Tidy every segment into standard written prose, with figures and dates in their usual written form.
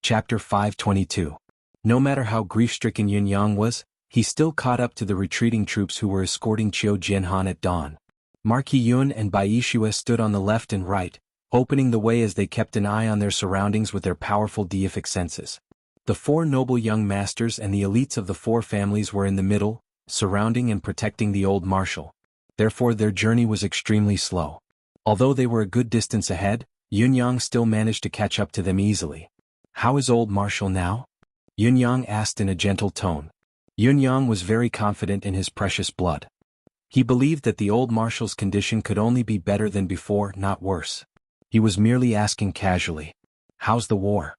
Chapter 522. No matter how grief-stricken Yun Yang was, he still caught up to the retreating troops who were escorting Qiu Jianhan at dawn. Marquis Yun and Bai Yixue stood on the left and right, opening the way as they kept an eye on their surroundings with their powerful deific senses. The four noble young masters and the elites of the four families were in the middle, surrounding and protecting the old marshal. Therefore their journey was extremely slow. Although they were a good distance ahead, Yun Yang still managed to catch up to them easily. "How is old Marshal now?" Yun Yang asked in a gentle tone. Yun Yang was very confident in his precious blood. He believed that the old Marshal's condition could only be better than before, not worse. He was merely asking casually, "How's the war?"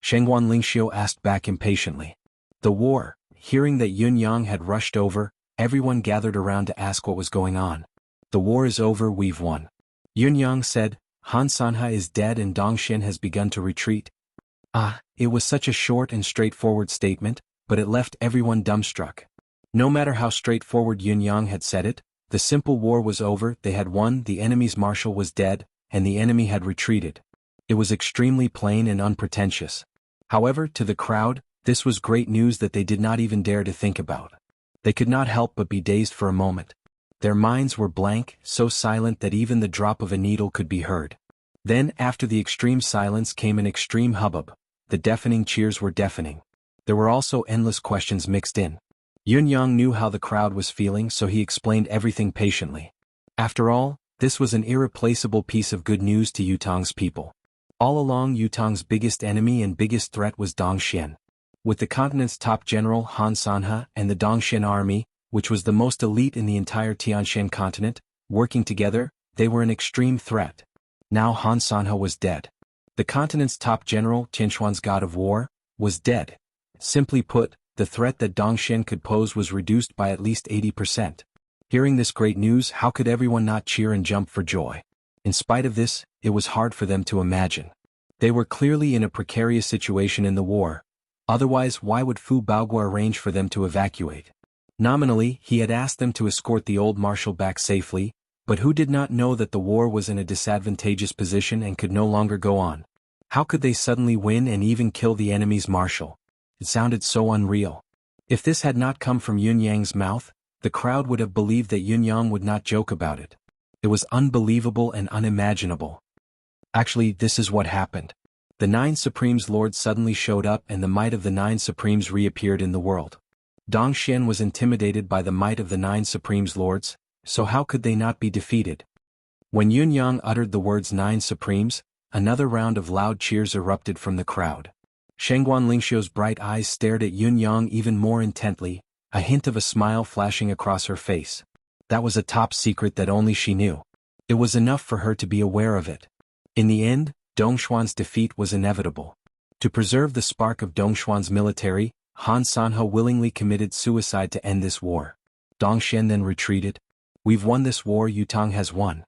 Shengguan Lingxiu asked back impatiently. The war. Hearing that Yun Yang had rushed over, everyone gathered around to ask what was going on. "The war is over, we've won." Yun Yang said, "Han Sanhe is dead and Dongxian has begun to retreat." It was such a short and straightforward statement, but it left everyone dumbstruck. No matter how straightforward Yun Yang had said it, the simple war was over, they had won, the enemy's marshal was dead, and the enemy had retreated. It was extremely plain and unpretentious. However, to the crowd, this was great news that they did not even dare to think about. They could not help but be dazed for a moment. Their minds were blank, so silent that even the drop of a needle could be heard. Then, after the extreme silence came an extreme hubbub. The deafening cheers were deafening. There were also endless questions mixed in. Yun Yang knew how the crowd was feeling, so he explained everything patiently. After all, this was an irreplaceable piece of good news to Yutong's people. All along, Yutong's biggest enemy and biggest threat was Dongxian. With the continent's top general Han Sanhe and the Dongxian army, which was the most elite in the entire Tianshan continent, working together, they were an extreme threat. Now Han Sanhe was dead. The continent's top general, Tianshan's god of war, was dead. Simply put, the threat that Dongxian could pose was reduced by at least 80%. Hearing this great news, how could everyone not cheer and jump for joy? In spite of this, it was hard for them to imagine. They were clearly in a precarious situation in the war. Otherwise, why would Fu Baogua arrange for them to evacuate? Nominally, he had asked them to escort the old marshal back safely, but who did not know that the war was in a disadvantageous position and could no longer go on? How could they suddenly win and even kill the enemy's marshal? It sounded so unreal. If this had not come from Yun Yang's mouth, the crowd would have believed that Yun Yang would not joke about it. It was unbelievable and unimaginable. Actually, this is what happened. The 9 Supremes Lords suddenly showed up and the might of the 9 Supremes reappeared in the world. Dongxian was intimidated by the might of the 9 Supremes Lords, so how could they not be defeated? When Yun Yang uttered the words 9 Supremes, another round of loud cheers erupted from the crowd. Shengguan Lingxiu's bright eyes stared at Yun Yang even more intently, a hint of a smile flashing across her face. That was a top secret that only she knew. It was enough for her to be aware of it. In the end, Dongxuan's defeat was inevitable. To preserve the spark of Dongxuan's military, Han Sanhe willingly committed suicide to end this war. Dongxian then retreated. "We've won this war, Yutong has won."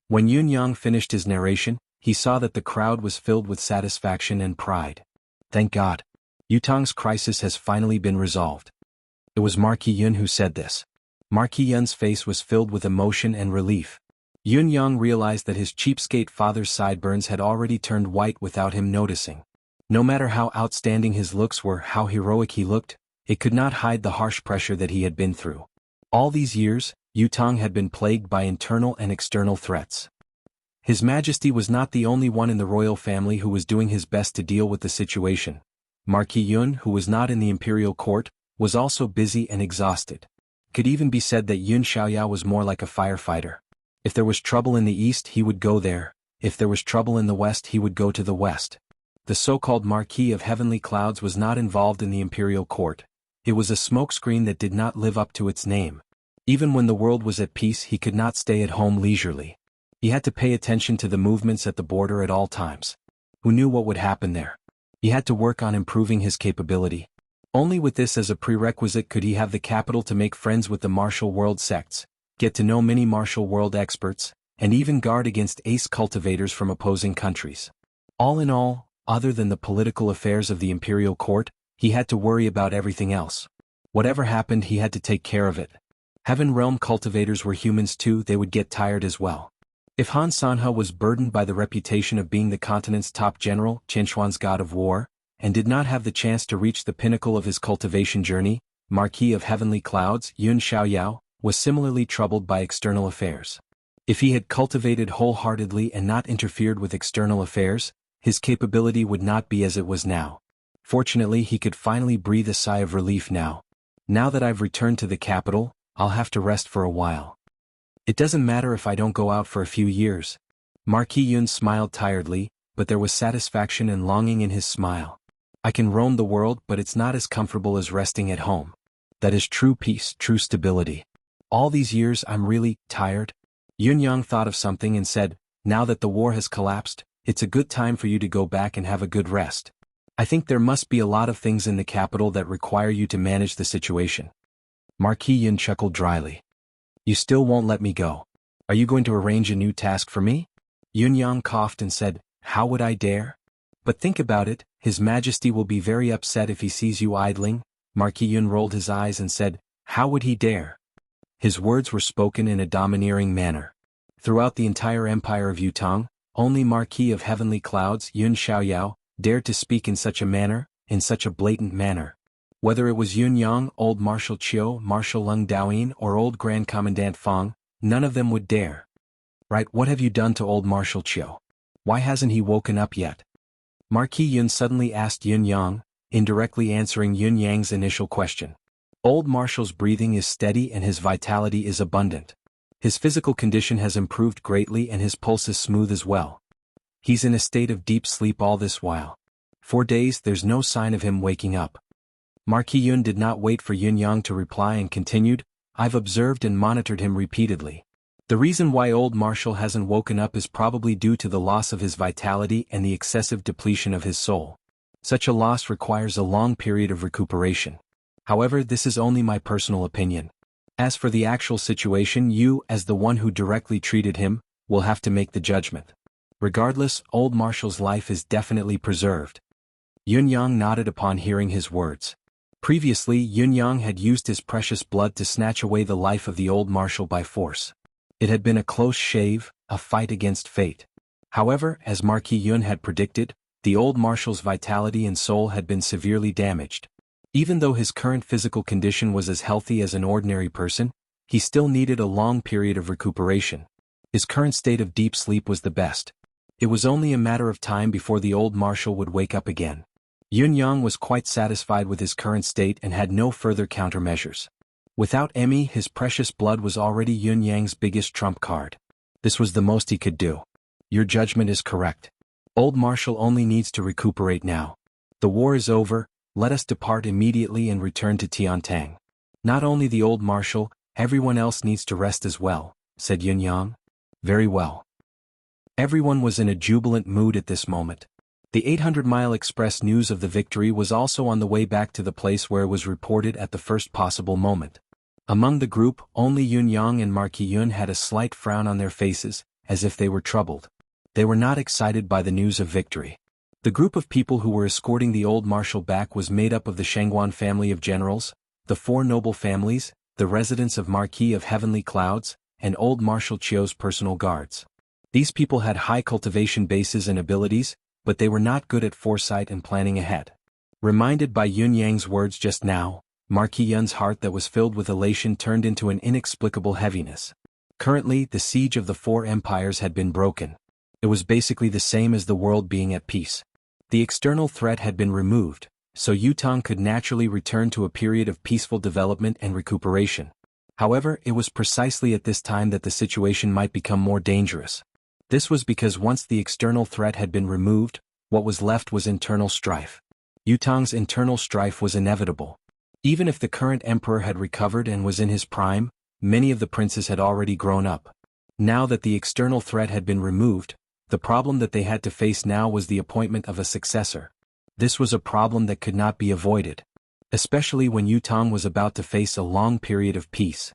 When Yun Yang finished his narration, he saw that the crowd was filled with satisfaction and pride. Thank God. Yutong's crisis has finally been resolved. It was Marquis Yun who said this. Marquis Yun's face was filled with emotion and relief. Yun Yang realized that his cheapskate father's sideburns had already turned white without him noticing. No matter how outstanding his looks were, how heroic he looked, it could not hide the harsh pressure that he had been through. All these years, Yutong had been plagued by internal and external threats. His Majesty was not the only one in the royal family who was doing his best to deal with the situation. Marquis Yun, who was not in the imperial court, was also busy and exhausted. It could even be said that Yun Xiaoyao was more like a firefighter. If there was trouble in the east, he would go there. If there was trouble in the west, he would go to the west. The so-called Marquis of Heavenly Clouds was not involved in the imperial court. It was a smokescreen that did not live up to its name. Even when the world was at peace, he could not stay at home leisurely. He had to pay attention to the movements at the border at all times. Who knew what would happen there? He had to work on improving his capability. Only with this as a prerequisite could he have the capital to make friends with the martial world sects, get to know many martial world experts, and even guard against ace cultivators from opposing countries. All in all, other than the political affairs of the imperial court, he had to worry about everything else. Whatever happened, he had to take care of it. Heaven realm cultivators were humans too, they would get tired as well. If Han Sanhe was burdened by the reputation of being the continent's top general, Tianshan's god of war, and did not have the chance to reach the pinnacle of his cultivation journey, Marquis of Heavenly Clouds Yun Xiaoyao, was similarly troubled by external affairs. If he had cultivated wholeheartedly and not interfered with external affairs, his capability would not be as it was now. Fortunately, he could finally breathe a sigh of relief now. Now that I've returned to the capital, I'll have to rest for a while. It doesn't matter if I don't go out for a few years. Marquis Yun smiled tiredly, but there was satisfaction and longing in his smile. I can roam the world, but it's not as comfortable as resting at home. That is true peace, true stability. All these years I'm really tired. Yun Yang thought of something and said, now that the war has collapsed, it's a good time for you to go back and have a good rest. I think there must be a lot of things in the capital that require you to manage the situation. Marquis Yun chuckled dryly. You still won't let me go. Are you going to arrange a new task for me? Yun Yang coughed and said, how would I dare? But think about it, His Majesty will be very upset if he sees you idling. Marquis Yun rolled his eyes and said, how would he dare? His words were spoken in a domineering manner. Throughout the entire empire of Yutong, only Marquis of Heavenly Clouds Yun Xiaoyao dared to speak in such a manner, in such a blatant manner. Whether it was Yun Yang, Old Marshal Qiu, Marshal Lung Daoyin, or Old Grand Commandant Fang, none of them would dare. Right, what have you done to Old Marshal Qiu? Why hasn't he woken up yet? Marquis Yun suddenly asked Yun Yang, indirectly answering Yun Yang's initial question. Old Marshal's breathing is steady and his vitality is abundant. His physical condition has improved greatly and his pulse is smooth as well. He's in a state of deep sleep all this while. 4 days there's no sign of him waking up. Marquis Yun did not wait for Yun Yang to reply and continued, I've observed and monitored him repeatedly. The reason why Old Marshal hasn't woken up is probably due to the loss of his vitality and the excessive depletion of his soul. Such a loss requires a long period of recuperation. However, this is only my personal opinion. As for the actual situation, you, as the one who directly treated him, will have to make the judgment. Regardless, Old Marshal's life is definitely preserved. Yun Yang nodded upon hearing his words. Previously, Yun Yang had used his precious blood to snatch away the life of the Old Marshal by force. It had been a close shave, a fight against fate. However, as Marquis Yun had predicted, the Old Marshal's vitality and soul had been severely damaged. Even though his current physical condition was as healthy as an ordinary person, he still needed a long period of recuperation. His current state of deep sleep was the best. It was only a matter of time before the Old Marshal would wake up again. Yun Yang was quite satisfied with his current state and had no further countermeasures. Without Emmy, his precious blood was already Yun Yang's biggest trump card. This was the most he could do. Your judgment is correct. Old Marshal only needs to recuperate now. The war is over, let us depart immediately and return to Tiantang. Not only the Old Marshal, everyone else needs to rest as well, said Yun Yang. Very well. Everyone was in a jubilant mood at this moment. The 800-mile express news of the victory was also on the way back to the place where it was reported at the first possible moment. Among the group, only Yun Yang and Marquis Yun had a slight frown on their faces, as if they were troubled. They were not excited by the news of victory. The group of people who were escorting the Old Marshal back was made up of the Shangguan family of generals, the 4 noble families, the residents of Marquis of Heavenly Clouds, and Old Marshal Qiu's personal guards. These people had high cultivation bases and abilities, but they were not good at foresight and planning ahead. Reminded by Yun Yang's words just now, Marquis Yun's heart that was filled with elation turned into an inexplicable heaviness. Currently, the siege of the 4 empires had been broken. It was basically the same as the world being at peace. The external threat had been removed, so Yutong could naturally return to a period of peaceful development and recuperation. However, it was precisely at this time that the situation might become more dangerous. This was because once the external threat had been removed, what was left was internal strife. Yutong's internal strife was inevitable. Even if the current emperor had recovered and was in his prime, many of the princes had already grown up. Now that the external threat had been removed, the problem that they had to face now was the appointment of a successor. This was a problem that could not be avoided, especially when Yutong was about to face a long period of peace.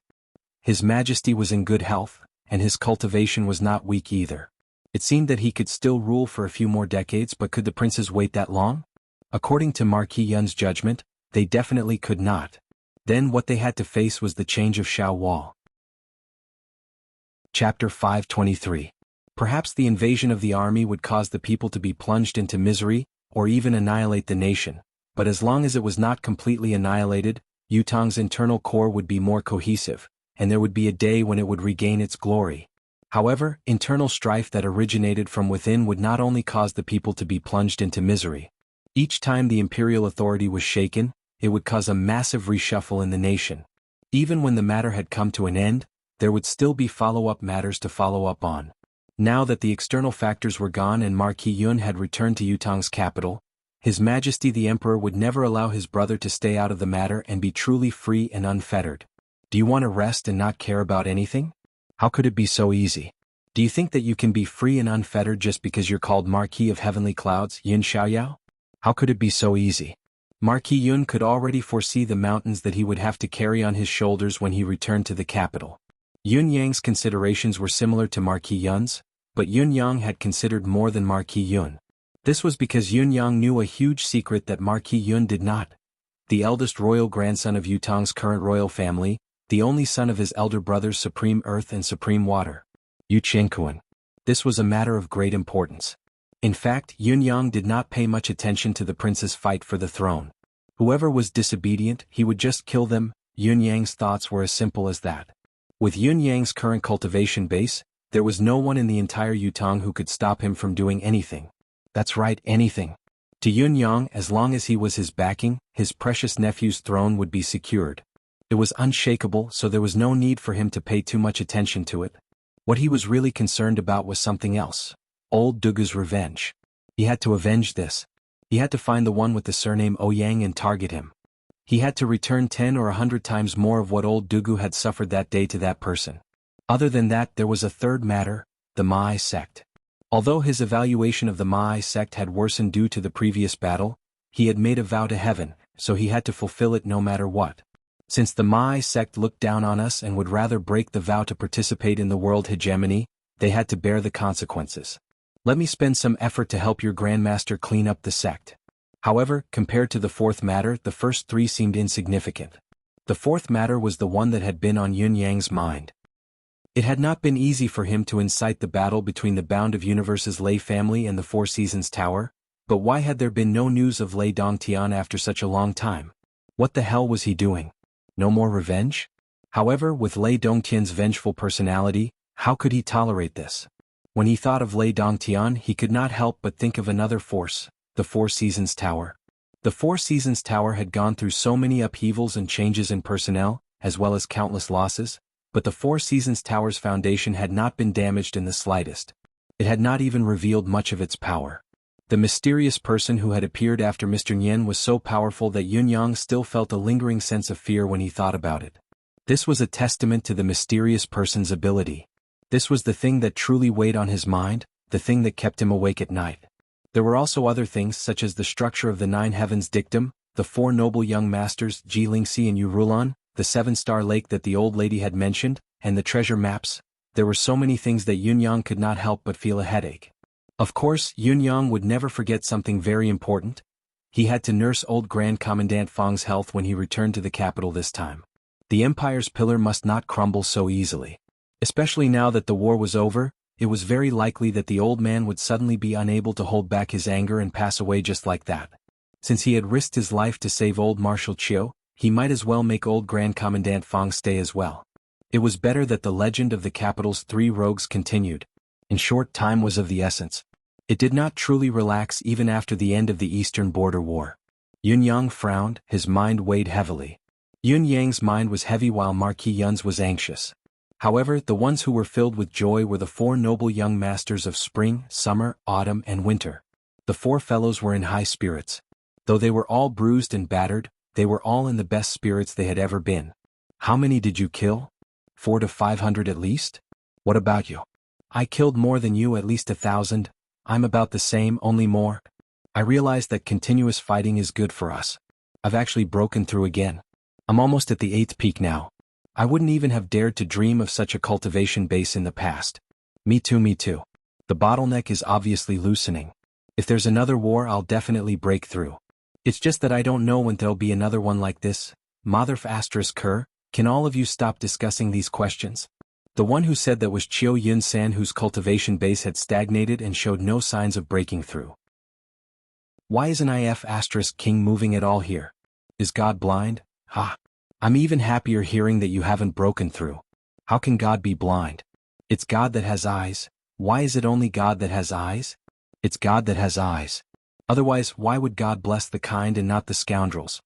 His Majesty was in good health, and his cultivation was not weak either. It seemed that he could still rule for a few more decades, but could the princes wait that long? According to Marquis Yun's judgment, they definitely could not. Then what they had to face was the change of Xiao Wall. Chapter 523. Perhaps the invasion of the army would cause the people to be plunged into misery, or even annihilate the nation, but as long as it was not completely annihilated, Yutong's internal core would be more cohesive, and there would be a day when it would regain its glory. However, internal strife that originated from within would not only cause the people to be plunged into misery. Each time the imperial authority was shaken, it would cause a massive reshuffle in the nation. Even when the matter had come to an end, there would still be follow-up matters to follow up on. Now that the external factors were gone and Marquis Yun had returned to Yutong's capital, His Majesty the Emperor would never allow his brother to stay out of the matter and be truly free and unfettered. Do you want to rest and not care about anything? How could it be so easy? Do you think that you can be free and unfettered just because you're called Marquis of Heavenly Clouds, Yun Xiaoyao? How could it be so easy? Marquis Yun could already foresee the mountains that he would have to carry on his shoulders when he returned to the capital. Yun Yang's considerations were similar to Marquis Yun's, but Yun Yang had considered more than Marquis Yun. This was because Yun Yang knew a huge secret that Marquis Yun did not. The eldest royal grandson of Yutong's current royal family, the only son of his elder brothers Supreme Earth and Supreme Water, Yu Qianquan. This was a matter of great importance. In fact, Yun Yang did not pay much attention to the prince's fight for the throne. Whoever was disobedient, he would just kill them. Yun Yang's thoughts were as simple as that. With Yun Yang's current cultivation base, there was no one in the entire Yutong who could stop him from doing anything. That's right, anything. To Yun Yang, as long as he was his backing, his precious nephew's throne would be secured. It was unshakable, so there was no need for him to pay too much attention to it. What he was really concerned about was something else. Old Dugu's revenge. He had to avenge this. He had to find the one with the surname Ouyang and target him. He had to return 10 or 100 times more of what old Dugu had suffered that day to that person. Other than that, there was a third matter, the Mai sect. Although his evaluation of the Mai sect had worsened due to the previous battle, he had made a vow to heaven, so he had to fulfill it no matter what. Since the Mai sect looked down on us and would rather break the vow to participate in the world hegemony, they had to bear the consequences. Let me spend some effort to help your Grandmaster clean up the sect. However, compared to the fourth matter, the first three seemed insignificant. The fourth matter was the one that had been on Yun Yang's mind. It had not been easy for him to incite the battle between the Bound of Universe's Lei family and the Four Seasons Tower, but why had there been no news of Lei Dongtian after such a long time? What the hell was he doing? No more revenge? However, with Lei Dongtian's vengeful personality, how could he tolerate this? When he thought of Lei Dongtian, he could not help but think of another force, the Four Seasons Tower. The Four Seasons Tower had gone through so many upheavals and changes in personnel, as well as countless losses, but the Four Seasons Tower's foundation had not been damaged in the slightest. It had not even revealed much of its power. The mysterious person who had appeared after Mr. Nian was so powerful that Yun Yang still felt a lingering sense of fear when he thought about it. This was a testament to the mysterious person's ability. This was the thing that truly weighed on his mind, the thing that kept him awake at night. There were also other things such as the structure of the Nine Heavens dictum, the four noble young masters Ji Lingxi and Yu Rulan, the seven-star lake that the old lady had mentioned, and the treasure maps. There were so many things that Yun Yang could not help but feel a headache. Of course, Yun Yang would never forget something very important. He had to nurse old Grand Commandant Fang's health when he returned to the capital this time. The Empire's pillar must not crumble so easily. Especially now that the war was over, it was very likely that the old man would suddenly be unable to hold back his anger and pass away just like that. Since he had risked his life to save old Marshal Chiu, he might as well make old Grand Commandant Fang stay as well. It was better that the legend of the capital's three rogues continued. In short, time was of the essence. It did not truly relax even after the end of the Eastern Border War. Yun Yang frowned, his mind weighed heavily. Yun Yang's mind was heavy while Marquis Yun's was anxious. However, the ones who were filled with joy were the four noble young masters of spring, summer, autumn, and winter. The four fellows were in high spirits. Though they were all bruised and battered, they were all in the best spirits they had ever been. How many did you kill? 400 to 500 at least? What about you? I killed more than you, at least 1,000. I'm about the same, only more. I realize that continuous fighting is good for us. I've actually broken through again. I'm almost at the 8th peak now. I wouldn't even have dared to dream of such a cultivation base in the past. Me too, me too. The bottleneck is obviously loosening. If there's another war, I'll definitely break through. It's just that I don't know when there'll be another one like this. Motherf asterisk Kerr, can all of you stop discussing these questions? The one who said that was Chiu Yun-san, whose cultivation base had stagnated and showed no signs of breaking through. Why isn't IF asterisk king moving at all here? Is God blind? Ha! I'm even happier hearing that you haven't broken through. How can God be blind? It's God that has eyes. Why is it only God that has eyes? It's God that has eyes. Otherwise, why would God bless the kind and not the scoundrels?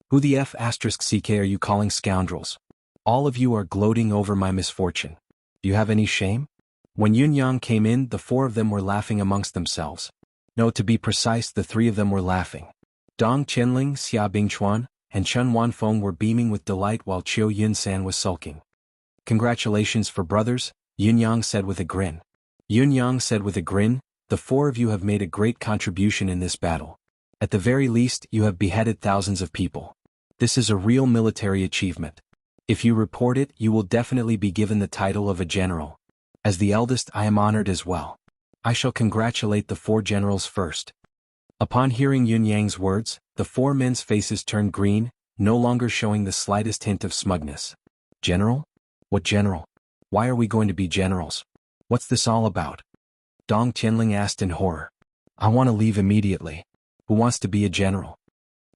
Who the F asterisk CK are you calling scoundrels? All of you are gloating over my misfortune. Do you have any shame? When Yun Yang came in, the four of them were laughing amongst themselves. No, to be precise, the three of them were laughing. Dong Qianling, Xia Bingchuan, and Chen Wanfeng were beaming with delight while Chiu Yun-san was sulking. Congratulations for brothers, Yun Yang said with a grin. Yun Yang said with a grin, the four of you have made a great contribution in this battle. At the very least, you have beheaded thousands of people. This is a real military achievement. If you report it, you will definitely be given the title of a general. As the eldest, I am honored as well. I shall congratulate the four generals first. Upon hearing Yun Yang's words, the four men's faces turned green, no longer showing the slightest hint of smugness. General? What general? Why are we going to be generals? What's this all about? Dong Qianling asked in horror. I want to leave immediately. Who wants to be a general?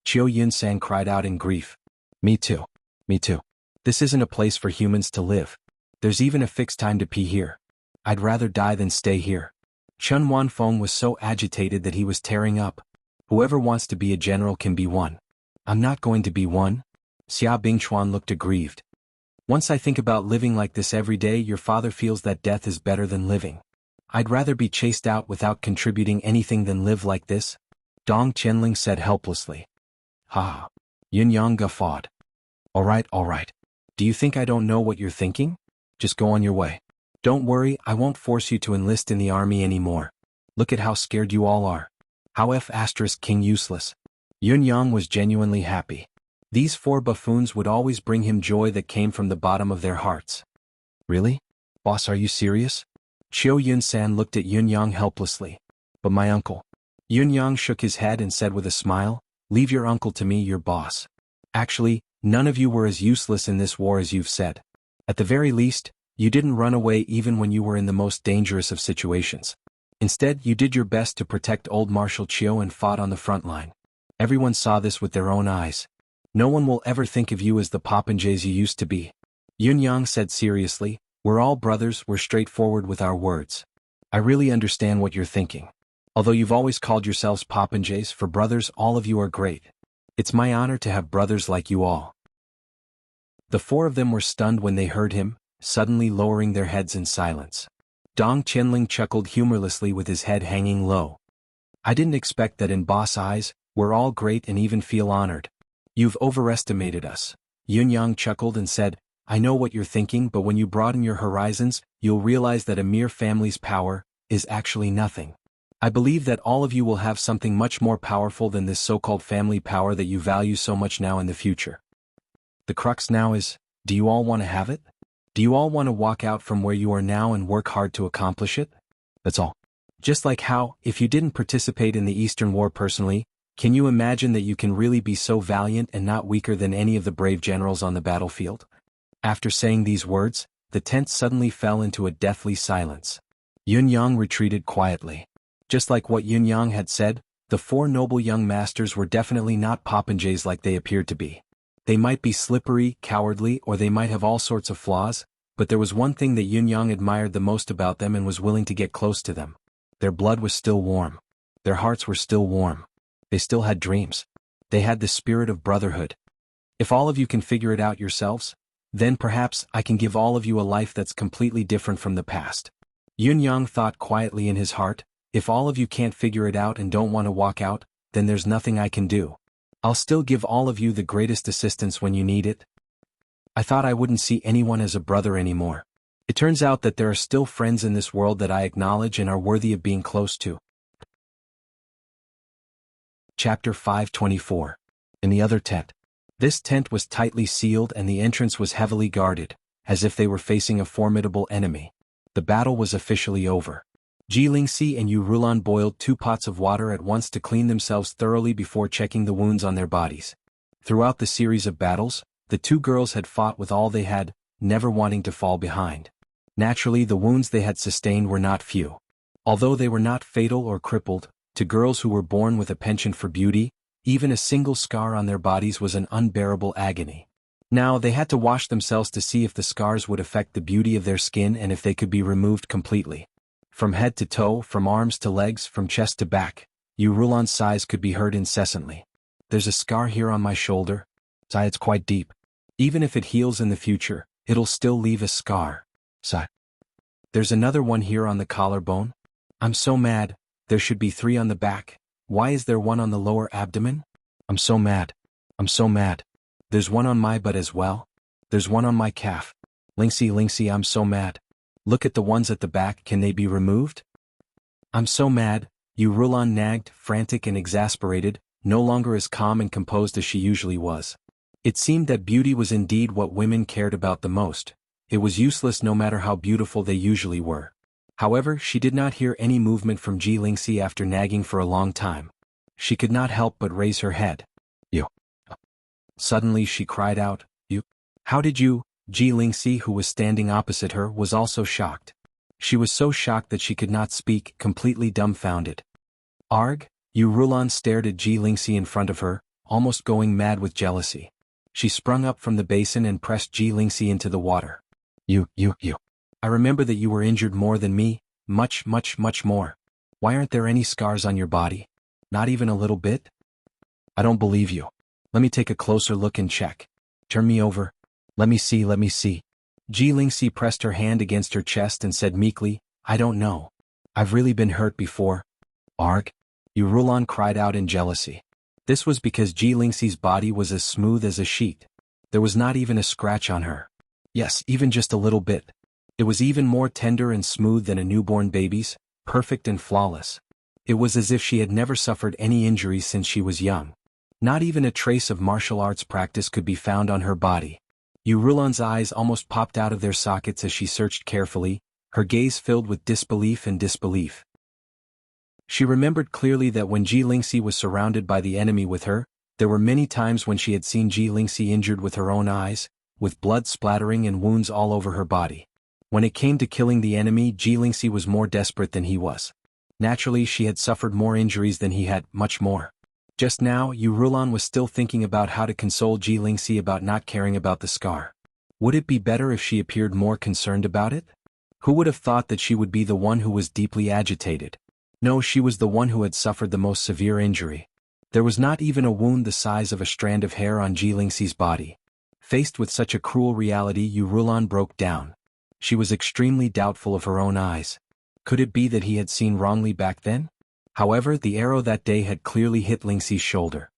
Chiu Yun-san cried out in grief. Me too. Me too. This isn't a place for humans to live. There's even a fixed time to pee here. I'd rather die than stay here. Chen Wanfeng was so agitated that he was tearing up. Whoever wants to be a general can be one. I'm not going to be one. Xia Bingchuan looked aggrieved. Once I think about living like this every day, your father feels that death is better than living. I'd rather be chased out without contributing anything than live like this, Dong Qianling said helplessly. Ha! Yun Yang guffawed. All right. Do you think I don't know what you're thinking? Just go on your way. Don't worry, I won't force you to enlist in the army anymore. Look at how scared you all are. How F asterisk king useless. Yun Yang was genuinely happy. These four buffoons would always bring him joy that came from the bottom of their hearts. Really? Boss, are you serious? Chiu Yun-san looked at Yun Yang helplessly. But my uncle. Yun Yang shook his head and said with a smile, leave your uncle to me, your boss. Actually, none of you were as useless in this war as you've said. At the very least, you didn't run away even when you were in the most dangerous of situations. Instead, you did your best to protect old Marshal Chiu and fought on the front line. Everyone saw this with their own eyes. No one will ever think of you as the popinjays you used to be. Yun Yang said seriously, we're all brothers, we're straightforward with our words. I really understand what you're thinking. Although you've always called yourselves popinjays, for brothers all of you are great. It's my honor to have brothers like you all. The four of them were stunned when they heard him, suddenly lowering their heads in silence. Dong Qianling chuckled humorlessly with his head hanging low. I didn't expect that in boss eyes, we're all great and even feel honored. You've overestimated us. Yun Yang chuckled and said, I know what you're thinking, but when you broaden your horizons, you'll realize that a mere family's power is actually nothing. I believe that all of you will have something much more powerful than this so-called family power that you value so much now in the future. The crux now is, do you all want to have it? Do you all want to walk out from where you are now and work hard to accomplish it? That's all. Just like how, if you didn't participate in the Eastern War personally, can you imagine that you can really be so valiant and not weaker than any of the brave generals on the battlefield? After saying these words, the tent suddenly fell into a deathly silence. Yun Yang retreated quietly. Just like what Yun Yang had said, the four noble young masters were definitely not popinjays like they appeared to be. They might be slippery, cowardly, or they might have all sorts of flaws, but there was one thing that Yun Yang admired the most about them and was willing to get close to them. Their blood was still warm. Their hearts were still warm. They still had dreams. They had the spirit of brotherhood. If all of you can figure it out yourselves, then perhaps I can give all of you a life that's completely different from the past. Yun Yang thought quietly in his heart, if all of you can't figure it out and don't want to walk out, then there's nothing I can do. I'll still give all of you the greatest assistance when you need it. I thought I wouldn't see anyone as a brother anymore. It turns out that there are still friends in this world that I acknowledge and are worthy of being close to. Chapter 524. In the other tent. This tent was tightly sealed and the entrance was heavily guarded, as if they were facing a formidable enemy. The battle was officially over. Ji Lingxi and Yu Rulan boiled 2 pots of water at once to clean themselves thoroughly before checking the wounds on their bodies. Throughout the series of battles, the 2 girls had fought with all they had, never wanting to fall behind. Naturally, the wounds they had sustained were not few. Although they were not fatal or crippled, To girls who were born with a penchant for beauty, even a single scar on their bodies was an unbearable agony. Now they had to wash themselves to see if the scars would affect the beauty of their skin and if they could be removed completely. From head to toe, from arms to legs, from chest to back, Yurulan's sighs could be heard incessantly. There's a scar here on my shoulder. Sigh, it's quite deep. Even if it heals in the future, it'll still leave a scar. Sigh. There's another one here on the collarbone. I'm so mad. There should be 3 on the back. Why is there 1 on the lower abdomen? I'm so mad. I'm so mad. There's 1 on my butt as well. There's 1 on my calf. Linksy, I'm so mad. Look at the ones at the back, can they be removed? I'm so mad. Yurulan nagged, frantic and exasperated, no longer as calm and composed as she usually was. It seemed that beauty was indeed what women cared about the most. It was useless no matter how beautiful they usually were. However, she did not hear any movement from Ji Lingxi after nagging for a long time. She could not help but raise her head. You. Suddenly she cried out, You? How did you? Ji Lingxi, who was standing opposite her, was also shocked. She was so shocked that she could not speak, completely dumbfounded. Arg? Yurulan stared at Ji Lingxi in front of her, almost going mad with jealousy. She sprung up from the basin and pressed Ji Lingxi into the water. You. I remember that you were injured more than me, much more. Why aren't there any scars on your body? Not even a little bit? I don't believe you. Let me take a closer look and check. Turn me over. Let me see. Ji Lingxi pressed her hand against her chest and said meekly, I don't know. I've really been hurt before. Arg? Yurulan cried out in jealousy. This was because Ji Lingxi's body was as smooth as a sheet. There was not even a scratch on her. Yes, even just a little bit. It was even more tender and smooth than a newborn baby's, perfect and flawless. It was as if she had never suffered any injuries since she was young. Not even a trace of martial arts practice could be found on her body. Yurulan's eyes almost popped out of their sockets as she searched carefully, her gaze filled with disbelief and disbelief. She remembered clearly that when Ji Lingxi was surrounded by the enemy with her, there were many times when she had seen Ji Lingxi injured with her own eyes, with blood splattering and wounds all over her body. When it came to killing the enemy, Ji Lingxi was more desperate than he was. Naturally, she had suffered more injuries than he had, much more. Just now, Yurulan was still thinking about how to console Ji Lingxi about not caring about the scar. Would it be better if she appeared more concerned about it? Who would have thought that she would be the one who was deeply agitated? No, she was the one who had suffered the most severe injury. There was not even a wound the size of a strand of hair on Ji Lingxi's body. Faced with such a cruel reality, Yurulan broke down. She was extremely doubtful of her own eyes. Could it be that he had seen wrongly back then? However, the arrow that day had clearly hit Lingxi's shoulder.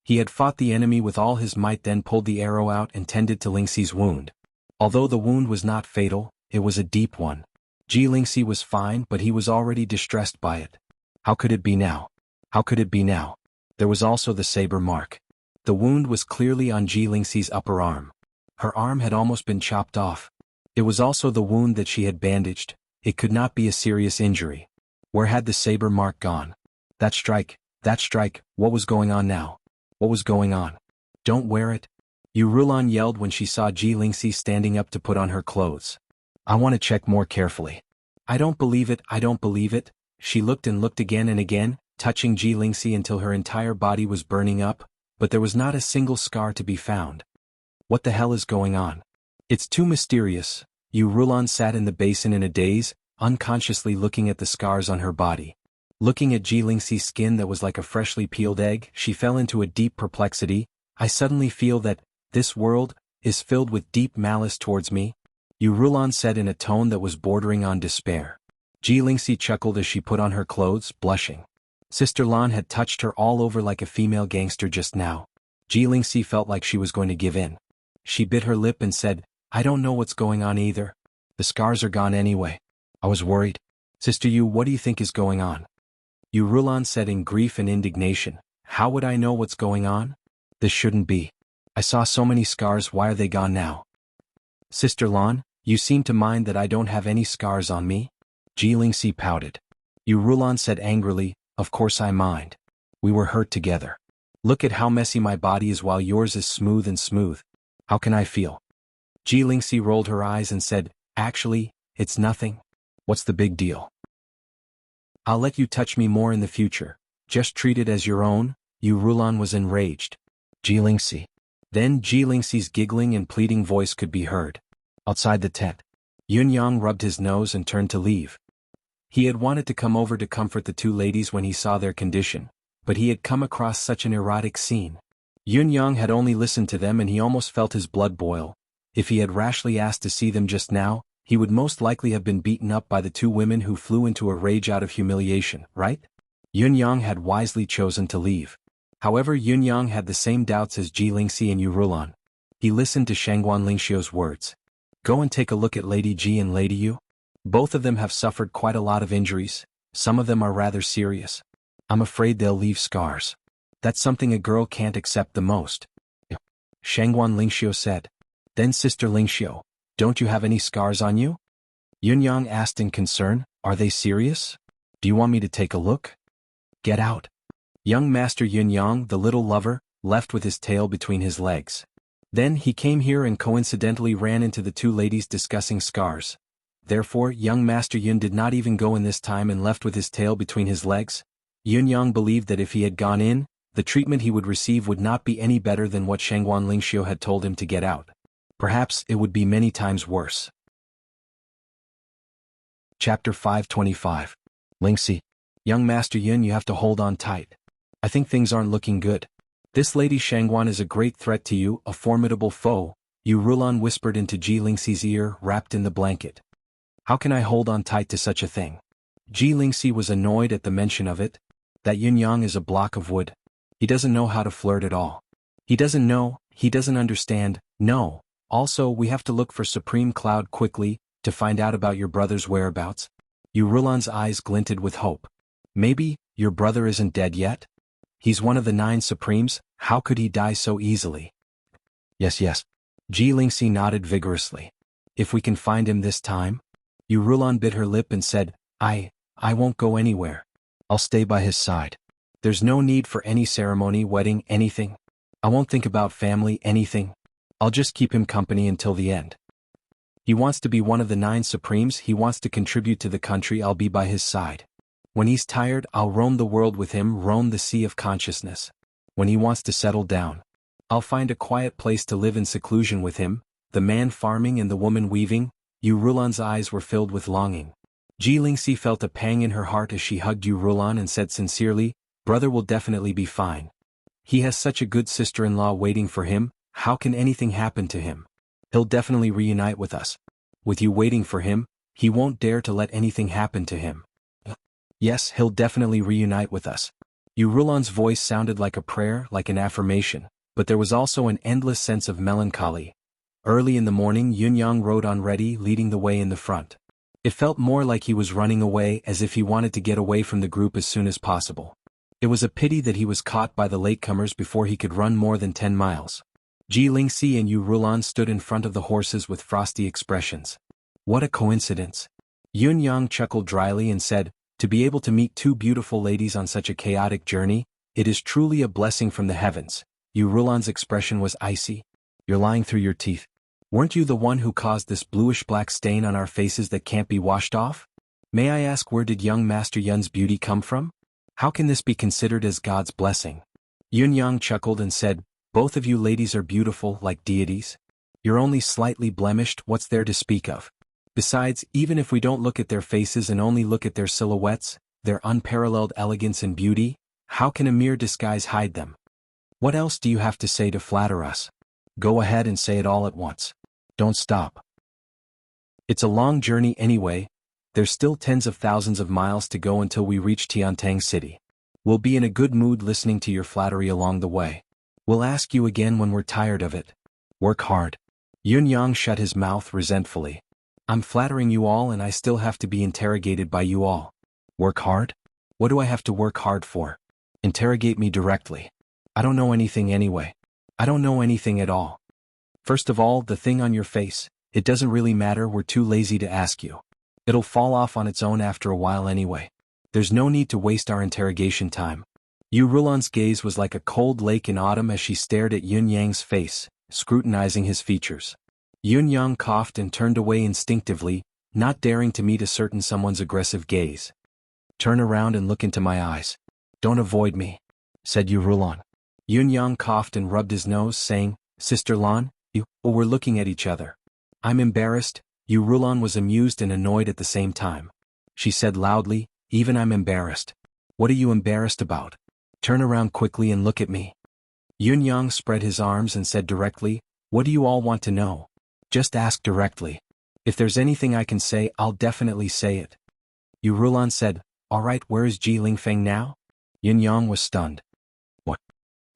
He had fought the enemy with all his might, then pulled the arrow out and tended to Lingxi's wound. Although the wound was not fatal, it was a deep one. Ji Lingxi was fine, but he was already distressed by it. How could it be now? How could it be now? There was also the saber mark. The wound was clearly on Ji Lingxi's upper arm. Her arm had almost been chopped off. It was also the wound that she had bandaged. It could not be a serious injury. Where had the saber mark gone? That strike, what was going on now? What was going on? Don't wear it. Yurulan yelled when she saw Ji Lingxi standing up to put on her clothes. I want to check more carefully. I don't believe it. She looked and looked again and again, touching Ji Lingxi until her entire body was burning up, but there was not a single scar to be found. What the hell is going on? It's too mysterious. Yurulan sat in the basin in a daze, unconsciously looking at the scars on her body. Looking at Ji Lingxi's skin that was like a freshly peeled egg, she fell into a deep perplexity. I suddenly feel that this world is filled with deep malice towards me, Yurulan said in a tone that was bordering on despair. Ji Lingxi chuckled as she put on her clothes, blushing. Sister Lan had touched her all over like a female gangster just now. Ji Lingxi felt like she was going to give in. She bit her lip and said, I don't know what's going on either. The scars are gone anyway. I was worried. Sister Yu, what do you think is going on? Yurulan said in grief and indignation, How would I know what's going on? This shouldn't be. I saw so many scars, why are they gone now? Sister Lan, you seem to mind that I don't have any scars on me? Ji Lingxi pouted. Yurulan said angrily, Of course I mind. We were hurt together. Look at how messy my body is while yours is smooth and smooth. How can I feel? Ji Lingxi rolled her eyes and said, Actually, it's nothing. What's the big deal? I'll let you touch me more in the future. Just treat it as your own. Yu Rulan was enraged. Jilingxi. Then Jilingxi's giggling and pleading voice could be heard. Outside the tent. Yun Yang rubbed his nose and turned to leave. He had wanted to come over to comfort the two ladies when he saw their condition, but he had come across such an erotic scene. Yun Yang had only listened to them and he almost felt his blood boil. If he had rashly asked to see them just now, he would most likely have been beaten up by the two women who flew into a rage out of humiliation, right? Yun Yang had wisely chosen to leave. However, Yun Yang had the same doubts as Jilingxi and Yu Rulan. He listened to Shangguan Lingxiu's words. Go and take a look at Lady Ji and Lady Yu. Both of them have suffered quite a lot of injuries. Some of them are rather serious. I'm afraid they'll leave scars. That's something a girl can't accept the most. Shangguan Lingxiu said. Then Sister Lingxiu, don't you have any scars on you? Yun Yang asked in concern, are they serious? Do you want me to take a look? Get out. Young Master Yun Yang, the little lover, left with his tail between his legs. Then he came here and coincidentally ran into the two ladies discussing scars. Therefore, young Master Yun did not even go in this time and left with his tail between his legs. Yun Yang believed that if he had gone in, the treatment he would receive would not be any better than what Shangguan Lingxiu had told him to get out. Perhaps it would be many times worse. Chapter 525. Lingxi. Young Master Yun, you have to hold on tight. I think things aren't looking good. This lady Shangguan is a great threat to you, a formidable foe, Yu Rulan whispered into Jilingxi's ear, wrapped in the blanket. How can I hold on tight to such a thing? Jilingxi was annoyed at the mention of it. That Yun Yang is a block of wood. He doesn't know how to flirt at all. He doesn't know, he doesn't understand, no. Also, we have to look for Supreme Cloud quickly, to find out about your brother's whereabouts. Yu Rulan's eyes glinted with hope. Maybe, your brother isn't dead yet? He's one of the 9 Supremes, how could he die so easily? Yes. Jilingxi nodded vigorously. If we can find him this time? Yu Rulan bit her lip and said, I won't go anywhere. I'll stay by his side. There's no need for any ceremony, wedding, anything. I won't think about family, anything. I'll just keep him company until the end. He wants to be one of the 9 Supremes, he wants to contribute to the country, I'll be by his side. When he's tired, I'll roam the world with him, roam the sea of consciousness. When he wants to settle down, I'll find a quiet place to live in seclusion with him, the man farming and the woman weaving. Yu Rulan's eyes were filled with longing. Jilingxi felt a pang in her heart as she hugged Yu Rulan and said sincerely, brother will definitely be fine. He has such a good sister-in-law waiting for him, how can anything happen to him? He'll definitely reunite with us. With you waiting for him, he won't dare to let anything happen to him. Yes, he'll definitely reunite with us. Yu Rulan's voice sounded like a prayer, like an affirmation, but there was also an endless sense of melancholy. Early in the morning, Yun Yang rode on ready, leading the way in the front. It felt more like he was running away, as if he wanted to get away from the group as soon as possible. It was a pity that he was caught by the latecomers before he could run more than 10 miles. Jilingxi and Yu Rulan stood in front of the horses with frosty expressions. What a coincidence. Yun Yang chuckled dryly and said, to be able to meet 2 beautiful ladies on such a chaotic journey, it is truly a blessing from the heavens. Yu Rulan's expression was icy. You're lying through your teeth. Weren't you the one who caused this bluish-black stain on our faces that can't be washed off? May I ask, where did young Master Yun's beauty come from? How can this be considered as God's blessing? Yun Yang chuckled and said, both of you ladies are beautiful like deities. You're only slightly blemished, what's there to speak of? Besides, even if we don't look at their faces and only look at their silhouettes, their unparalleled elegance and beauty, how can a mere disguise hide them? What else do you have to say to flatter us? Go ahead and say it all at once. Don't stop. It's a long journey anyway. There's still tens of thousands of miles to go until we reach Tiantang City. We'll be in a good mood listening to your flattery along the way. We'll ask you again when we're tired of it. Work hard. Yun Yang shut his mouth resentfully. I'm flattering you all and I still have to be interrogated by you all. Work hard? What do I have to work hard for? Interrogate me directly. I don't know anything anyway. I don't know anything at all. First of all, the thing on your face, it doesn't really matter, we're too lazy to ask you. It'll fall off on its own after a while anyway. There's no need to waste our interrogation time. Yu Rulan's gaze was like a cold lake in autumn as she stared at Yun Yang's face, scrutinizing his features. Yun Yang coughed and turned away instinctively, not daring to meet a certain someone's aggressive gaze. Turn around and look into my eyes. Don't avoid me, said Yu Rulan. Yun Yang coughed and rubbed his nose, saying, Sister Lan, you, we're looking at each other. I'm embarrassed. Yu Rulan was amused and annoyed at the same time. She said loudly, even I'm embarrassed. What are you embarrassed about? Turn around quickly and look at me. Yun Yang spread his arms and said directly, what do you all want to know? Just ask directly. If there's anything I can say, I'll definitely say it. Yu Rulan said, all right, where is Ji Lingfeng now? Yun Yang was stunned. What?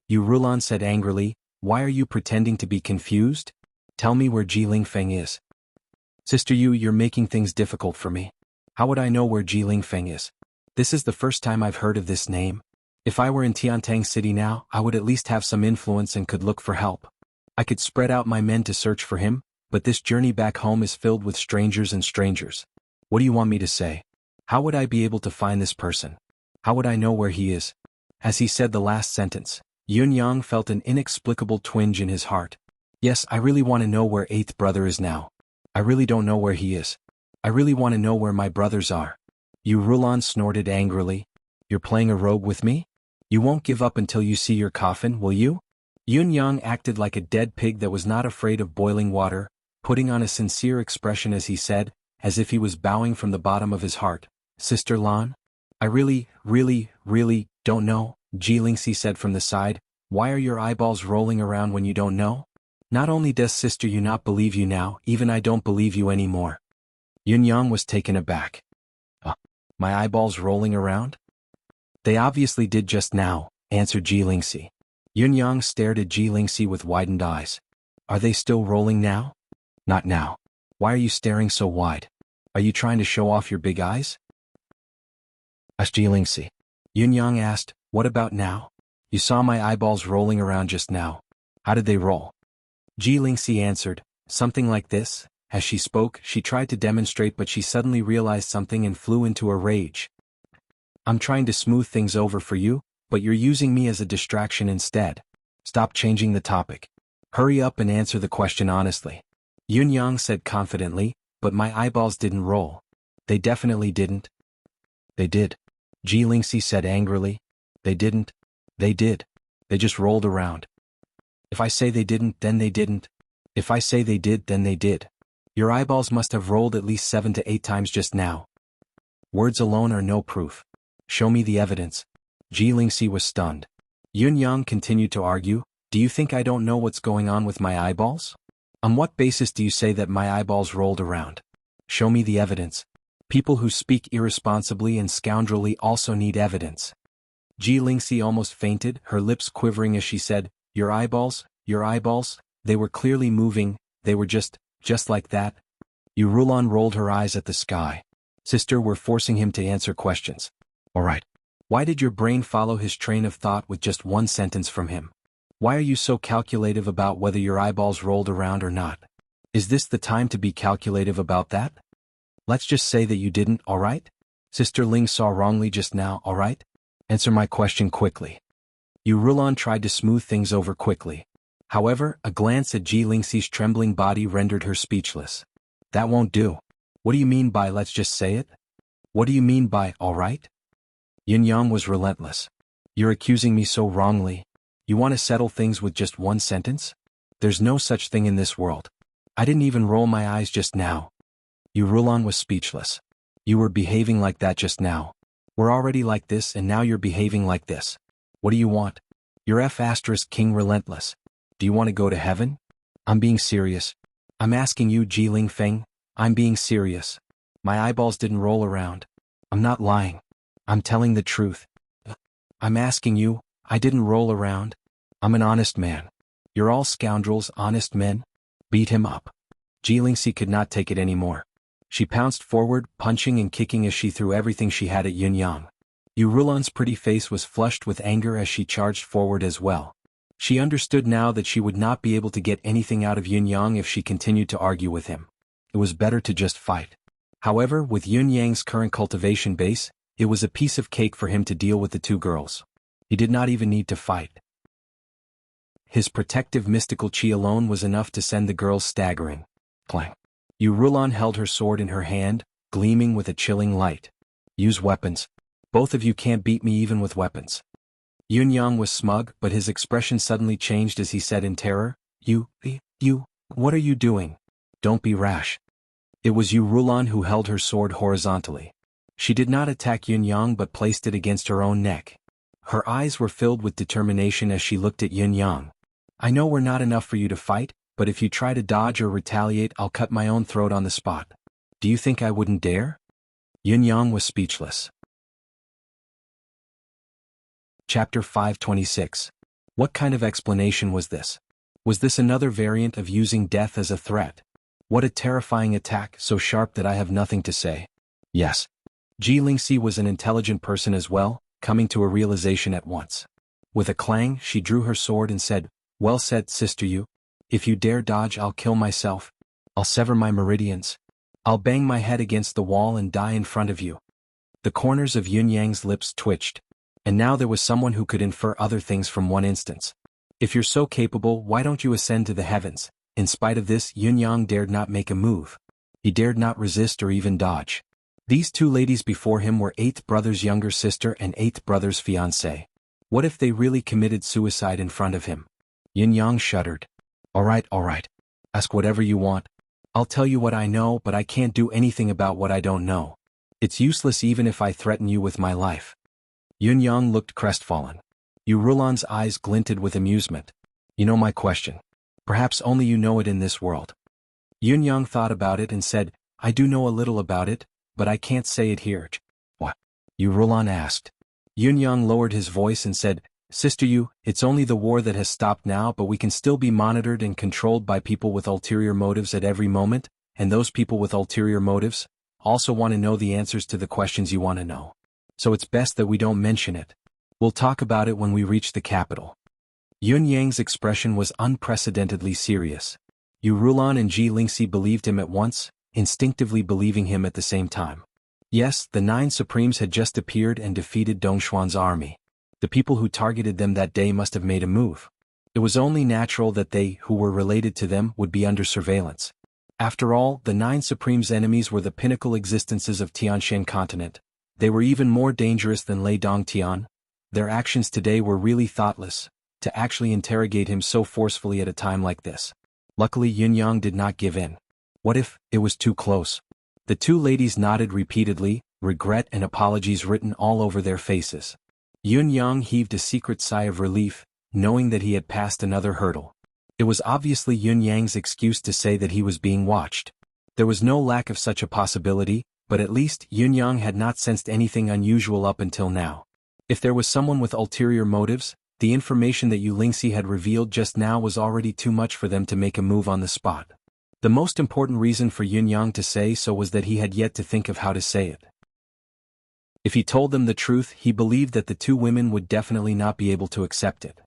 Yu Rulan said angrily, why are you pretending to be confused? Tell me where Ji Lingfeng is. Sister Yu, you're making things difficult for me. How would I know where Ji Lingfeng is? This is the first time I've heard of this name. If I were in Tiantang City now, I would at least have some influence and could look for help. I could spread out my men to search for him, but this journey back home is filled with strangers and strangers. What do you want me to say? How would I be able to find this person? How would I know where he is? As he said the last sentence, Yun Yang felt an inexplicable twinge in his heart. Yes, I really want to know where eighth brother is now. I really don't know where he is. I really want to know where my brothers are. Yu Rulan snorted angrily. You're playing a rogue with me? You won't give up until you see your coffin, will you? Yun Yang acted like a dead pig that was not afraid of boiling water, putting on a sincere expression as he said, as if he was bowing from the bottom of his heart, Sister Lan? I really don't know, Ji Lingxi said from the side. Why are your eyeballs rolling around when you don't know? Not only does Sister Yu not believe you now, even I don't believe you anymore. Yun Yang was taken aback. My eyeballs rolling around? They obviously did just now, answered Ji Lingxi. Yun Yang stared at Ji Lingxi with widened eyes. Are they still rolling now? Not now. Why are you staring so wide? Are you trying to show off your big eyes? Asked Ji Lingxi. Yun Yang asked, what about now? You saw my eyeballs rolling around just now. How did they roll? Ji Lingxi answered, something like this. As she spoke, she tried to demonstrate, but she suddenly realized something and flew into a rage. I'm trying to smooth things over for you, but you're using me as a distraction instead. Stop changing the topic. Hurry up and answer the question honestly. Yun Yang said confidently, but my eyeballs didn't roll. They definitely didn't. They did. Ji Lingxi said angrily. They didn't. They did. They just rolled around. If I say they didn't, then they didn't. If I say they did, then they did. Your eyeballs must have rolled at least 7 to 8 times just now. Words alone are no proof. Show me the evidence. Ji Lingxi was stunned. Yun Yang continued to argue, do you think I don't know what's going on with my eyeballs? On what basis do you say that my eyeballs rolled around? Show me the evidence. People who speak irresponsibly and scoundrelly also need evidence. Ji Lingxi almost fainted, her lips quivering as she said, your eyeballs, they were clearly moving, they were just like that. Yu Rulan rolled her eyes at the sky. Sister, we're forcing him to answer questions. All right. Why did your brain follow his train of thought with just one sentence from him? Why are you so calculative about whether your eyeballs rolled around or not? Is this the time to be calculative about that? Let's just say that you didn't, all right? Sister Ling saw wrongly just now, all right? Answer my question quickly. Yu Rulan tried to smooth things over quickly. However, a glance at Ji Lingxi's trembling body rendered her speechless. That won't do. What do you mean by let's just say it? What do you mean by all right? Yun Yang was relentless. You're accusing me so wrongly. You want to settle things with just one sentence? There's no such thing in this world. I didn't even roll my eyes just now. Yu Rulan was speechless. You were behaving like that just now. We're already like this and now you're behaving like this. What do you want? You're King relentless. Do you want to go to heaven? I'm being serious. I'm asking you, Ji Lingfeng. I'm being serious. My eyeballs didn't roll around. I'm not lying. I'm telling the truth. I'm asking you, I didn't roll around. I'm an honest man. You're all scoundrels, honest men. Beat him up. Ji Lingxi could not take it anymore. She pounced forward, punching and kicking as she threw everything she had at Yun Yang. Yu Rulan's pretty face was flushed with anger as she charged forward as well. She understood now that she would not be able to get anything out of Yun Yang if she continued to argue with him. It was better to just fight. However, with Yun Yang's current cultivation base, it was a piece of cake for him to deal with the two girls. He did not even need to fight. His protective mystical chi alone was enough to send the girls staggering. Clang. Yu Rulan held her sword in her hand, gleaming with a chilling light. Use weapons. Both of you can't beat me even with weapons. Yun Yang was smug, but his expression suddenly changed as he said in terror, You, what are you doing? Don't be rash. It was Yu Rulan who held her sword horizontally. She did not attack Yun Yang but placed it against her own neck. Her eyes were filled with determination as she looked at Yun Yang. I know we're not enough for you to fight, but if you try to dodge or retaliate, I'll cut my own throat on the spot. Do you think I wouldn't dare? Yun Yang was speechless. Chapter 526. What kind of explanation was this? Was this another variant of using death as a threat? What a terrifying attack, so sharp that I have nothing to say. Yes. Ji Lingxi was an intelligent person as well, coming to a realization at once. With a clang, she drew her sword and said, Well said, Sister Yu. If you dare dodge, I'll kill myself. I'll sever my meridians. I'll bang my head against the wall and die in front of you. The corners of Yun Yang's lips twitched. And now there was someone who could infer other things from one instance. If you're so capable, why don't you ascend to the heavens? In spite of this, Yun Yang dared not make a move. He dared not resist or even dodge. These two ladies before him were eighth brother's younger sister and eighth brother's fiancée. What if they really committed suicide in front of him? Yun Yang shuddered. All right. Ask whatever you want. I'll tell you what I know, but I can't do anything about what I don't know. It's useless even if I threaten you with my life. Yun Yang looked crestfallen. Yu Rulan's eyes glinted with amusement. You know my question. Perhaps only you know it in this world. Yun Yang thought about it and said, I do know a little about it, but I can't say it here. What? Yu Rulan asked. Yun Yang lowered his voice and said, Sister Yu, it's only the war that has stopped now, but we can still be monitored and controlled by people with ulterior motives at every moment, and those people with ulterior motives also want to know the answers to the questions you want to know. So it's best that we don't mention it. We'll talk about it when we reach the capital. Yun Yang's expression was unprecedentedly serious. Yu Rulan and Ji Lingxi believed him at once, instinctively believing him at the same time. Yes, the 9 Supremes had just appeared and defeated Dongshuan's army. The people who targeted them that day must have made a move. It was only natural that they, who were related to them, would be under surveillance. After all, the 9 Supremes' enemies were the pinnacle existences of Tianshan continent. They were even more dangerous than Lei Dongtian. Their actions today were really thoughtless, to actually interrogate him so forcefully at a time like this. Luckily Yun Yang did not give in. What if it was too close? The two ladies nodded repeatedly, regret and apologies written all over their faces. Yun Yang heaved a secret sigh of relief, knowing that he had passed another hurdle. It was obviously Yun Yang's excuse to say that he was being watched. There was no lack of such a possibility, but at least Yun Yang had not sensed anything unusual up until now. If there was someone with ulterior motives, the information that Yu Lingxi had revealed just now was already too much for them to make a move on the spot. The most important reason for Yun Yang to say so was that he had yet to think of how to say it. If he told them the truth, he believed that the two women would definitely not be able to accept it.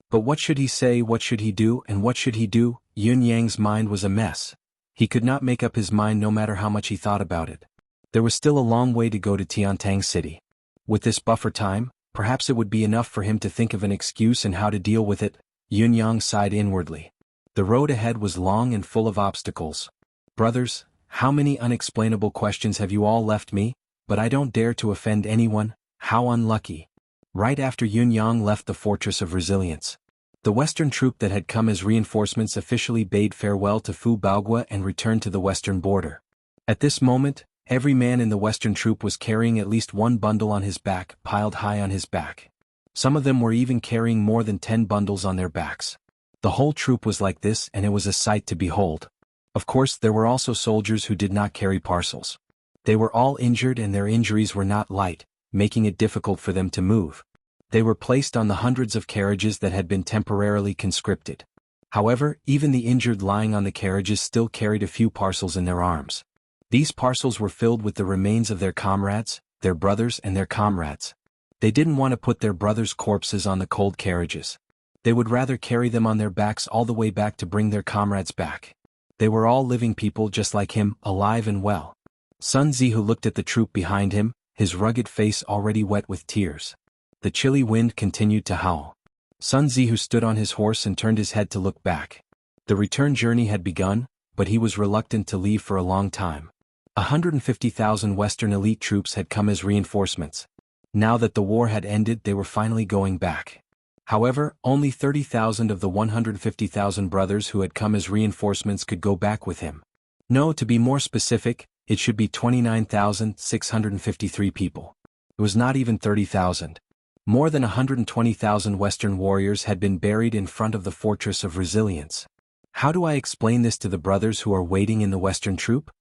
But what should he say, what should he do, and what should he do? Yun Yang's mind was a mess. He could not make up his mind no matter how much he thought about it. There was still a long way to go to Tiantang City. With this buffer time, perhaps it would be enough for him to think of an excuse and how to deal with it. Yun Yang sighed inwardly. The road ahead was long and full of obstacles. Brothers, how many unexplainable questions have you all left me? But I don't dare to offend anyone. How unlucky. Right after Yun Yang left the Fortress of Resilience, the Western troop that had come as reinforcements officially bade farewell to Fu Baogua and returned to the western border. At this moment, every man in the Western troop was carrying at least one bundle on his back, piled high on his back. Some of them were even carrying more than 10 bundles on their backs. The whole troop was like this, and it was a sight to behold. Of course, there were also soldiers who did not carry parcels. They were all injured, and their injuries were not light, making it difficult for them to move. They were placed on the hundreds of carriages that had been temporarily conscripted. However, even the injured lying on the carriages still carried a few parcels in their arms. These parcels were filled with the remains of their comrades, their brothers and their comrades. They didn't want to put their brothers' corpses on the cold carriages. They would rather carry them on their backs all the way back to bring their comrades back. They were all living people just like him, alive and well. Sun Zihu looked at the troop behind him, his rugged face already wet with tears. The chilly wind continued to howl. Sun Zihu stood on his horse and turned his head to look back. The return journey had begun, but he was reluctant to leave for a long time. 150,000 Western elite troops had come as reinforcements. Now that the war had ended, they were finally going back. However, only 30,000 of the 150,000 brothers who had come as reinforcements could go back with him. No, to be more specific, it should be 29,653 people. It was not even 30,000. More than 120,000 Western warriors had been buried in front of the Fortress of Resilience. How do I explain this to the brothers who are waiting in the Western troop?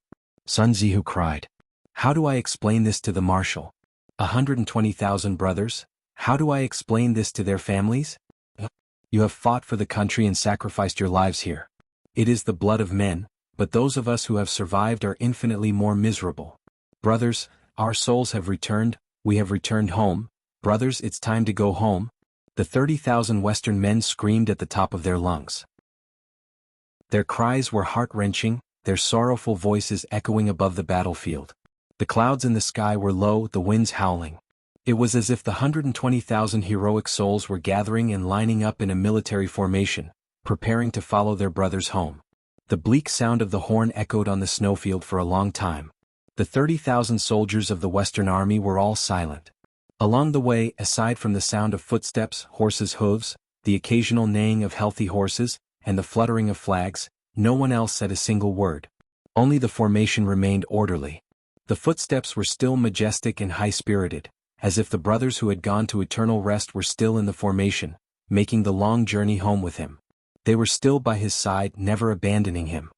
Sun Zihu cried. How do I explain this to the marshal? 120,000 brothers? How do I explain this to their families? You have fought for the country and sacrificed your lives here. It is the blood of men, but those of us who have survived are infinitely more miserable. Brothers, our souls have returned, we have returned home. Brothers, it's time to go home. The 30,000 Western men screamed at the top of their lungs. Their cries were heart-wrenching, their sorrowful voices echoing above the battlefield. The clouds in the sky were low, the winds howling. It was as if the 120,000 heroic souls were gathering and lining up in a military formation, preparing to follow their brothers home. The bleak sound of the horn echoed on the snowfield for a long time. The 30,000 soldiers of the Western Army were all silent. Along the way, aside from the sound of footsteps, horses' hooves, the occasional neighing of healthy horses, and the fluttering of flags, no one else said a single word. Only the formation remained orderly. The footsteps were still majestic and high-spirited, as if the brothers who had gone to eternal rest were still in the formation, making the long journey home with him. They were still by his side, never abandoning him.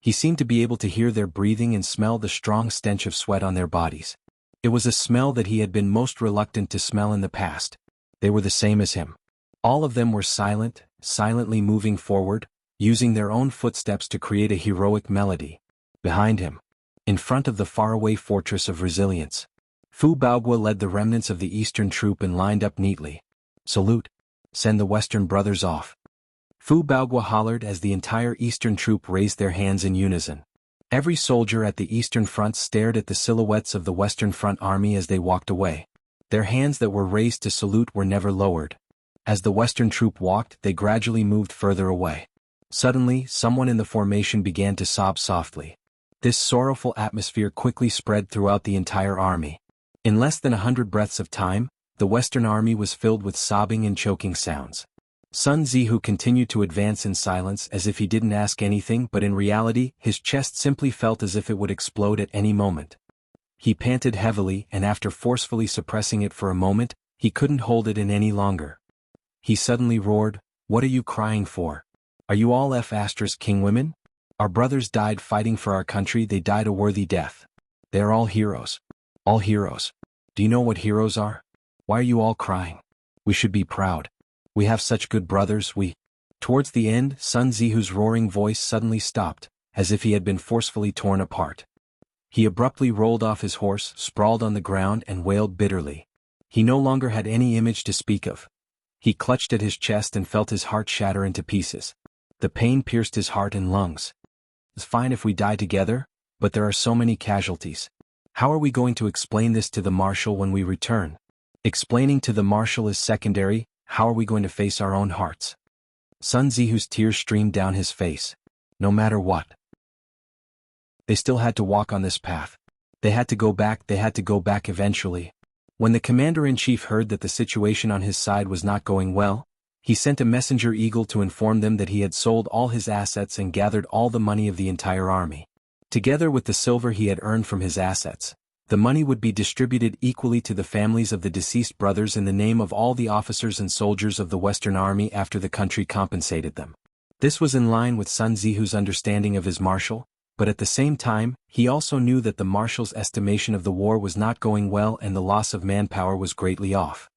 He seemed to be able to hear their breathing and smell the strong stench of sweat on their bodies. It was a smell that he had been most reluctant to smell in the past. They were the same as him. All of them were silent, silently moving forward, using their own footsteps to create a heroic melody. Behind him, in front of the faraway Fortress of Resilience, Fu Baogua led the remnants of the Eastern troop and lined up neatly. Salute! Send the Western brothers off. Fu Baogua hollered as the entire Eastern troop raised their hands in unison. Every soldier at the Eastern Front stared at the silhouettes of the Western Front army as they walked away. Their hands that were raised to salute were never lowered. As the Western troop walked, they gradually moved further away. Suddenly, someone in the formation began to sob softly. This sorrowful atmosphere quickly spread throughout the entire army. In less than 100 breaths of time, the Western army was filled with sobbing and choking sounds. Sun Zihu continued to advance in silence as if he didn't ask anything, but in reality, his chest simply felt as if it would explode at any moment. He panted heavily, and after forcefully suppressing it for a moment, he couldn't hold it in any longer. He suddenly roared, "What are you crying for? Are you all King women? Our brothers died fighting for our country, they died a worthy death. They are all heroes. All heroes. Do you know what heroes are? Why are you all crying? We should be proud. We have such good brothers, we—" Towards the end, Sun Zihu's roaring voice suddenly stopped, as if he had been forcefully torn apart. He abruptly rolled off his horse, sprawled on the ground, and wailed bitterly. He no longer had any image to speak of. He clutched at his chest and felt his heart shatter into pieces. The pain pierced his heart and lungs. It's fine if we die together, but there are so many casualties. How are we going to explain this to the marshal when we return? Explaining to the marshal is secondary, how are we going to face our own hearts? Sun Zihu's tears streamed down his face. No matter what. They still had to walk on this path. They had to go back eventually. When the commander-in-chief heard that the situation on his side was not going well, he sent a messenger eagle to inform them that he had sold all his assets and gathered all the money of the entire army. Together with the silver he had earned from his assets, the money would be distributed equally to the families of the deceased brothers in the name of all the officers and soldiers of the Western Army after the country compensated them. This was in line with Sun Zihu's understanding of his marshal, but at the same time, he also knew that the marshal's estimation of the war was not going well and the loss of manpower was greatly off.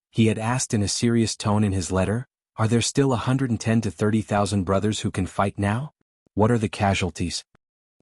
He had asked in a serious tone in his letter, "Are there still 110 to 30,000 brothers who can fight now? What are the casualties?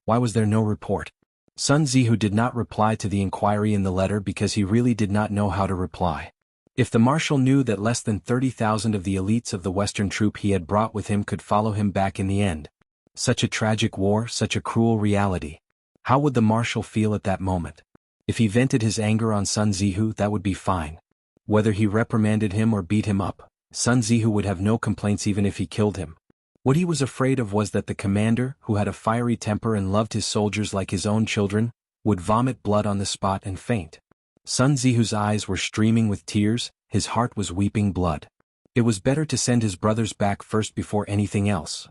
Why was there no report?" Sun Zihu did not reply to the inquiry in the letter because he really did not know how to reply. If the marshal knew that less than 30,000 of the elites of the Western troop he had brought with him could follow him back in the end. Such a tragic war, such a cruel reality. How would the marshal feel at that moment? If he vented his anger on Sun Zihu, that would be fine. Whether he reprimanded him or beat him up, Sun Zihu would have no complaints even if he killed him. What he was afraid of was that the commander, who had a fiery temper and loved his soldiers like his own children, would vomit blood on the spot and faint. Sun Zihu's eyes were streaming with tears, his heart was weeping blood. It was better to send his brothers back first before anything else.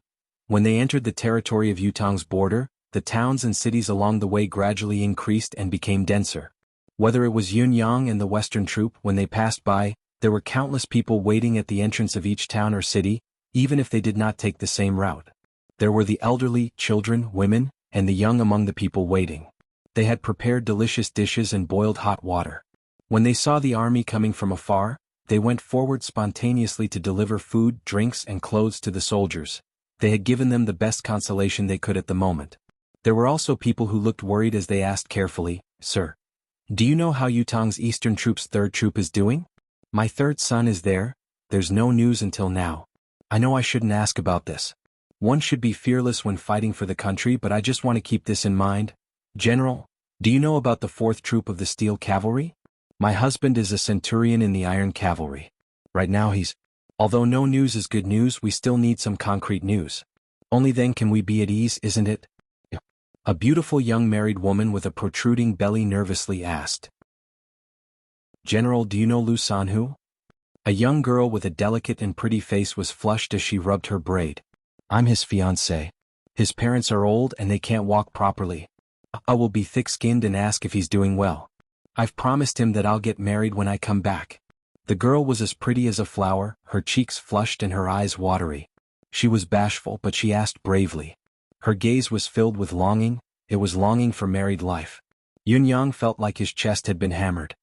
When they entered the territory of Yutong's border, the towns and cities along the way gradually increased and became denser. Whether it was Yunyang and the western troop, when they passed by, there were countless people waiting at the entrance of each town or city, even if they did not take the same route. There were the elderly, children, women, and the young among the people waiting. They had prepared delicious dishes and boiled hot water. When they saw the army coming from afar, they went forward spontaneously to deliver food, drinks, and clothes to the soldiers. They had given them the best consolation they could at the moment. There were also people who looked worried as they asked carefully, "Sir, do you know how Yutong's eastern troop's third troop is doing? My third son is there. There's no news until now. I know I shouldn't ask about this. One should be fearless when fighting for the country, but I just want to keep this in mind. General, do you know about the fourth troop of the Steel Cavalry? My husband is a centurion in the Iron Cavalry. Right now although no news is good news, we still need some concrete news. Only then can we be at ease, isn't it?" A beautiful young married woman with a protruding belly nervously asked. "General, do you know Lu Sanhu?" A young girl with a delicate and pretty face was flushed as she rubbed her braid. "I'm his fiancée. His parents are old and they can't walk properly. I will be thick-skinned and ask if he's doing well. I've promised him that I'll get married when I come back." The girl was as pretty as a flower, her cheeks flushed and her eyes watery. She was bashful, but she asked bravely. Her gaze was filled with longing, it was longing for married life. Yunyang felt like his chest had been hammered.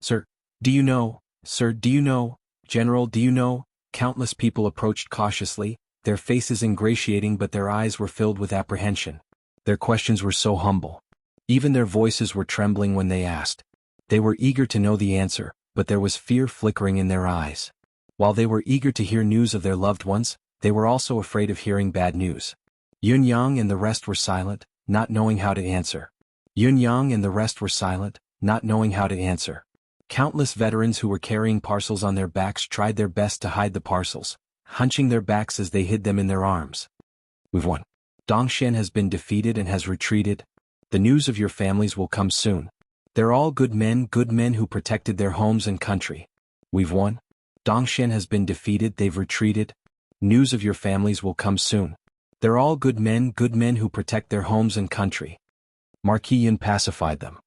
"Sir, do you know? Sir, do you know? General, do you know?" Countless people approached cautiously, their faces ingratiating but their eyes were filled with apprehension. Their questions were so humble. Even their voices were trembling when they asked. They were eager to know the answer, but there was fear flickering in their eyes. While they were eager to hear news of their loved ones, they were also afraid of hearing bad news. Yunyang and the rest were silent, not knowing how to answer. Yunyang and the rest were silent, not knowing how to answer. Countless veterans who were carrying parcels on their backs tried their best to hide the parcels, hunching their backs as they hid them in their arms. "We've won. Dongshan has been defeated and has retreated. The news of your families will come soon. They're all good men who protected their homes and country. We've won. Dongshan has been defeated, they've retreated. News of your families will come soon. They're all good men who protect their homes and country." Marquis Yun pacified them.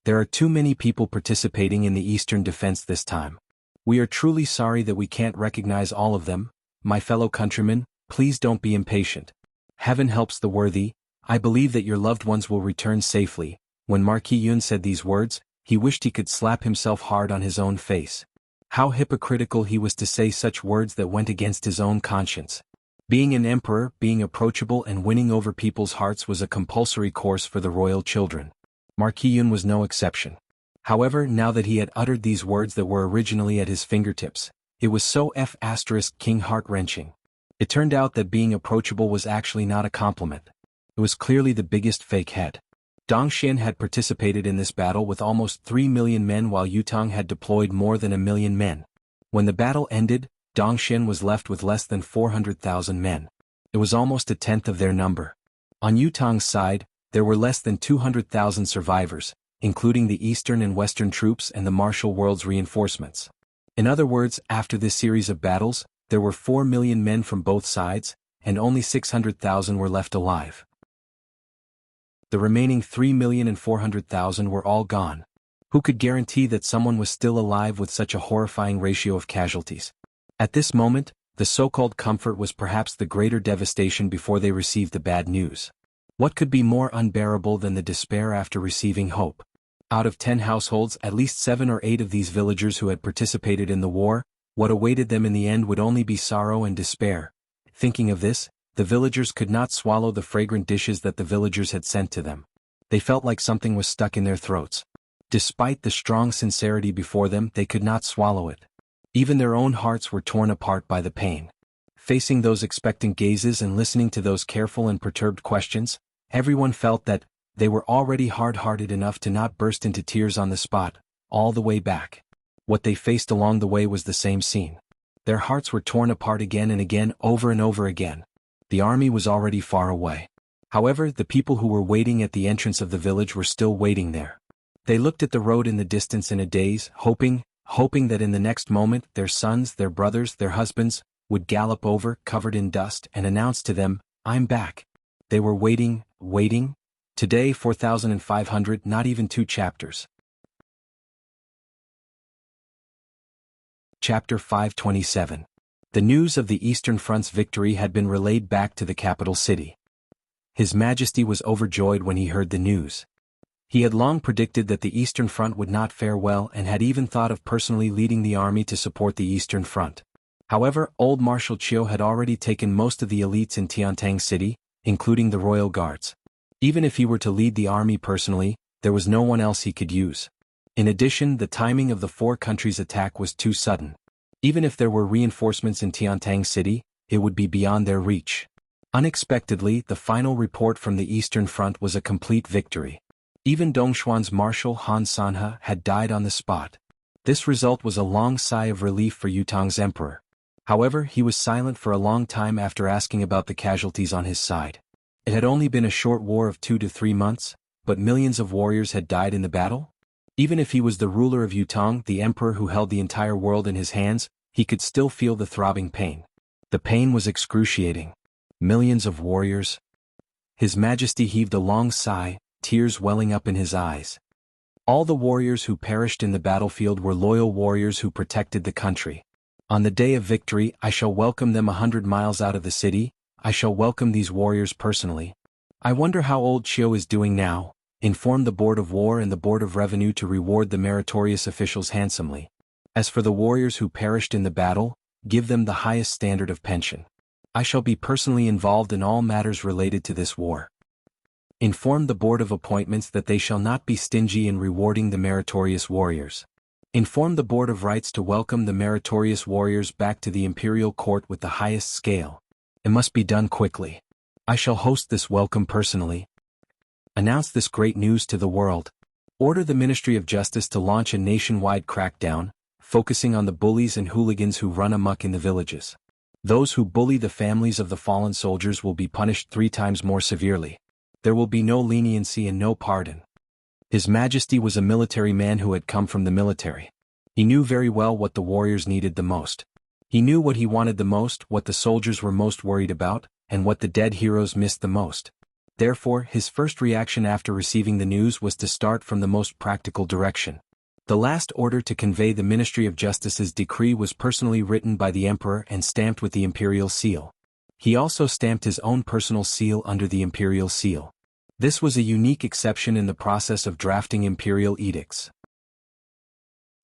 "There are too many people participating in the Eastern defense this time. We are truly sorry that we can't recognize all of them. My fellow countrymen, please don't be impatient. Heaven helps the worthy. I believe that your loved ones will return safely." When Marquis Yun said these words, he wished he could slap himself hard on his own face. How hypocritical he was to say such words that went against his own conscience. Being an emperor, being approachable and winning over people's hearts was a compulsory course for the royal children. Marquis Yun was no exception. However, now that he had uttered these words that were originally at his fingertips, it was so King heart-wrenching. It turned out that being approachable was actually not a compliment. It was clearly the biggest fake head. Dongshan had participated in this battle with almost 3 million men while Yutong had deployed more than 1 million men. When the battle ended, Dongshan was left with less than 400,000 men. It was almost a tenth of their number. On Yutong's side, there were less than 200,000 survivors, including the eastern and western troops and the martial world's reinforcements. In other words, after this series of battles, there were 4 million men from both sides, and only 600,000 were left alive. The remaining 3,400,000 were all gone. Who could guarantee that someone was still alive with such a horrifying ratio of casualties? At this moment, the so-called comfort was perhaps the greater devastation before they received the bad news. What could be more unbearable than the despair after receiving hope? Out of 10 households, at least 7 or 8 of these villagers who had participated in the war, what awaited them in the end would only be sorrow and despair. Thinking of this, the villagers could not swallow the fragrant dishes that the villagers had sent to them. They felt like something was stuck in their throats. Despite the strong sincerity before them, they could not swallow it. Even their own hearts were torn apart by the pain. Facing those expectant gazes and listening to those careful and perturbed questions, everyone felt that they were already hard-hearted enough to not burst into tears on the spot, all the way back. What they faced along the way was the same scene. Their hearts were torn apart again and again, over and over again. The army was already far away. However, the people who were waiting at the entrance of the village were still waiting there. They looked at the road in the distance in a daze, hoping that in the next moment their sons, their brothers, their husbands, would gallop over, covered in dust, and announce to them, "I'm back." They were waiting. Today 4,500, not even 2 chapters. Chapter 527. The news of the Eastern Front's victory had been relayed back to the capital city. His Majesty was overjoyed when he heard the news. He had long predicted that the Eastern Front would not fare well and had even thought of personally leading the army to support the Eastern Front. However, old Marshal Chiu had already taken most of the elites in Tiantang City, including the royal guards. Even if he were to lead the army personally, there was no one else he could use. In addition, the timing of the 4 countries' attack was too sudden. Even if there were reinforcements in Tiantang City, it would be beyond their reach. Unexpectedly, the final report from the Eastern Front was a complete victory. Even Dongshuan's Marshal Han Sanhe had died on the spot. This result was a long sigh of relief for Yutong's emperor. However, he was silent for a long time after asking about the casualties on his side. It had only been a short war of 2 to 3 months, but millions of warriors had died in the battle? Even if he was the ruler of Yutong, the emperor who held the entire world in his hands, he could still feel the throbbing pain. The pain was excruciating. Millions of warriors. His Majesty heaved a long sigh, tears welling up in his eyes. All the warriors who perished in the battlefield were loyal warriors who protected the country. On the day of victory, I shall welcome them 100 miles out of the city. I shall welcome these warriors personally. I wonder how old Chiu is doing now. Inform the Board of War and the Board of Revenue to reward the meritorious officials handsomely. As for the warriors who perished in the battle, give them the highest standard of pension. I shall be personally involved in all matters related to this war. Inform the Board of Appointments that they shall not be stingy in rewarding the meritorious warriors. Inform the Board of Rights to welcome the meritorious warriors back to the imperial court with the highest scale. It must be done quickly. I shall host this welcome personally. Announce this great news to the world. Order the Ministry of Justice to launch a nationwide crackdown, focusing on the bullies and hooligans who run amok in the villages. Those who bully the families of the fallen soldiers will be punished 3 times more severely. There will be no leniency and no pardon. His Majesty was a military man who had come from the military. He knew very well what the warriors needed the most. He knew what he wanted the most, what the soldiers were most worried about, and what the dead heroes missed the most. Therefore, his first reaction after receiving the news was to start from the most practical direction. The last order to convey the Ministry of Justice's decree was personally written by the emperor and stamped with the imperial seal. He also stamped his own personal seal under the imperial seal. This was a unique exception in the process of drafting imperial edicts.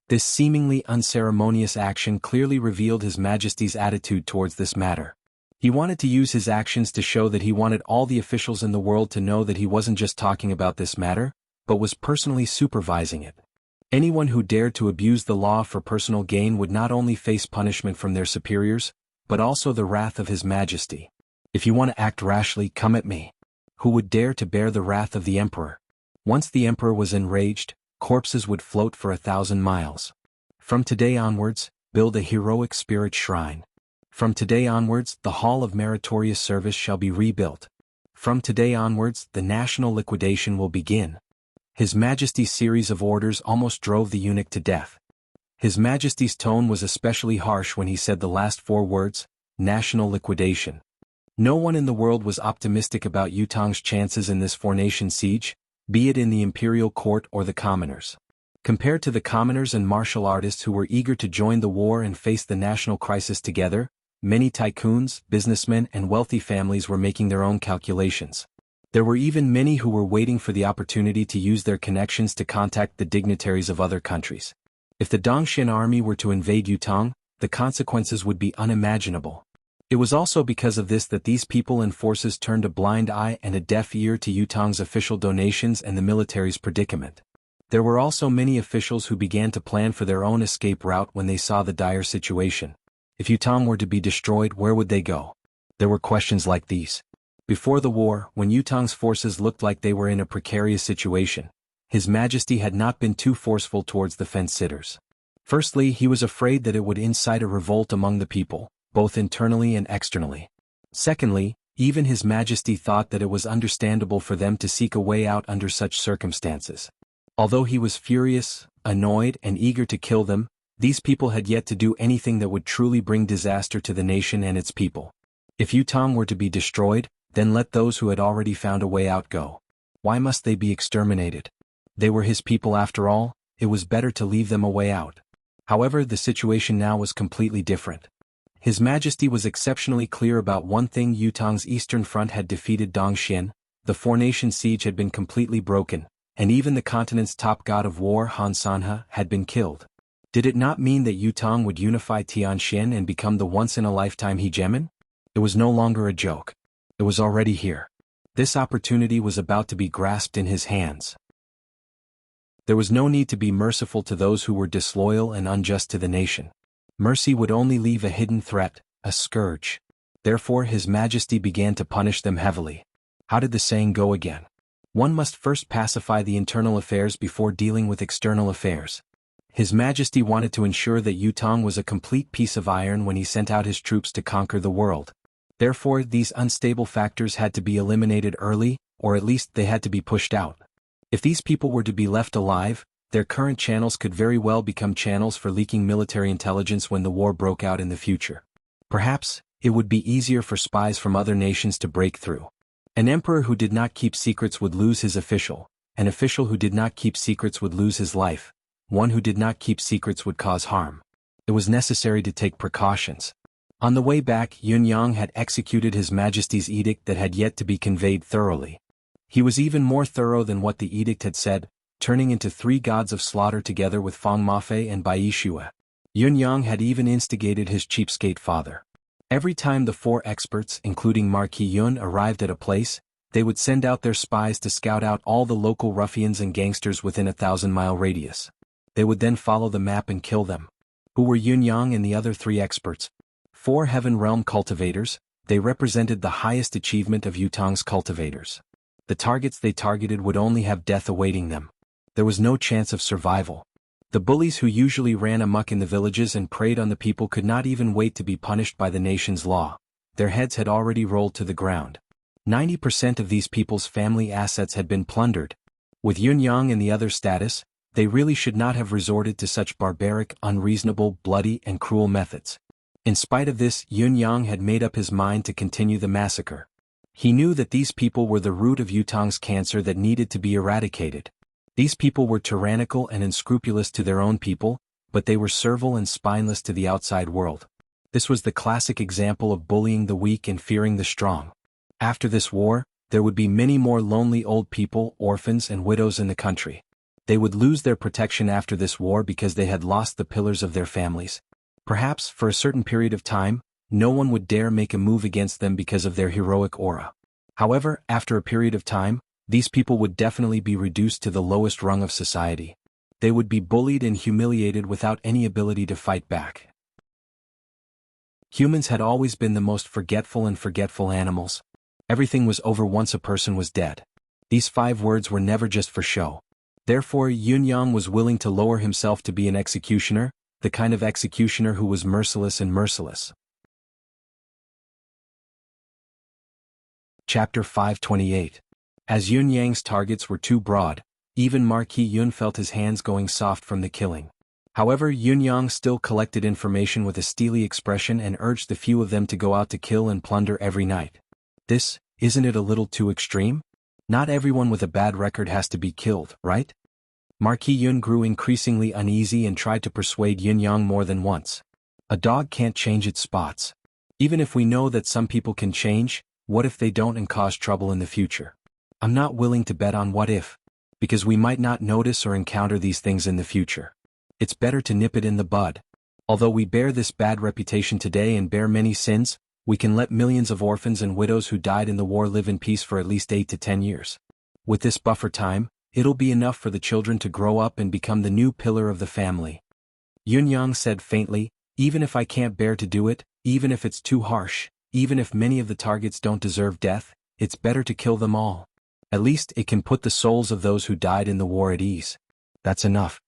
This seemingly unceremonious action clearly revealed His Majesty's attitude towards this matter. He wanted to use his actions to show that he wanted all the officials in the world to know that he wasn't just talking about this matter, but was personally supervising it. Anyone who dared to abuse the law for personal gain would not only face punishment from their superiors, but also the wrath of His Majesty. If you want to act rashly, come at me. Who would dare to bear the wrath of the emperor? Once the emperor was enraged, corpses would float for 1,000 miles. From today onwards, build a heroic spirit shrine. From today onwards, the Hall of Meritorious Service shall be rebuilt. From today onwards, the national liquidation will begin. His Majesty's series of orders almost drove the eunuch to death. His Majesty's tone was especially harsh when he said the last 4 words, national liquidation. No one in the world was optimistic about Yutong's chances in this 4-nation siege, be it in the imperial court or the commoners. Compared to the commoners and martial artists who were eager to join the war and face the national crisis together, many tycoons, businessmen, and wealthy families were making their own calculations. There were even many who were waiting for the opportunity to use their connections to contact the dignitaries of other countries. If the Dongxian army were to invade Yutong, the consequences would be unimaginable. It was also because of this that these people and forces turned a blind eye and a deaf ear to Yutong's official donations and the military's predicament. There were also many officials who began to plan for their own escape route when they saw the dire situation. If Yutong were to be destroyed, where would they go? There were questions like these. Before the war, when Yutong's forces looked like they were in a precarious situation, His Majesty had not been too forceful towards the fence-sitters. Firstly, he was afraid that it would incite a revolt among the people, both internally and externally. Secondly, even His Majesty thought that it was understandable for them to seek a way out under such circumstances. Although he was furious, annoyed, and eager to kill them, these people had yet to do anything that would truly bring disaster to the nation and its people. If Yutong were to be destroyed, then let those who had already found a way out go. Why must they be exterminated? They were his people after all. It was better to leave them a way out. However, the situation now was completely different. His Majesty was exceptionally clear about one thing: Yutong's eastern front had defeated Dongxian, the four-nation siege had been completely broken, and even the continent's top god of war Han Sanhe had been killed. Did it not mean that Yutong would unify Tianxian and become the once-in-a-lifetime hegemon? It was no longer a joke. It was already here. This opportunity was about to be grasped in his hands. There was no need to be merciful to those who were disloyal and unjust to the nation. Mercy would only leave a hidden threat, a scourge. Therefore His Majesty began to punish them heavily. How did the saying go again? One must first pacify the internal affairs before dealing with external affairs. His Majesty wanted to ensure that Yutong was a complete piece of iron when he sent out his troops to conquer the world. Therefore, these unstable factors had to be eliminated early, or at least they had to be pushed out. If these people were to be left alive, their current channels could very well become channels for leaking military intelligence when the war broke out in the future. Perhaps, it would be easier for spies from other nations to break through. An emperor who did not keep secrets would lose his official. An official who did not keep secrets would lose his life. One who did not keep secrets would cause harm. It was necessary to take precautions. On the way back, Yunyang had executed His Majesty's edict that had yet to be conveyed thoroughly. He was even more thorough than what the edict had said, turning into 3 gods of slaughter together with Fang Mafei and Bai Yixue. Yunyang had even instigated his cheapskate father. Every time the 4 experts, including Marquis Yun, arrived at a place, they would send out their spies to scout out all the local ruffians and gangsters within a 1,000-mile radius. They would then follow the map and kill them. Who were Yunyang and the other 3 experts? 4 Heaven Realm cultivators. They represented the highest achievement of Yutong's cultivators. The targets they targeted would only have death awaiting them. There was no chance of survival. The bullies who usually ran amok in the villages and preyed on the people could not even wait to be punished by the nation's law. Their heads had already rolled to the ground. 90% of these people's family assets had been plundered. With Yunyang and the other status, they really should not have resorted to such barbaric, unreasonable, bloody, and cruel methods. In spite of this, Yunyang had made up his mind to continue the massacre. He knew that these people were the root of Yutong's cancer that needed to be eradicated. These people were tyrannical and unscrupulous to their own people, but they were servile and spineless to the outside world. This was the classic example of bullying the weak and fearing the strong. After this war, there would be many more lonely old people, orphans, and widows in the country. They would lose their protection after this war because they had lost the pillars of their families. Perhaps, for a certain period of time, no one would dare make a move against them because of their heroic aura. However, after a period of time, these people would definitely be reduced to the lowest rung of society. They would be bullied and humiliated without any ability to fight back. Humans had always been the most forgetful and forgetful animals. Everything was over once a person was dead. These 5 words were never just for show. Therefore, Yunyang was willing to lower himself to be an executioner, the kind of executioner who was merciless and merciless. Chapter 528. As Yunyang's targets were too broad, even Marquis Yun felt his hands going soft from the killing. However, Yunyang still collected information with a steely expression and urged the few of them to go out to kill and plunder every night. Isn't it a little too extreme? Not everyone with a bad record has to be killed, right? Marquis Yun grew increasingly uneasy and tried to persuade Yunyang more than once. A dog can't change its spots. Even if we know that some people can change, what if they don't and cause trouble in the future? I'm not willing to bet on what if, because we might not notice or encounter these things in the future. It's better to nip it in the bud. Although we bear this bad reputation today and bear many sins, we can let millions of orphans and widows who died in the war live in peace for at least 8 to 10 years. With this buffer time, it'll be enough for the children to grow up and become the new pillar of the family. Yunyang said faintly, even if I can't bear to do it, even if it's too harsh, even if many of the targets don't deserve death, it's better to kill them all. At least it can put the souls of those who died in the war at ease. That's enough.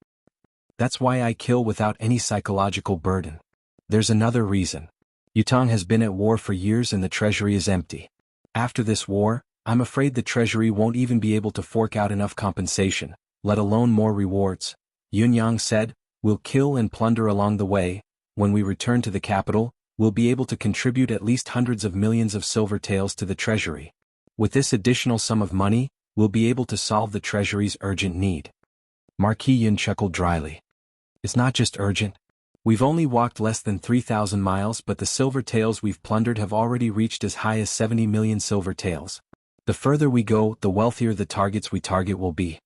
That's why I kill without any psychological burden. There's another reason. Yutong has been at war for years and the treasury is empty. After this war, I'm afraid the treasury won't even be able to fork out enough compensation, let alone more rewards. Yunyang said, we'll kill and plunder along the way. When we return to the capital, we'll be able to contribute at least hundreds of millions of silver taels to the treasury. With this additional sum of money, we'll be able to solve the treasury's urgent need. Marquis Yun chuckled dryly. It's not just urgent. We've only walked less than 3,000 miles, but the silver taels we've plundered have already reached as high as 70 million silver taels. The further we go, the wealthier the targets we target will be.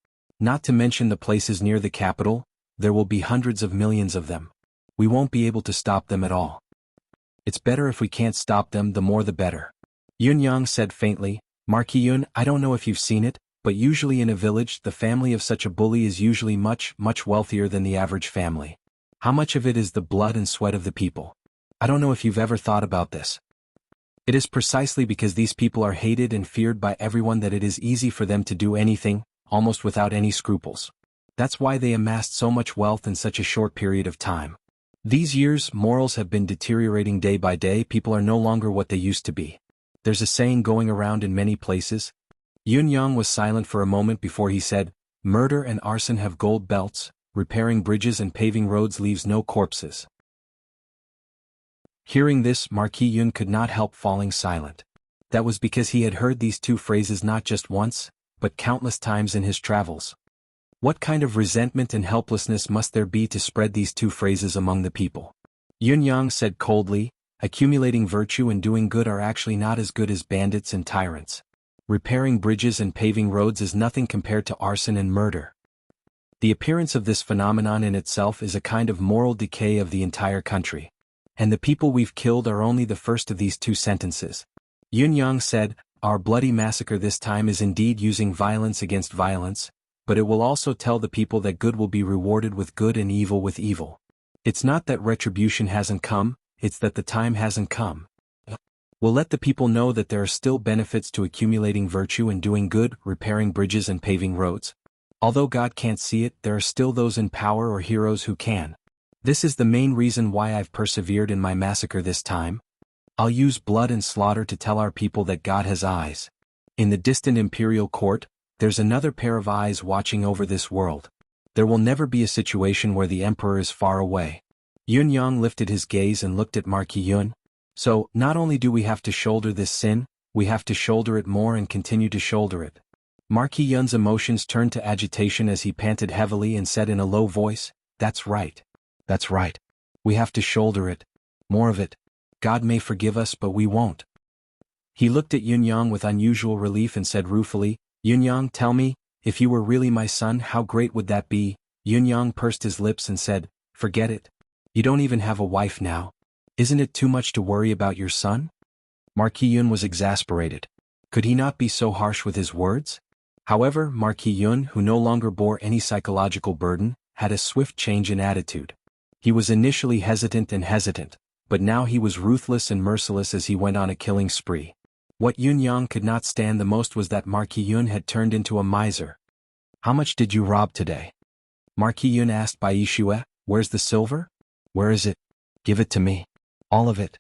Not to mention the places near the capital, there will be hundreds of millions of them. We won't be able to stop them at all. It's better if we can't stop them, the more the better. Yunyang said faintly, Marquis Yun, I don't know if you've seen it, but usually in a village the family of such a bully is usually much wealthier than the average family. How much of it is the blood and sweat of the people? I don't know if you've ever thought about this. It is precisely because these people are hated and feared by everyone that it is easy for them to do anything, almost without any scruples. That's why they amassed so much wealth in such a short period of time. These years, morals have been deteriorating day by day. People are no longer what they used to be. There's a saying going around in many places. Yunyang was silent for a moment before he said, murder and arson have gold belts, repairing bridges and paving roads leaves no corpses. Hearing this, Marquis Yun could not help falling silent. That was because he had heard these two phrases not just once, but countless times in his travels. What kind of resentment and helplessness must there be to spread these two phrases among the people? Yunyang said coldly, accumulating virtue and doing good are actually not as good as bandits and tyrants. Repairing bridges and paving roads is nothing compared to arson and murder. The appearance of this phenomenon in itself is a kind of moral decay of the entire country. And the people we've killed are only the first of these two sentences. Yunyang said, our bloody massacre this time is indeed using violence against violence, but it will also tell the people that good will be rewarded with good and evil with evil. It's not that retribution hasn't come, it's that the time hasn't come. We'll let the people know that there are still benefits to accumulating virtue and doing good, repairing bridges and paving roads. Although God can't see it, there are still those in power or heroes who can. This is the main reason why I've persevered in my massacre this time. I'll use blood and slaughter to tell our people that God has eyes. In the distant imperial court, there's another pair of eyes watching over this world. There will never be a situation where the emperor is far away. Yunyang lifted his gaze and looked at Marquis Yun. So, not only do we have to shoulder this sin, we have to shoulder it more and continue to shoulder it. Marquis Yun's emotions turned to agitation as he panted heavily and said in a low voice, that's right. That's right. We have to shoulder it. More of it. God may forgive us, but we won't. He looked at Yunyang with unusual relief and said ruefully, Yunyang, tell me, if you were really my son, how great would that be? Yunyang pursed his lips and said, forget it. You don't even have a wife now. Isn't it too much to worry about your son? Marquis Yun was exasperated. Could he not be so harsh with his words? However, Marquis Yun, who no longer bore any psychological burden, had a swift change in attitude. He was initially hesitant, but now he was ruthless and merciless as he went on a killing spree. What Yunyang could not stand the most was that Marquis Yun had turned into a miser. How much did you rob today? Marquis Yun asked Bai Yishue, where's the silver? Where is it? Give it to me. All of it.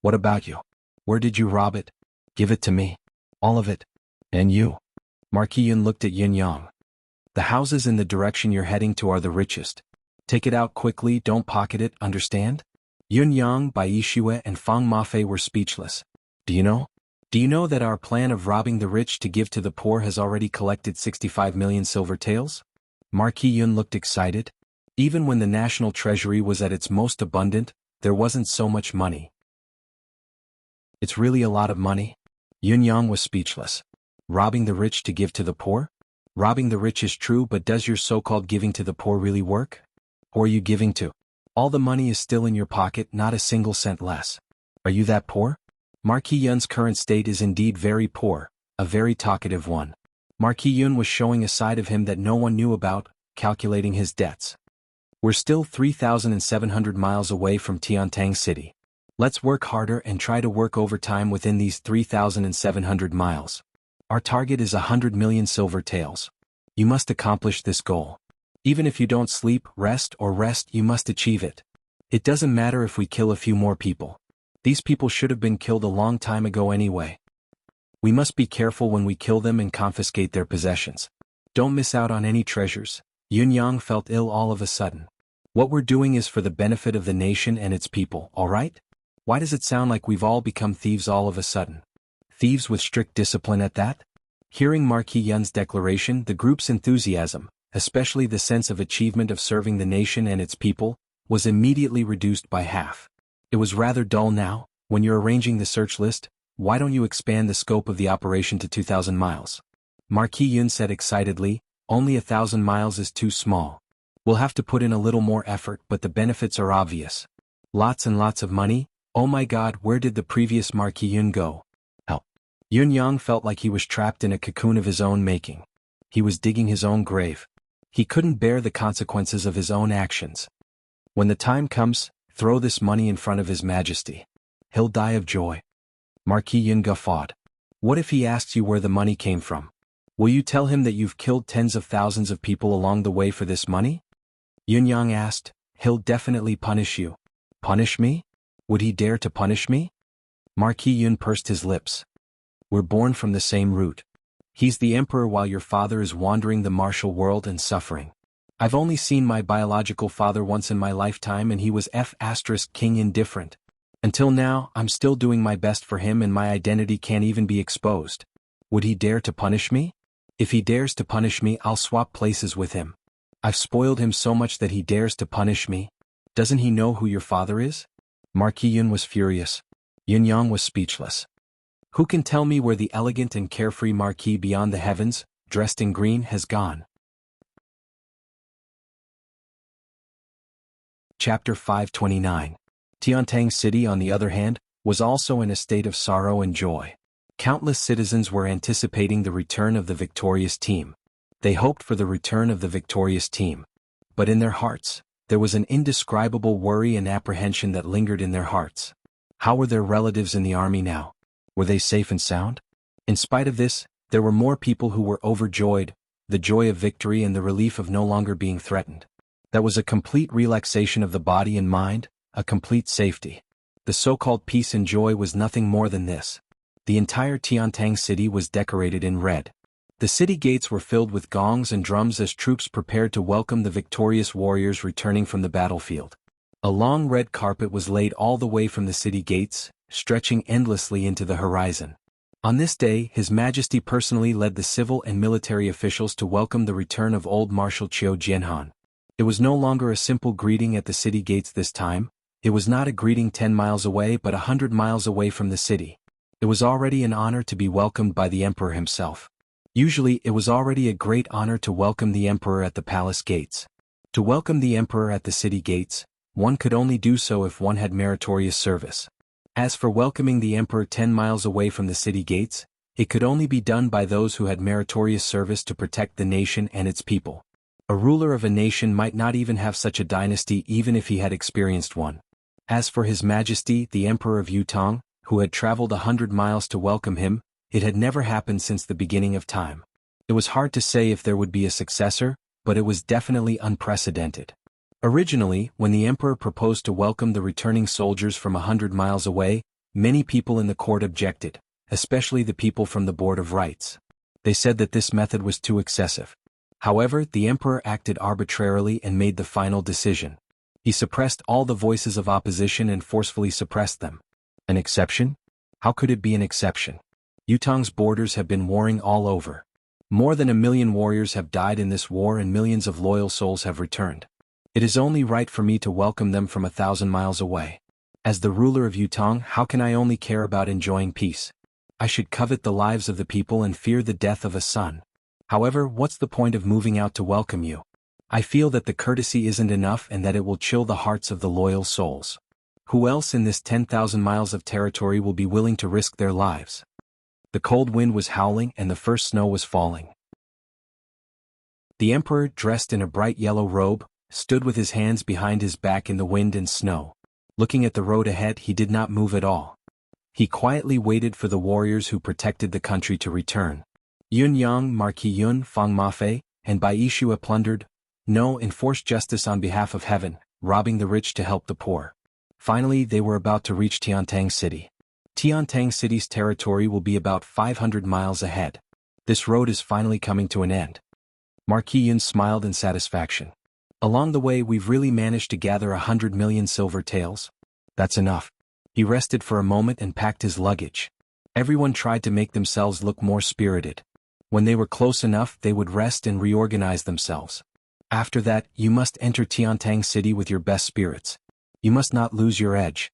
What about you? Where did you rob it? Give it to me. All of it. And you? Marquis Yun looked at Yunyang. The houses in the direction you're heading to are the richest. Take it out quickly, don't pocket it, understand? Yunyang, Bai Yishue and Fang Mafei were speechless. Do you know that our plan of robbing the rich to give to the poor has already collected 65 million silver taels? Marquis Yun looked excited. Even when the national treasury was at its most abundant, there wasn't so much money. It's really a lot of money? Yunyang was speechless. Robbing the rich to give to the poor? Robbing the rich is true, but does your so-called giving to the poor really work? Who are you giving to? All the money is still in your pocket, not a single cent less. Are you that poor? Marquis Yun's current state is indeed very poor, a very talkative one. Marquis Yun was showing a side of him that no one knew about, calculating his debts. We're still 3,700 miles away from Tiantang City. Let's work harder and try to work overtime within these 3,700 miles. Our target is 100 million silver taels. You must accomplish this goal. Even if you don't sleep, rest, you must achieve it. It doesn't matter if we kill a few more people. These people should have been killed a long time ago anyway. We must be careful when we kill them and confiscate their possessions. Don't miss out on any treasures. Yunyang felt ill all of a sudden. What we're doing is for the benefit of the nation and its people, alright? Why does it sound like we've all become thieves all of a sudden? Thieves with strict discipline at that? Hearing Marquis Yun's declaration, the group's enthusiasm, especially the sense of achievement of serving the nation and its people, was immediately reduced by half. It was rather dull now. When you're arranging the search list, why don't you expand the scope of the operation to 2,000 miles? Marquis Yun said excitedly, only 1,000 miles is too small. We'll have to put in a little more effort, but the benefits are obvious. Lots and lots of money. Oh my god, where did the previous Marquis Yun go? Help. Yun Yang felt like he was trapped in a cocoon of his own making. He was digging his own grave. He couldn't bear the consequences of his own actions. When the time comes, throw this money in front of His Majesty. He'll die of joy. Marquis Yun guffawed. What if he asks you where the money came from? Will you tell him that you've killed tens of thousands of people along the way for this money? Yun Yang asked. He'll definitely punish you. Punish me? Would he dare to punish me? Marquis Yun pursed his lips. We're born from the same root. He's the emperor while your father is wandering the martial world and suffering. I've only seen my biological father once in my lifetime and he was king indifferent. Until now, I'm still doing my best for him and my identity can't even be exposed. Would he dare to punish me? If he dares to punish me, I'll swap places with him. I've spoiled him so much that he dares to punish me. Doesn't he know who your father is? Marquis Yun was furious. Yun Yang was speechless. Who can tell me where the elegant and carefree Marquis beyond the heavens, dressed in green, has gone? Chapter 529. Tiantang City, on the other hand, was also in a state of sorrow and joy. Countless citizens were anticipating the return of the victorious team. They hoped for the return of the victorious team. But in their hearts, there was an indescribable worry and apprehension that lingered in their hearts. How were their relatives in the army now? Were they safe and sound? In spite of this, there were more people who were overjoyed, the joy of victory and the relief of no longer being threatened. That was a complete relaxation of the body and mind, a complete safety. The so-called peace and joy was nothing more than this. The entire Tiantang city was decorated in red. The city gates were filled with gongs and drums as troops prepared to welcome the victorious warriors returning from the battlefield. A long red carpet was laid all the way from the city gates, stretching endlessly into the horizon. On this day, His Majesty personally led the civil and military officials to welcome the return of old Marshal Qiu Jianhan. It was no longer a simple greeting at the city gates this time. It was not a greeting 10 miles away but 100 miles away from the city. It was already an honor to be welcomed by the emperor himself. Usually it was already a great honor to welcome the emperor at the palace gates. To welcome the emperor at the city gates, one could only do so if one had meritorious service. As for welcoming the emperor 10 miles away from the city gates, it could only be done by those who had meritorious service to protect the nation and its people. A ruler of a nation might not even have such a dynasty even if he had experienced one. As for His Majesty, the Emperor of Yutong, who had traveled 100 miles to welcome him, it had never happened since the beginning of time. It was hard to say if there would be a successor, but it was definitely unprecedented. Originally, when the emperor proposed to welcome the returning soldiers from 100 miles away, many people in the court objected, especially the people from the Board of Rights. They said that this method was too excessive. However, the emperor acted arbitrarily and made the final decision. He suppressed all the voices of opposition and forcefully suppressed them. An exception? How could it be an exception? Yutong's borders have been warring all over. More than 1 million warriors have died in this war and millions of loyal souls have returned. It is only right for me to welcome them from 1,000 miles away. As the ruler of Yutong, how can I only care about enjoying peace? I should covet the lives of the people and fear the death of a son. However, what's the point of moving out to welcome you? I feel that the courtesy isn't enough and that it will chill the hearts of the loyal souls. Who else in this 10,000 miles of territory will be willing to risk their lives? The cold wind was howling and the first snow was falling. The emperor, dressed in a bright yellow robe, stood with his hands behind his back in the wind and snow. Looking at the road ahead, he did not move at all. He quietly waited for the warriors who protected the country to return. Yun Yang, Marquis Yun, Fang Mafei, and Bai Yishua plundered, enforced justice on behalf of heaven, robbing the rich to help the poor. Finally, they were about to reach Tiantang City. Tiantang City's territory will be about 500 miles ahead. This road is finally coming to an end. Marquis Yun smiled in satisfaction. Along the way we've really managed to gather 100 million silver taels. That's enough. He rested for a moment and packed his luggage. Everyone tried to make themselves look more spirited. When they were close enough they would rest and reorganize themselves. After that, you must enter Tiantang City with your best spirits. You must not lose your edge.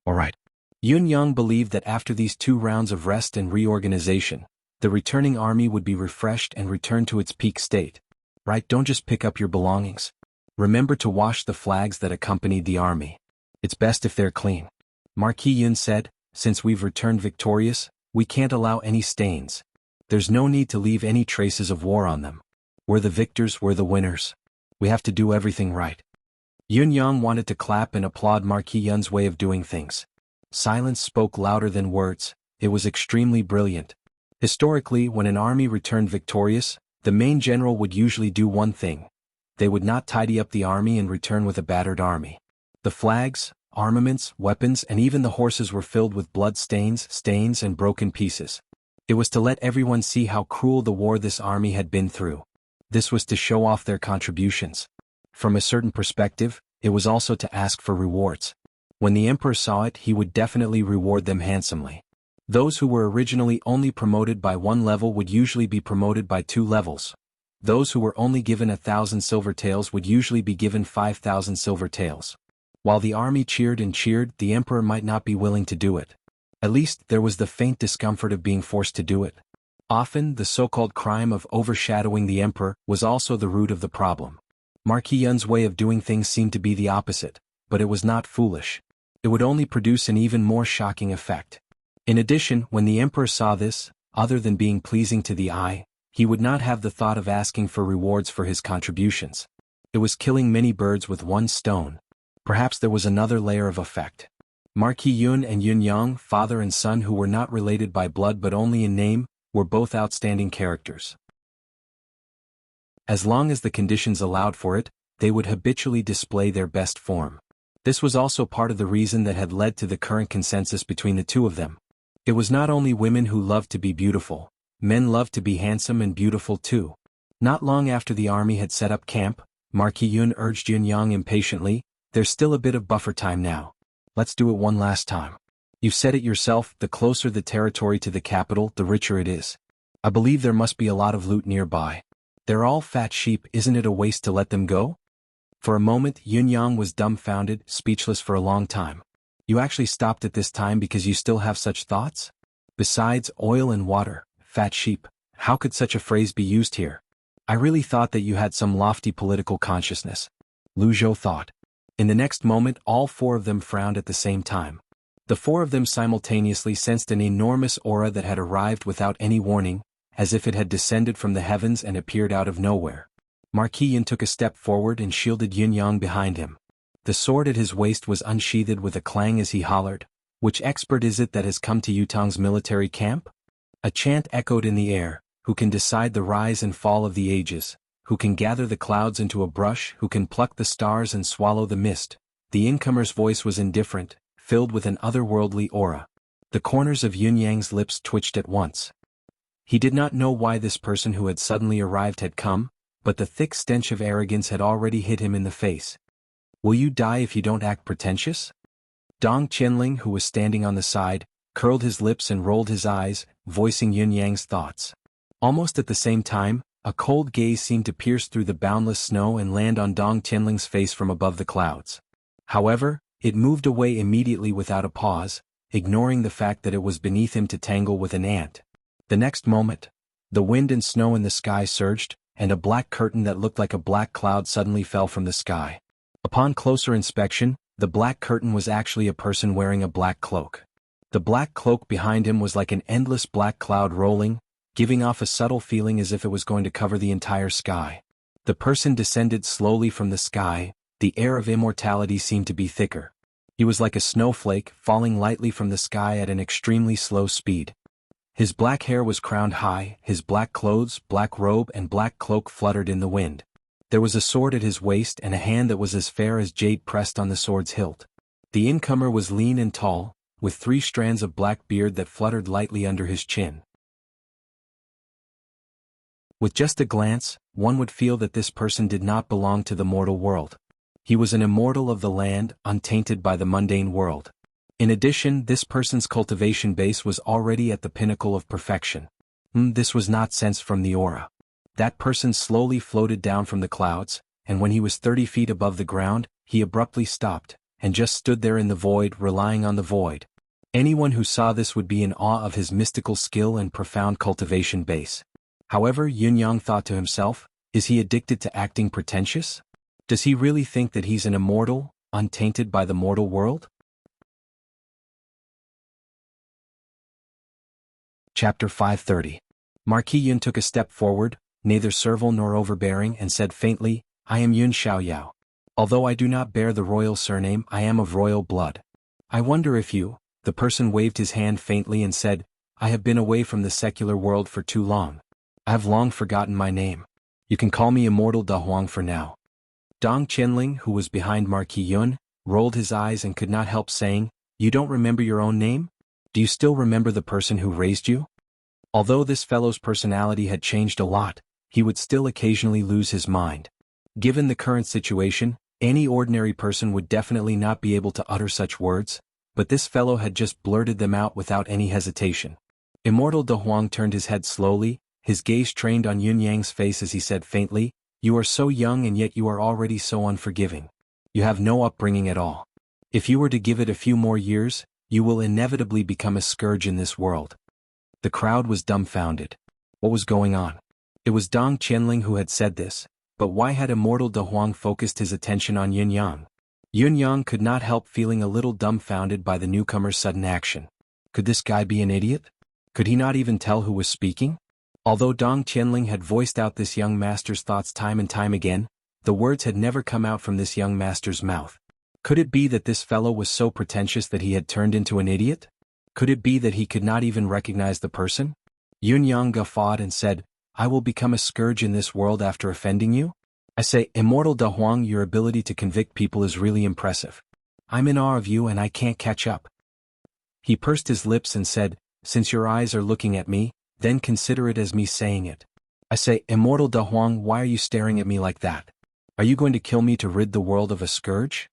Alright. Yun Yang believed that after these 2 rounds of rest and reorganization, the returning army would be refreshed and return to its peak state. Right, don't just pick up your belongings. Remember to wash the flags that accompanied the army. It's best if they're clean. Marquis Yun said, since we've returned victorious, we can't allow any stains. There's no need to leave any traces of war on them. We're the victors, we're the winners. We have to do everything right. Yun Yang wanted to clap and applaud Marquis Yun's way of doing things. Silence spoke louder than words. It was extremely brilliant. Historically, when an army returned victorious, the main general would usually do one thing. They would not tidy up the army and return with a battered army. The flags, armaments, weapons, and even the horses were filled with blood stains and broken pieces. It was to let everyone see how cruel the war this army had been through. This was to show off their contributions. From a certain perspective, it was also to ask for rewards. When the emperor saw it, he would definitely reward them handsomely. Those who were originally only promoted by 1 level would usually be promoted by 2 levels. Those who were only given 1,000 silver taels would usually be given 5,000 silver taels. While the army cheered and cheered, the emperor might not be willing to do it. At least, there was the faint discomfort of being forced to do it. Often, the so-called crime of overshadowing the emperor was also the root of the problem. Marquis Yun's way of doing things seemed to be the opposite, but it was not foolish. It would only produce an even more shocking effect. In addition, when the emperor saw this, other than being pleasing to the eye, he would not have the thought of asking for rewards for his contributions. It was killing many birds with 1 stone. Perhaps there was another layer of effect. Marquis Yun and Yun Yang, father and son who were not related by blood but only in name, were both outstanding characters. As long as the conditions allowed for it, they would habitually display their best form. This was also part of the reason that had led to the current consensus between the 2 of them. It was not only women who loved to be beautiful, men loved to be handsome and beautiful too. Not long after the army had set up camp, Marquis Yun urged Yun Yang impatiently, there's still a bit of buffer time now. Let's do it one last time. You've said it yourself, the closer the territory to the capital, the richer it is. I believe there must be a lot of loot nearby. They're all fat sheep, isn't it a waste to let them go? For a moment, Yun Yang was dumbfounded, speechless for a long time. You actually stopped at this time because you still have such thoughts? Besides oil and water, fat sheep, how could such a phrase be used here? I really thought that you had some lofty political consciousness. Lu Zhou thought. In the next moment, all 4 of them frowned at the same time. The 4 of them simultaneously sensed an enormous aura that had arrived without any warning, as if it had descended from the heavens and appeared out of nowhere. Marquis Yun took a step forward and shielded Yun Yang behind him. The sword at his waist was unsheathed with a clang as he hollered, which expert is it that has come to Yutang's military camp? A chant echoed in the air, who can decide the rise and fall of the ages, who can gather the clouds into a brush, who can pluck the stars and swallow the mist. The incomer's voice was indifferent, filled with an otherworldly aura. The corners of Yun Yang's lips twitched at once. He did not know why this person who had suddenly arrived had come, but the thick stench of arrogance had already hit him in the face. Will you die if you don't act pretentious? Dong Qianling, who was standing on the side, curled his lips and rolled his eyes, voicing Yun Yang's thoughts. Almost at the same time, a cold gaze seemed to pierce through the boundless snow and land on Dong Qianling's face from above the clouds. However, it moved away immediately without a pause, ignoring the fact that it was beneath him to tangle with an ant. The next moment, the wind and snow in the sky surged, and a black curtain that looked like a black cloud suddenly fell from the sky. Upon closer inspection, the black curtain was actually a person wearing a black cloak. The black cloak behind him was like an endless black cloud rolling, giving off a subtle feeling as if it was going to cover the entire sky. The person descended slowly from the sky, the air of immortality seemed to be thicker. He was like a snowflake, falling lightly from the sky at an extremely slow speed. His black hair was crowned high, his black clothes, black robe and black cloak fluttered in the wind. There was a sword at his waist and a hand that was as fair as jade pressed on the sword's hilt. The incomer was lean and tall, with 3 strands of black beard that fluttered lightly under his chin. With just a glance, one would feel that this person did not belong to the mortal world. He was an immortal of the land, untainted by the mundane world. In addition, this person's cultivation base was already at the pinnacle of perfection. This was not sensed from the aura. That person slowly floated down from the clouds, and when he was 30 feet above the ground, he abruptly stopped, and just stood there in the void, relying on the void. Anyone who saw this would be in awe of his mystical skill and profound cultivation base. However, Yun-Yang thought to himself, is he addicted to acting pretentious? Does he really think that he's an immortal, untainted by the mortal world? Chapter 530. Marquis Yun took a step forward, neither servile nor overbearing, and said faintly, I am Yun Xiaoyao. Although I do not bear the royal surname, I am of royal blood. I wonder if you— The person waved his hand faintly and said, I have been away from the secular world for too long. I have long forgotten my name. You can call me Immortal Da Huang for now. Dong Qianling, who was behind Marquis Yun, rolled his eyes and could not help saying, You don't remember your own name? Do you still remember the person who raised you? Although this fellow's personality had changed a lot, he would still occasionally lose his mind. Given the current situation, any ordinary person would definitely not be able to utter such words, but this fellow had just blurted them out without any hesitation. Immortal Da Huang turned his head slowly, his gaze trained on Yun-Yang's face as he said faintly, You are so young and yet you are already so unforgiving. You have no upbringing at all. If you were to give it a few more years, you will inevitably become a scourge in this world. The crowd was dumbfounded. What was going on? It was Dong Qianling who had said this, but why had Immortal Da Huang focused his attention on Yun-Yang? Yun-Yang could not help feeling a little dumbfounded by the newcomer's sudden action. Could this guy be an idiot? Could he not even tell who was speaking? Although Dong Qianling had voiced out this young master's thoughts time and time again, the words had never come out from this young master's mouth. Could it be that this fellow was so pretentious that he had turned into an idiot? Could it be that he could not even recognize the person? Yun-Yang guffawed and said, I will become a scourge in this world after offending you? I say, Immortal Da Huang, your ability to convict people is really impressive. I'm in awe of you and I can't catch up. He pursed his lips and said, Since your eyes are looking at me, then consider it as me saying it. I say, Immortal Da Huang, why are you staring at me like that? Are you going to kill me to rid the world of a scourge?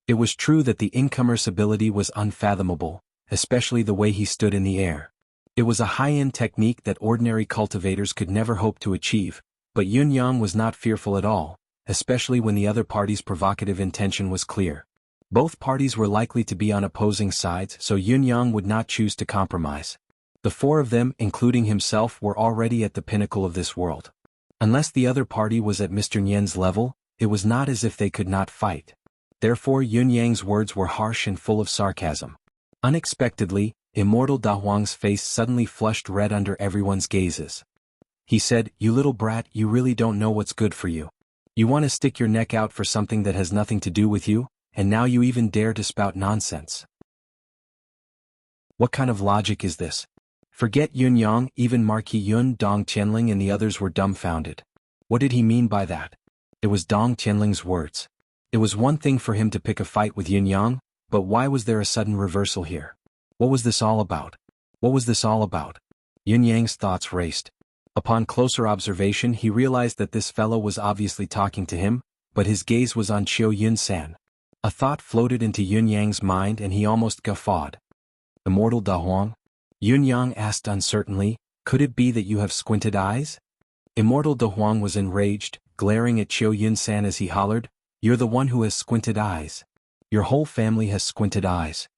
It was true that the incomer's ability was unfathomable, especially the way he stood in the air. It was a high-end technique that ordinary cultivators could never hope to achieve, but Yun-Yang was not fearful at all, especially when the other party's provocative intention was clear. Both parties were likely to be on opposing sides, so Yun-Yang would not choose to compromise. The four of them, including himself, were already at the pinnacle of this world. Unless the other party was at Mr. Nian's level, it was not as if they could not fight. Therefore Yun-Yang's words were harsh and full of sarcasm. Unexpectedly, Immortal Da Huang's face suddenly flushed red under everyone's gazes. He said, You little brat, you really don't know what's good for you. You want to stick your neck out for something that has nothing to do with you, and now you even dare to spout nonsense. What kind of logic is this? Forget Yun-Yang, even Marquis Yun, Dong Qianling and the others were dumbfounded. What did he mean by that? It was Dong Qianling's words. It was one thing for him to pick a fight with Yun-Yang, but why was there a sudden reversal here? What was this all about? What was this all about? Yun-Yang's thoughts raced. Upon closer observation he realized that this fellow was obviously talking to him, but his gaze was on Chiu Yun-san. A thought floated into Yun-Yang's mind and he almost guffawed. Immortal Da Huang? Yun-Yang asked uncertainly, Could it be that you have squinted eyes? Immortal Da Huang was enraged, glaring at Chiu Yun-san as he hollered, You're the one who has squinted eyes. Your whole family has squinted eyes.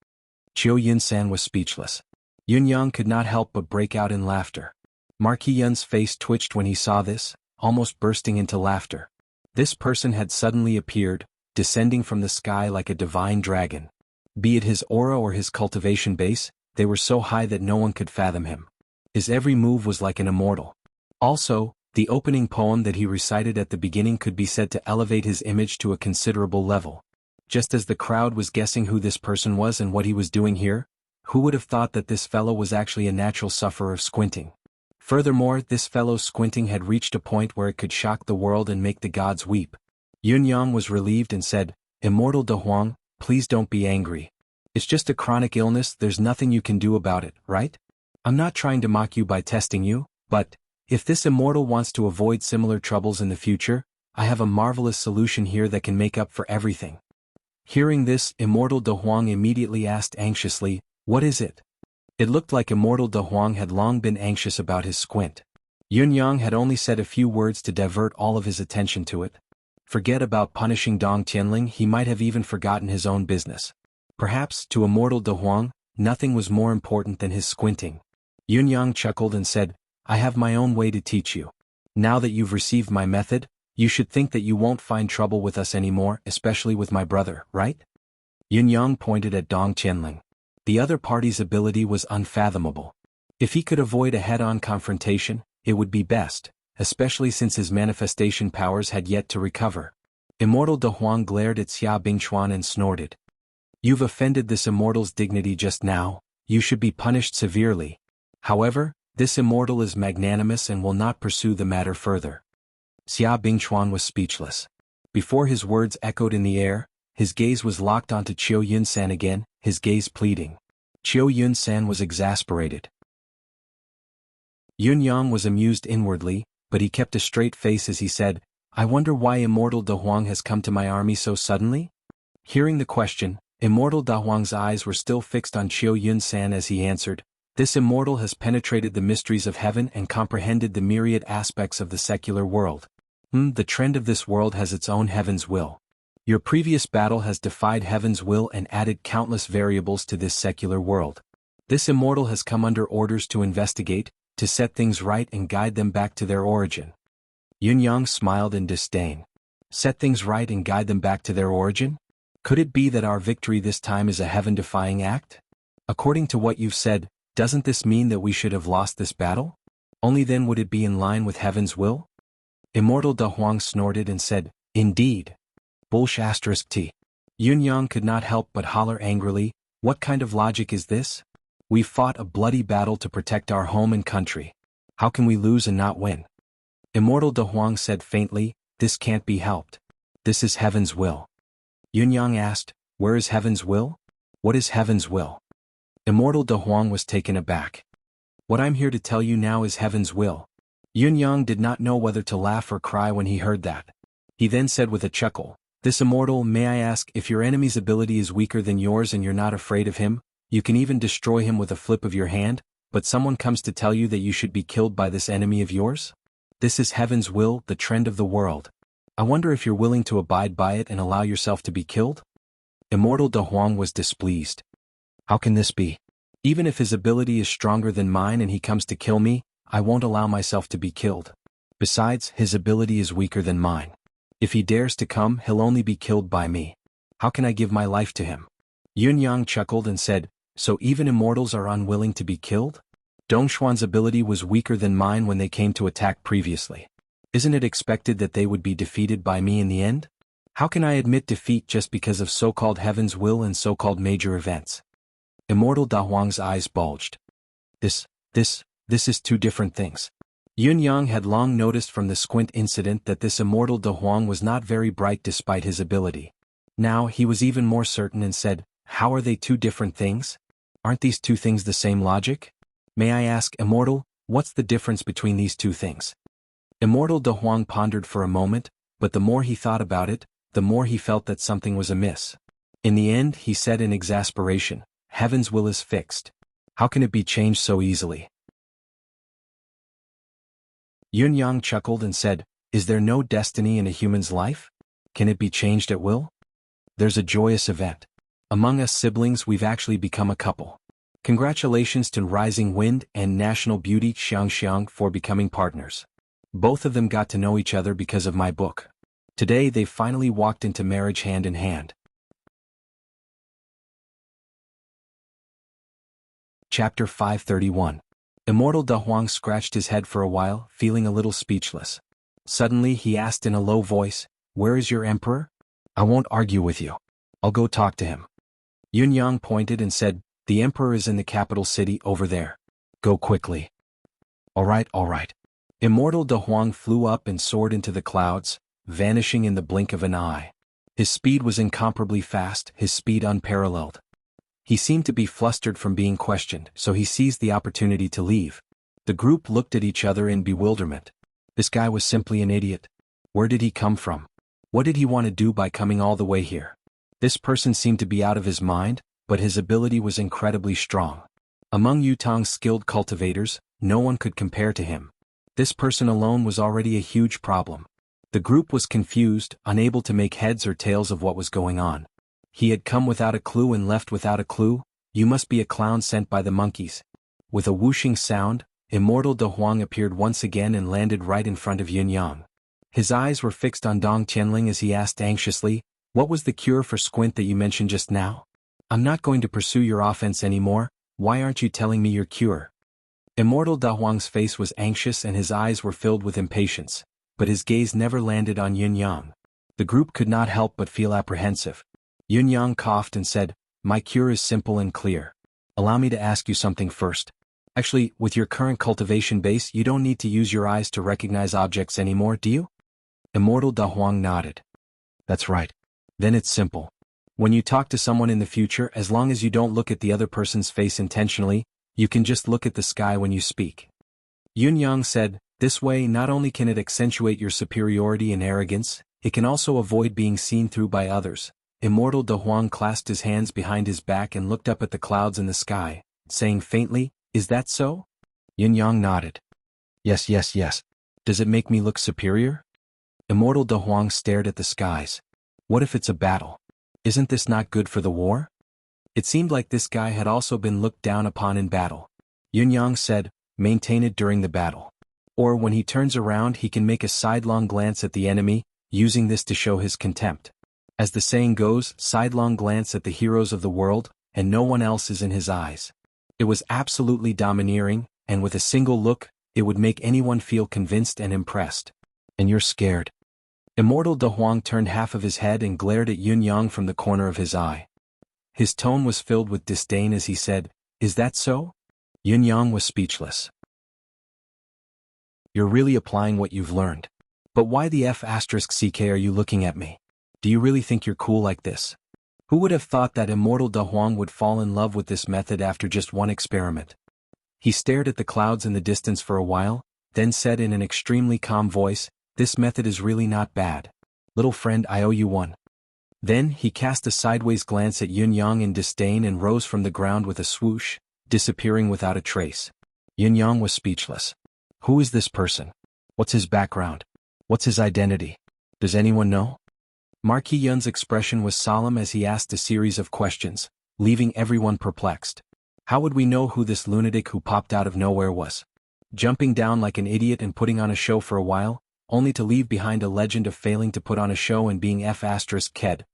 Chiu Yun-san was speechless. Yun-Yang could not help but break out in laughter. Marquis Yun's face twitched when he saw this, almost bursting into laughter. This person had suddenly appeared, descending from the sky like a divine dragon. Be it his aura or his cultivation base, they were so high that no one could fathom him. His every move was like an immortal. Also, the opening poem that he recited at the beginning could be said to elevate his image to a considerable level. Just as the crowd was guessing who this person was and what he was doing here, who would have thought that this fellow was actually a natural sufferer of squinting? Furthermore, this fellow's squinting had reached a point where it could shock the world and make the gods weep. Yun-Yang was relieved and said, Immortal Da Huang, please don't be angry. It's just a chronic illness, there's nothing you can do about it, right? I'm not trying to mock you by testing you, but, If this immortal wants to avoid similar troubles in the future, I have a marvelous solution here that can make up for everything. Hearing this, Immortal De Huang immediately asked anxiously, "What is it?" It looked like Immortal De Huang had long been anxious about his squint. Yun Yang had only said a few words to divert all of his attention to it. Forget about punishing Dong Tianling, he might have even forgotten his own business. Perhaps, to Immortal De Huang, nothing was more important than his squinting. Yun Yang chuckled and said, "I have my own way to teach you. Now that you've received my method, you should think that you won't find trouble with us anymore, especially with my brother, right?" Yun Yang pointed at Dong Tianling. The other party's ability was unfathomable. If he could avoid a head-on confrontation, it would be best, especially since his manifestation powers had yet to recover. Immortal De Huang glared at Xia Bingchuan and snorted. "You've offended this immortal's dignity just now, you should be punished severely. However, this immortal is magnanimous and will not pursue the matter further." Xia Bingchuan was speechless. Before his words echoed in the air, his gaze was locked onto Chiu Yun-san again, his gaze pleading. Chiu Yun-san was exasperated. Yun Yang was amused inwardly, but he kept a straight face as he said, "I wonder why Immortal De Huang has come to my army so suddenly?" Hearing the question, Immortal De Huang's eyes were still fixed on Chiu Yun-san as he answered, "This immortal has penetrated the mysteries of heaven and comprehended the myriad aspects of the secular world. The trend of this world has its own heaven's will. Your previous battle has defied heaven's will and added countless variables to this secular world. This immortal has come under orders to investigate, to set things right and guide them back to their origin." Yun Yang smiled in disdain. Set things right and guide them back to their origin? Could it be that our victory this time is a heaven-defying act? According to what you've said, doesn't this mean that we should have lost this battle? Only then would it be in line with heaven's will? Immortal De Huang snorted and said, "Indeed. Bullsh***. Yun Yang could not help but holler angrily, "What kind of logic is this? We've fought a bloody battle to protect our home and country. How can we lose and not win?" Immortal De Huang said faintly, "This can't be helped. This is heaven's will." Yun Yang asked, "Where is heaven's will? What is heaven's will?" Immortal De Huang was taken aback. "What I'm here to tell you now is heaven's will." Yun Yang did not know whether to laugh or cry when he heard that. He then said with a chuckle, "This immortal, may I ask if your enemy's ability is weaker than yours and you're not afraid of him? You can even destroy him with a flip of your hand, but someone comes to tell you that you should be killed by this enemy of yours? This is heaven's will, the trend of the world. I wonder if you're willing to abide by it and allow yourself to be killed?" Immortal De Huang was displeased. "How can this be? Even if his ability is stronger than mine and he comes to kill me, I won't allow myself to be killed. Besides, his ability is weaker than mine. If he dares to come, he'll only be killed by me. How can I give my life to him?" Yun Yang chuckled and said, "So even immortals are unwilling to be killed? Dongshuan's ability was weaker than mine when they came to attack previously. Isn't it expected that they would be defeated by me in the end? How can I admit defeat just because of so-called heaven's will and so-called major events?" Immortal Da Huang's eyes bulged. This is two different things. Yun Yang had long noticed from the squint incident that this Immortal De Huang was not very bright despite his ability. Now he was even more certain and said, "How are they two different things? Aren't these two things the same logic? May I ask, Immortal, what's the difference between these two things?" Immortal De Huang pondered for a moment, but the more he thought about it, the more he felt that something was amiss. In the end, he said in exasperation, "Heaven's will is fixed. How can it be changed so easily?" Yun Yang chuckled and said, "Is there no destiny in a human's life? Can it be changed at will? There's a joyous event. Among us siblings we've actually become a couple. Congratulations to Rising Wind and National Beauty Xiang for becoming partners. Both of them got to know each other because of my book. Today they've finally walked into marriage hand in hand." Chapter 531. Immortal Da Huang scratched his head for a while, feeling a little speechless. Suddenly he asked in a low voice, "Where is your emperor?" "I won't argue with you. I'll go talk to him." Yun Yang pointed and said, "The emperor is in the capital city over there. Go quickly." All right. Immortal Da Huang flew up and soared into the clouds, vanishing in the blink of an eye. His speed was incomparably fast, his speed unparalleled. He seemed to be flustered from being questioned, so he seized the opportunity to leave. The group looked at each other in bewilderment. This guy was simply an idiot. Where did he come from? What did he want to do by coming all the way here? This person seemed to be out of his mind, but his ability was incredibly strong. Among Yutong's skilled cultivators, no one could compare to him. This person alone was already a huge problem. The group was confused, unable to make heads or tails of what was going on. He had come without a clue and left without a clue. You must be a clown sent by the monkeys. With a whooshing sound, Immortal De Huang appeared once again and landed right in front of Yun Yang. His eyes were fixed on Dong Tianling as he asked anxiously, "What was the cure for squint that you mentioned just now? I'm not going to pursue your offense anymore. Why aren't you telling me your cure?" Immortal Da Huang's face was anxious and his eyes were filled with impatience, but his gaze never landed on Yun Yang. The group could not help but feel apprehensive. Yun Yang coughed and said, "My cure is simple and clear. Allow me to ask you something first. Actually, with your current cultivation base, you don't need to use your eyes to recognize objects anymore, do you?" Immortal Da Huang nodded. "That's right. Then it's simple. When you talk to someone in the future, as long as you don't look at the other person's face intentionally, you can just look at the sky when you speak." Yun Yang said, "This way not only can it accentuate your superiority and arrogance, it can also avoid being seen through by others." Immortal De Huang clasped his hands behind his back and looked up at the clouds in the sky, saying faintly, "Is that so?" Yun Yang nodded. "Yes, yes, yes. Does it make me look superior?" Immortal De Huang stared at the skies. "What if it's a battle? Isn't this not good for the war?" It seemed like this guy had also been looked down upon in battle. Yun Yang said, "Maintain it during the battle. Or when he turns around he can make a sidelong glance at the enemy, using this to show his contempt. As the saying goes, sidelong glance at the heroes of the world, and no one else is in his eyes." It was absolutely domineering, and with a single look, it would make anyone feel convinced and impressed. "And you're scared?" Immortal De Huang turned half of his head and glared at Yun Yang from the corner of his eye. His tone was filled with disdain as he said, "Is that so?" Yun Yang was speechless. "You're really applying what you've learned. But why the F*CK are you looking at me? Do you really think you're cool like this?" Who would have thought that Immortal De Huang would fall in love with this method after just one experiment? He stared at the clouds in the distance for a while, then said in an extremely calm voice, "This method is really not bad. Little friend, I owe you one." Then he cast a sideways glance at Yun Yang in disdain and rose from the ground with a swoosh, disappearing without a trace. Yun Yang was speechless. Who is this person? What's his background? What's his identity? Does anyone know? Marquis Yun's expression was solemn as he asked a series of questions, leaving everyone perplexed. How would we know who this lunatic who popped out of nowhere was? Jumping down like an idiot and putting on a show for a while, only to leave behind a legend of failing to put on a show and being F*ked.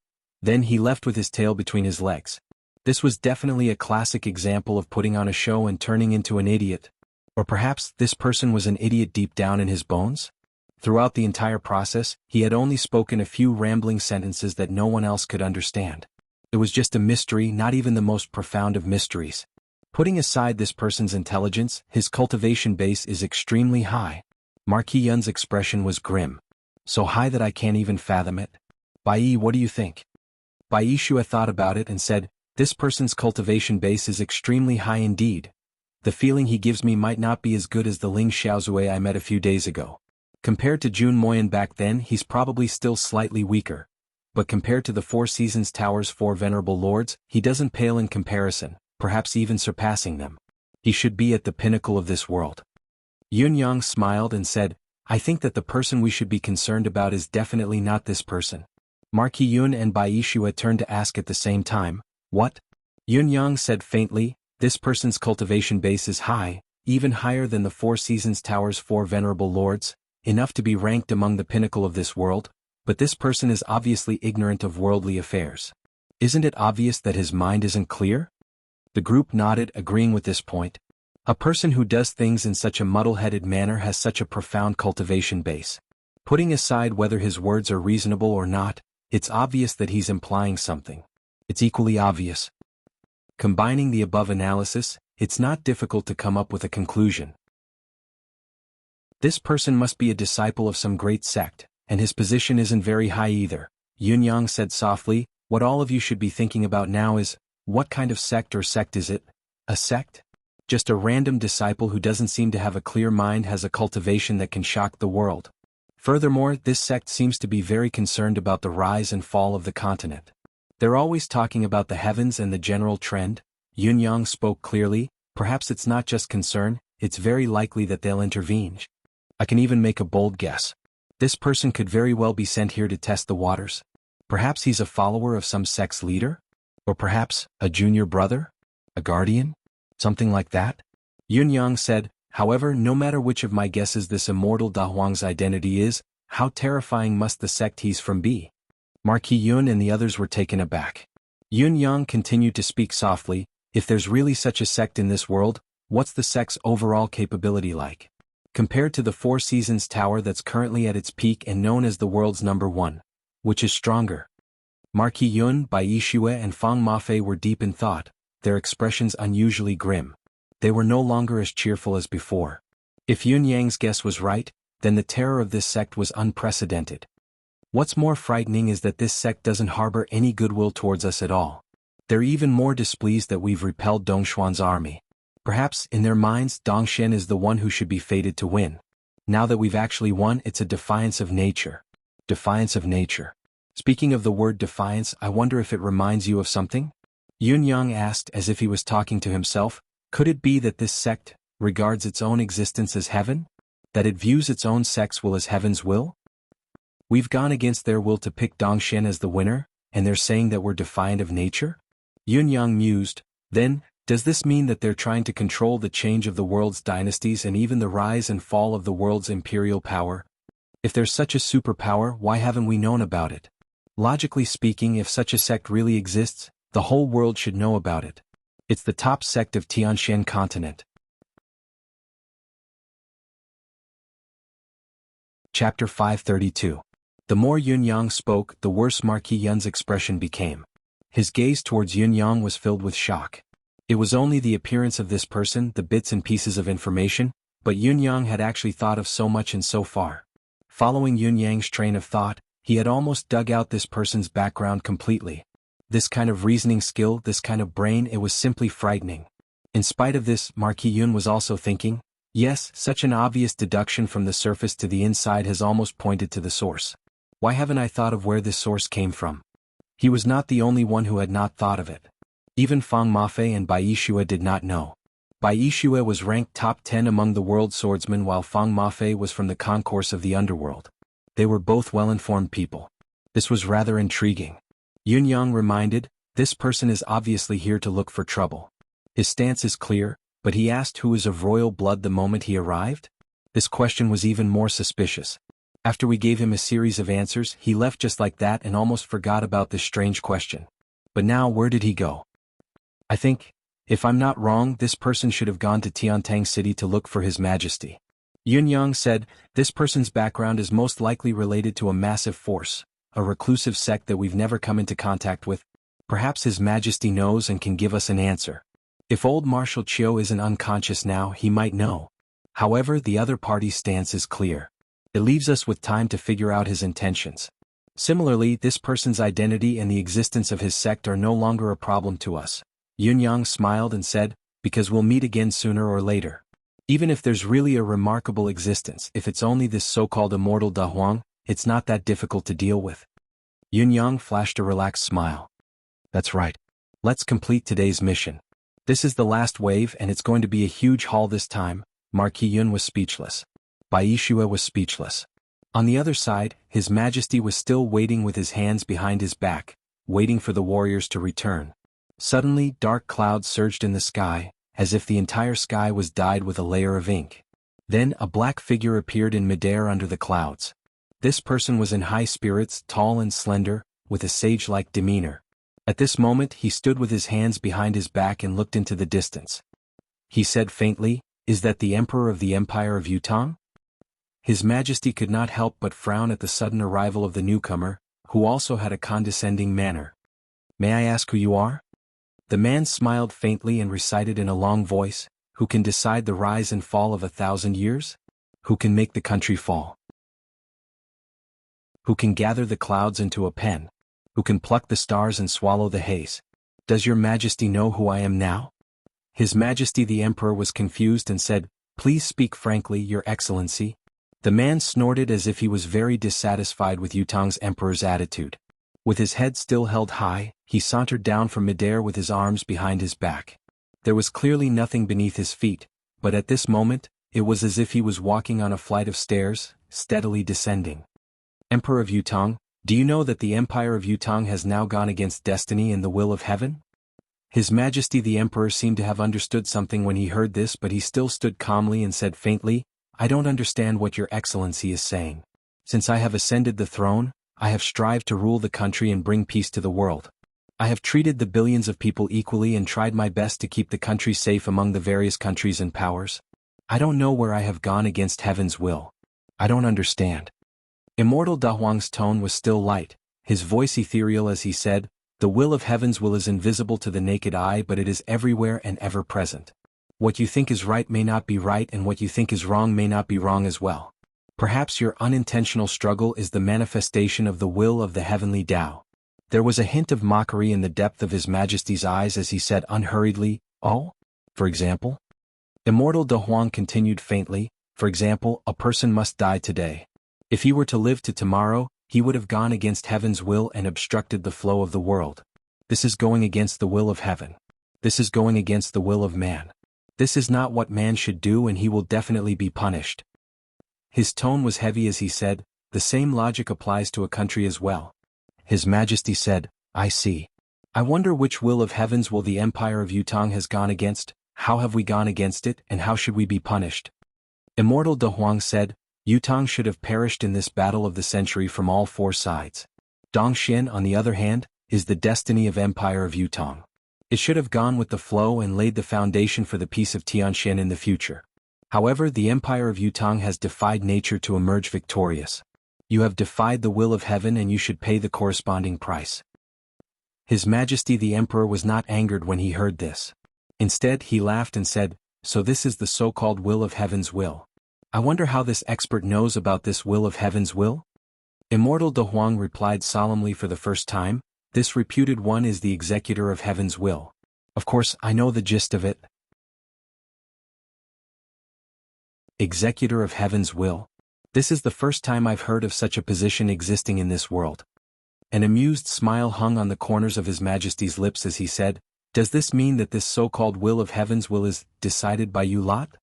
Then he left with his tail between his legs. This was definitely a classic example of putting on a show and turning into an idiot. Or perhaps this person was an idiot deep down in his bones? Throughout the entire process, he had only spoken a few rambling sentences that no one else could understand. It was just a mystery, not even the most profound of mysteries. Putting aside this person's intelligence, his cultivation base is extremely high. Marquis Yun's expression was grim. So high that I can't even fathom it. Bai, what do you think? Bai Shua thought about it and said, "This person's cultivation base is extremely high indeed. The feeling he gives me might not be as good as the Ling Xiaozue I met a few days ago. Compared to Jun Moyan back then, he's probably still slightly weaker. But compared to the Four Seasons Tower's four venerable lords, he doesn't pale in comparison, perhaps even surpassing them. He should be at the pinnacle of this world." Yun Yang smiled and said, "I think that the person we should be concerned about is definitely not this person." Marquis Yun and Bai Shua turned to ask at the same time, "What?" Yun Yang said faintly, "This person's cultivation base is high, even higher than the Four Seasons Tower's four venerable lords, enough to be ranked among the pinnacle of this world, but this person is obviously ignorant of worldly affairs. Isn't it obvious that his mind isn't clear?" The group nodded, agreeing with this point. A person who does things in such a muddle-headed manner has such a profound cultivation base. Putting aside whether his words are reasonable or not, it's obvious that he's implying something. It's equally obvious. Combining the above analysis, it's not difficult to come up with a conclusion. This person must be a disciple of some great sect, and his position isn't very high either. Yun Yang said softly, "What all of you should be thinking about now is, what kind of sect or sect is it? A sect? Just a random disciple who doesn't seem to have a clear mind has a cultivation that can shock the world. Furthermore, this sect seems to be very concerned about the rise and fall of the continent. They're always talking about the heavens and the general trend. Yun Yang spoke clearly. Perhaps it's not just concern, it's very likely that they'll intervene. I can even make a bold guess. This person could very well be sent here to test the waters. Perhaps he's a follower of some sect's leader? Or perhaps a junior brother? A guardian? Something like that? Yun Yang said, however, no matter which of my guesses this immortal Da Huang's identity is, how terrifying must the sect he's from be? Marquis Yun and the others were taken aback. Yun Yang continued to speak softly, if there's really such a sect in this world, what's the sect's overall capability like? Compared to the Four Seasons Tower that's currently at its peak and known as the world's #1. Which is stronger? Marquis Yun, Bai Yixue and Fang Mafei were deep in thought, their expressions unusually grim. They were no longer as cheerful as before. If Yun Yang's guess was right, then the terror of this sect was unprecedented. What's more frightening is that this sect doesn't harbor any goodwill towards us at all. They're even more displeased that we've repelled Dongshuan's army. Perhaps, in their minds, Dongshen is the one who should be fated to win. Now that we've actually won, it's a defiance of nature. Defiance of nature. Speaking of the word defiance, I wonder if it reminds you of something? Yun Yang asked as if he was talking to himself, could it be that this sect regards its own existence as heaven? That it views its own sect's will as heaven's will? We've gone against their will to pick Dongshen as the winner, and they're saying that we're defiant of nature? Yun Yang mused, then, does this mean that they're trying to control the change of the world's dynasties and even the rise and fall of the world's imperial power? If there's such a superpower, why haven't we known about it? Logically speaking, if such a sect really exists, the whole world should know about it. It's the top sect of Tianshan continent. Chapter 532. The more Yun Yang spoke, the worse Marquis Yun's expression became. His gaze towards Yun Yang was filled with shock. It was only the appearance of this person, the bits and pieces of information, but Yun Yang had actually thought of so much and so far. Following Yun Yang's train of thought, he had almost dug out this person's background completely. This kind of reasoning skill, this kind of brain, it was simply frightening. In spite of this, Marquis Yun was also thinking, yes, such an obvious deduction from the surface to the inside has almost pointed to the source. Why haven't I thought of where this source came from? He was not the only one who had not thought of it. Even Fang Mafei and Bai Yixue did not know. Bai Yixue was ranked top 10 among the world swordsmen while Fang Mafei was from the concourse of the underworld. They were both well-informed people. This was rather intriguing. Yun Yang reminded, this person is obviously here to look for trouble. His stance is clear, but he asked who is of royal blood the moment he arrived? This question was even more suspicious. After we gave him a series of answers, he left just like that and almost forgot about this strange question. But now where did he go? I think, if I'm not wrong, this person should have gone to Tiantang City to look for His Majesty. Yun Yang said, this person's background is most likely related to a massive force, a reclusive sect that we've never come into contact with. Perhaps His Majesty knows and can give us an answer. If old Marshal Chiu isn't unconscious now, he might know. However, the other party's stance is clear. It leaves us with time to figure out his intentions. Similarly, this person's identity and the existence of his sect are no longer a problem to us. Yun Yang smiled and said, because we'll meet again sooner or later. Even if there's really a remarkable existence, if it's only this so-called immortal Da Huang, it's not that difficult to deal with. Yun Yang flashed a relaxed smile. That's right. Let's complete today's mission. This is the last wave and it's going to be a huge haul this time. Marquis Yun was speechless. Bai Yixue was speechless. On the other side, His Majesty was still waiting with his hands behind his back, waiting for the warriors to return. Suddenly, dark clouds surged in the sky, as if the entire sky was dyed with a layer of ink. Then, a black figure appeared in midair under the clouds. This person was in high spirits, tall and slender, with a sage-like demeanor. At this moment, he stood with his hands behind his back and looked into the distance. He said faintly, is that the Emperor of the Empire of Yutang? His Majesty could not help but frown at the sudden arrival of the newcomer, who also had a condescending manner. May I ask who you are? The man smiled faintly and recited in a long voice, who can decide the rise and fall of 1,000 years? Who can make the country fall? Who can gather the clouds into a pen? Who can pluck the stars and swallow the haze? Does your Majesty know who I am now? His Majesty the Emperor was confused and said, "Please speak frankly, Your Excellency." The man snorted as if he was very dissatisfied with Yutong's emperor's attitude. With his head still held high, he sauntered down from midair with his arms behind his back. There was clearly nothing beneath his feet, but at this moment, it was as if he was walking on a flight of stairs, steadily descending. "Emperor of Yutong, do you know that the empire of Yutong has now gone against destiny and the will of heaven?" His Majesty the Emperor seemed to have understood something when he heard this, but he still stood calmly and said faintly, "I don't understand what Your Excellency is saying. Since I have ascended the throne, I have strived to rule the country and bring peace to the world. I have treated the billions of people equally and tried my best to keep the country safe among the various countries and powers. I don't know where I have gone against heaven's will. I don't understand." Immortal Da Huang's tone was still light, his voice ethereal as he said, "The will of heaven's will is invisible to the naked eye, but it is everywhere and ever present. What you think is right may not be right, and what you think is wrong may not be wrong as well. Perhaps your unintentional struggle is the manifestation of the will of the heavenly Tao." There was a hint of mockery in the depth of His Majesty's eyes as he said unhurriedly, "Oh? For example?" Immortal Da Huang continued faintly, "For example, a person must die today. If he were to live to tomorrow, he would have gone against heaven's will and obstructed the flow of the world. This is going against the will of heaven. This is going against the will of man. This is not what man should do, and he will definitely be punished." His tone was heavy as he said, "The same logic applies to a country as well." His Majesty said, "I see. I wonder which will of heaven's will the empire of Yutong has gone against, how have we gone against it, and how should we be punished?" Immortal Da Huang said, "Yutong should have perished in this battle of the century from all four sides. Dongxian, on the other hand, is the destiny of empire of Yutong. It should have gone with the flow and laid the foundation for the peace of Tianxian in the future. However, the empire of Yutong has defied nature to emerge victorious. You have defied the will of heaven, and you should pay the corresponding price." His Majesty the Emperor was not angered when he heard this. Instead, he laughed and said, "So this is the so-called will of heaven's will. I wonder how this expert knows about this will of heaven's will?" Immortal Da Huang replied solemnly for the first time, "This reputed one is the executor of heaven's will. Of course, I know the gist of it." Executor of heaven's will? This is the first time I've heard of such a position existing in this world. An amused smile hung on the corners of His Majesty's lips as he said, "Does this mean that this so-called will of heaven's will is decided by you lot?"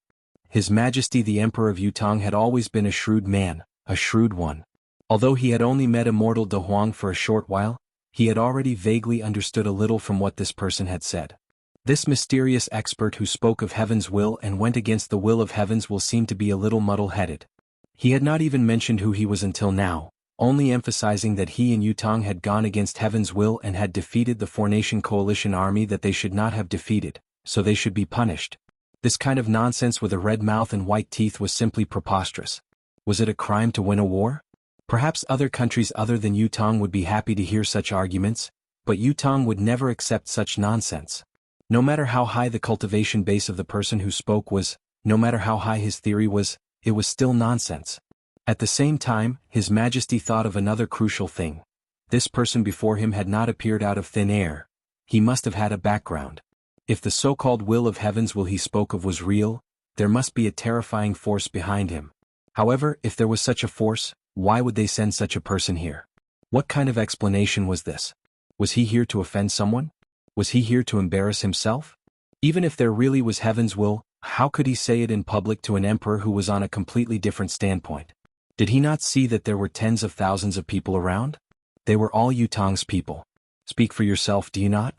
His Majesty the Emperor of Yutong had always been a shrewd man, a shrewd one. Although he had only met Immortal Da Huang for a short while, he had already vaguely understood a little from what this person had said. This mysterious expert who spoke of heaven's will and went against the will of heaven's will seemed to be a little muddle-headed. He had not even mentioned who he was until now, only emphasizing that he and Yutong had gone against heaven's will and had defeated the four-nation coalition army that they should not have defeated, so they should be punished. This kind of nonsense with a red mouth and white teeth was simply preposterous. Was it a crime to win a war? Perhaps other countries other than Yutong would be happy to hear such arguments, but Yutong would never accept such nonsense. No matter how high the cultivation base of the person who spoke was, no matter how high his theory was, it was still nonsense. At the same time, His Majesty thought of another crucial thing. This person before him had not appeared out of thin air. He must have had a background. If the so-called will of heaven's will he spoke of was real, there must be a terrifying force behind him. However, if there was such a force, why would they send such a person here? What kind of explanation was this? Was he here to offend someone? Was he here to embarrass himself? Even if there really was heaven's will, how could he say it in public to an emperor who was on a completely different standpoint? Did he not see that there were tens of thousands of people around? They were all Yutong's people. Speak for yourself, do you not?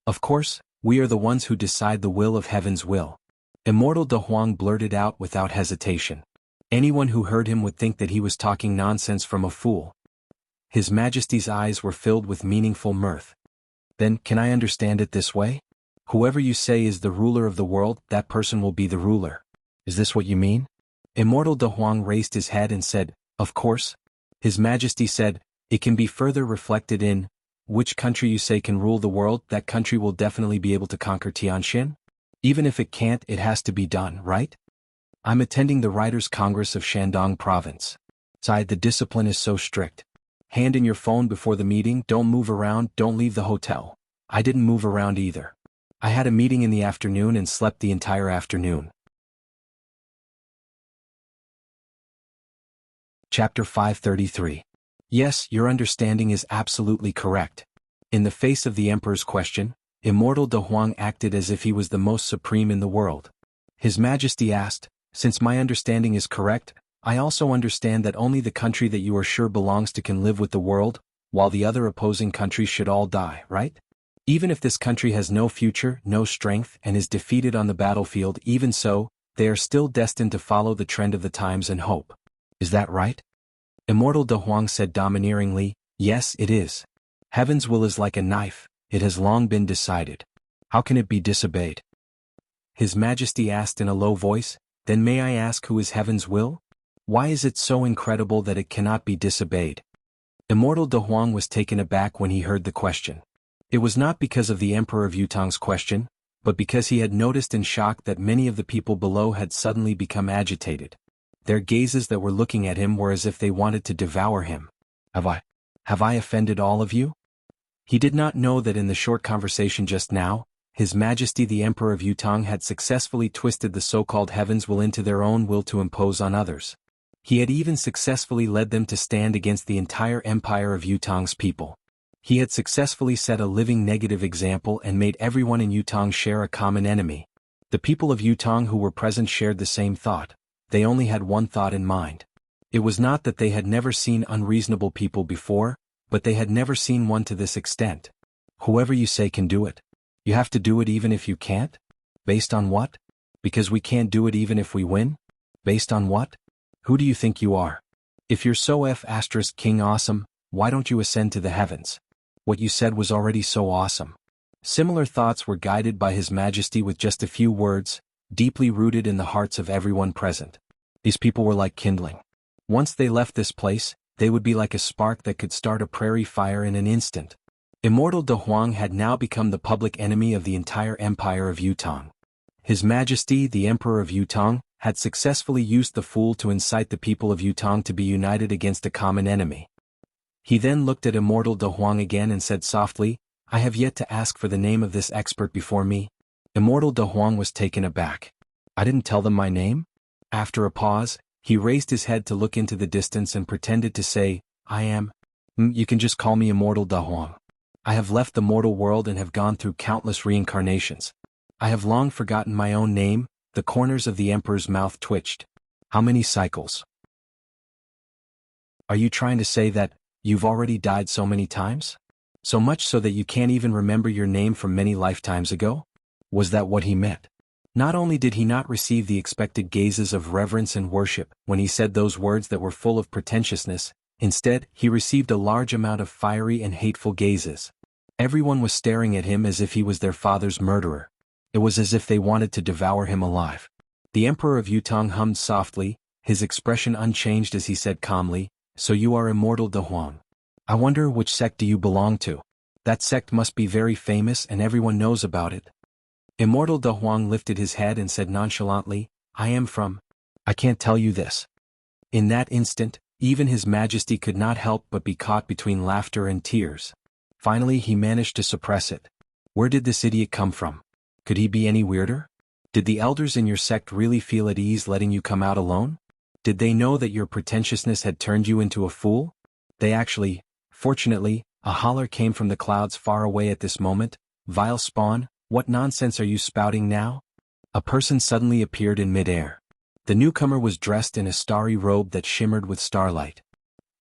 Of course, we are the ones who decide the will of heaven's will. Immortal Da Huang blurted out without hesitation. Anyone who heard him would think that he was talking nonsense from a fool. His Majesty's eyes were filled with meaningful mirth. Then, can I understand it this way? Whoever you say is the ruler of the world, that person will be the ruler. Is this what you mean? Immortal Da Huang raised his head and said, "Of course." His Majesty said, "It can be further reflected in, which country you say can rule the world, that country will definitely be able to conquer Tianxian. Even if it can't, it has to be done, right? I'm attending the Writers' Congress of Shandong Province. Side, the discipline is so strict. Hand in your phone before the meeting, don't move around, don't leave the hotel. I didn't move around either. I had a meeting in the afternoon and slept the entire afternoon. Chapter 533. Yes, your understanding is absolutely correct. In the face of the emperor's question, Immortal De Huang acted as if he was the most supreme in the world. His Majesty asked, "Since my understanding is correct, I also understand that only the country that you are sure belongs to can live with the world, while the other opposing countries should all die, right? Even if this country has no future, no strength, and is defeated on the battlefield, even so, they are still destined to follow the trend of the times and hope. Is that right?" Immortal De Huang said domineeringly, "Yes, it is. Heaven's will is like a knife, it has long been decided. How can it be disobeyed?" His Majesty asked in a low voice, "Then may I ask who is heaven's will? Why is it so incredible that it cannot be disobeyed?" Immortal De Huang was taken aback when he heard the question. It was not because of the Emperor of Yutong's question, but because he had noticed in shock that many of the people below had suddenly become agitated. Their gazes that were looking at him were as if they wanted to devour him. Have I offended all of you?" He did not know that in the short conversation just now, His Majesty the Emperor of Yutong had successfully twisted the so-called heaven's will into their own will to impose on others. He had even successfully led them to stand against the entire empire of Yutong's people. He had successfully set a living negative example and made everyone in Yutong share a common enemy. The people of Yutong who were present shared the same thought. They only had one thought in mind. It was not that they had never seen unreasonable people before, but they had never seen one to this extent. Whoever you say can do it. You have to do it even if you can't? Based on what? Because we can't do it even if we win? Based on what? Who do you think you are? If you're so King awesome, why don't you ascend to the heavens? What you said was already so awesome. Similar thoughts were guided by His Majesty with just a few words, deeply rooted in the hearts of everyone present. These people were like kindling. Once they left this place, they would be like a spark that could start a prairie fire in an instant. Immortal De Huang had now become the public enemy of the entire empire of Yutong. His Majesty the Emperor of Yutong had successfully used the fool to incite the people of Yutong to be united against a common enemy. He then looked at Immortal De Huang again and said softly, "I have yet to ask for the name of this expert before me." Immortal De Huang was taken aback. "I didn't tell them my name?" After a pause, he raised his head to look into the distance and pretended to say, "I am. You can just call me Immortal De Huang. I have left the mortal world and have gone through countless reincarnations. I have long forgotten my own name." The corners of the Emperor's mouth twitched. "How many cycles? Are you trying to say that you've already died so many times? So much so that you can't even remember your name from many lifetimes ago?" Was that what he meant? Not only did he not receive the expected gazes of reverence and worship when he said those words that were full of pretentiousness, instead, he received a large amount of fiery and hateful gazes. Everyone was staring at him as if he was their father's murderer. It was as if they wanted to devour him alive. The Emperor of Yutong hummed softly, his expression unchanged as he said calmly, "So you are Immortal De Huang. I wonder which sect do you belong to? That sect must be very famous and everyone knows about it." Immortal De Huang lifted his head and said nonchalantly, "I am from. I can't tell you this." In that instant, even His Majesty could not help but be caught between laughter and tears. Finally he managed to suppress it. Where did this idiot come from? Could he be any weirder? Did the elders in your sect really feel at ease letting you come out alone? Did they know that your pretentiousness had turned you into a fool? They actually, fortunately, a holler came from the clouds far away at this moment. "Vile spawn, what nonsense are you spouting now?" A person suddenly appeared in midair. The newcomer was dressed in a starry robe that shimmered with starlight.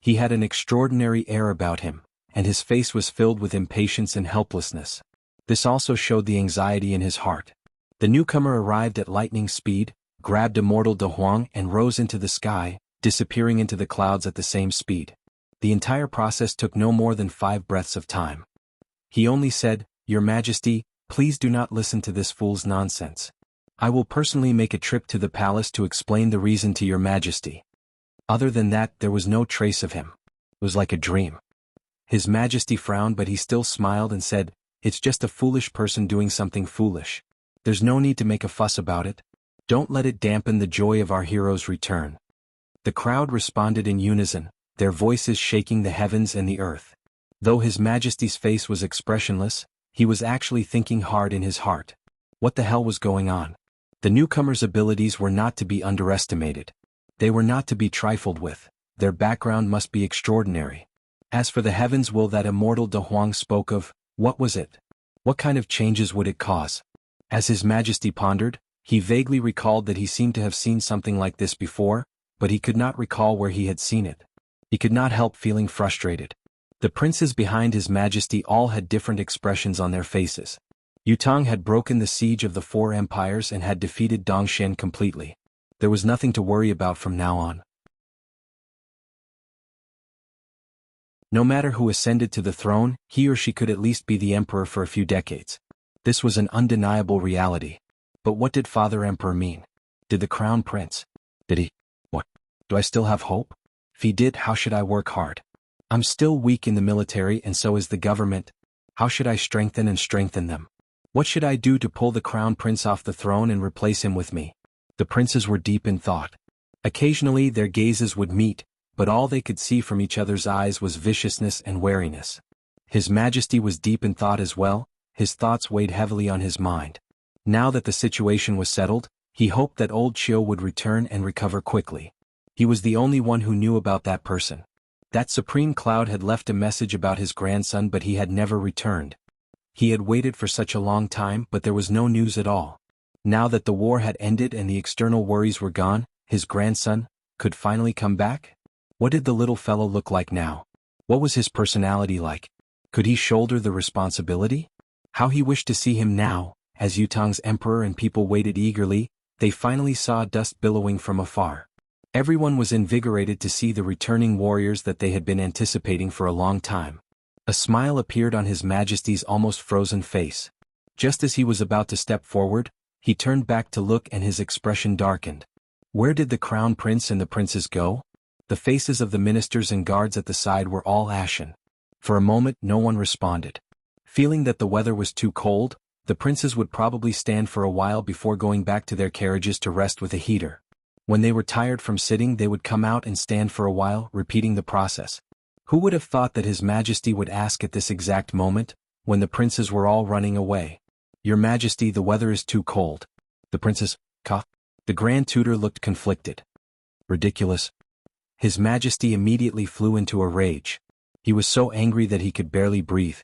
He had an extraordinary air about him, and his face was filled with impatience and helplessness. This also showed the anxiety in his heart. The newcomer arrived at lightning speed, grabbed Immortal De Huang and rose into the sky, disappearing into the clouds at the same speed. The entire process took no more than 5 breaths of time. He only said, "Your Majesty, please do not listen to this fool's nonsense. I will personally make a trip to the palace to explain the reason to your Majesty." Other than that, there was no trace of him. It was like a dream. His Majesty frowned, but he still smiled and said, "It's just a foolish person doing something foolish. There's no need to make a fuss about it. Don't let it dampen the joy of our hero's return." The crowd responded in unison, their voices shaking the heavens and the earth. Though His Majesty's face was expressionless, He was actually thinking hard in his heart. What the hell was going on? The newcomer's abilities were not to be underestimated. They were not to be trifled with. Their background must be extraordinary. As for the heaven's will that immortal De Huang spoke of, what was it? What kind of changes would it cause? As His Majesty pondered, he vaguely recalled that he seemed to have seen something like this before, but he could not recall where he had seen it. He could not help feeling frustrated. The princes behind His Majesty all had different expressions on their faces. Yutang had broken the siege of the four empires and had defeated Dongshan completely. There was nothing to worry about from now on. No matter who ascended to the throne, he or she could at least be the emperor for a few decades. This was an undeniable reality. But what did Father Emperor mean? Did the crown prince? Did he? What? Do I still have hope? If he did, how should I work hard? I'm still weak in the military and so is the government. How should I strengthen them? What should I do to pull the crown prince off the throne and replace him with me? The princes were deep in thought. Occasionally their gazes would meet, but all they could see from each other's eyes was viciousness and wariness. His Majesty was deep in thought as well. His thoughts weighed heavily on his mind. Now that the situation was settled, he hoped that old Chiu would return and recover quickly. He was the only one who knew about that person. That supreme cloud had left a message about his grandson, but he had never returned. He had waited for such a long time, but there was no news at all. Now that the war had ended and the external worries were gone, his grandson could finally come back? What did the little fellow look like now? What was his personality like? Could he shoulder the responsibility? How he wished to see him now. As Yutang's emperor and people waited eagerly, they finally saw dust billowing from afar. Everyone was invigorated to see the returning warriors that they had been anticipating for a long time. A smile appeared on His Majesty's almost frozen face. Just as he was about to step forward, he turned back to look and his expression darkened. Where did the crown prince and the princes go? The faces of the ministers and guards at the side were all ashen. For a moment no one responded. Feeling that the weather was too cold, the princes would probably stand for a while before going back to their carriages to rest with a heater. When they were tired from sitting, they would come out and stand for a while, repeating the process. Who would have thought that His Majesty would ask at this exact moment, when the princes were all running away? Your Majesty, the weather is too cold. The princes, The Grand Tutor looked conflicted. Ridiculous. His Majesty immediately flew into a rage. He was so angry that he could barely breathe.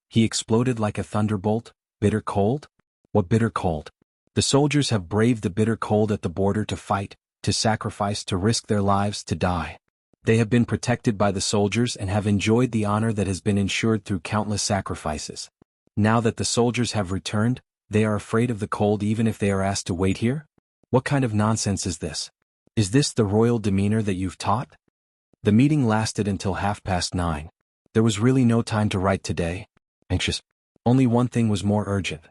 He exploded like a thunderbolt. Bitter cold? What bitter cold? The soldiers have braved the bitter cold at the border to fight, to sacrifice, to risk their lives, to die. They have been protected by the soldiers and have enjoyed the honor that has been ensured through countless sacrifices. Now that the soldiers have returned, they are afraid of the cold even if they are asked to wait here? What kind of nonsense is this? Is this the royal demeanor that you've taught? The meeting lasted until 9:30. There was really no time to write today. Anxious. Only one thing was more urgent.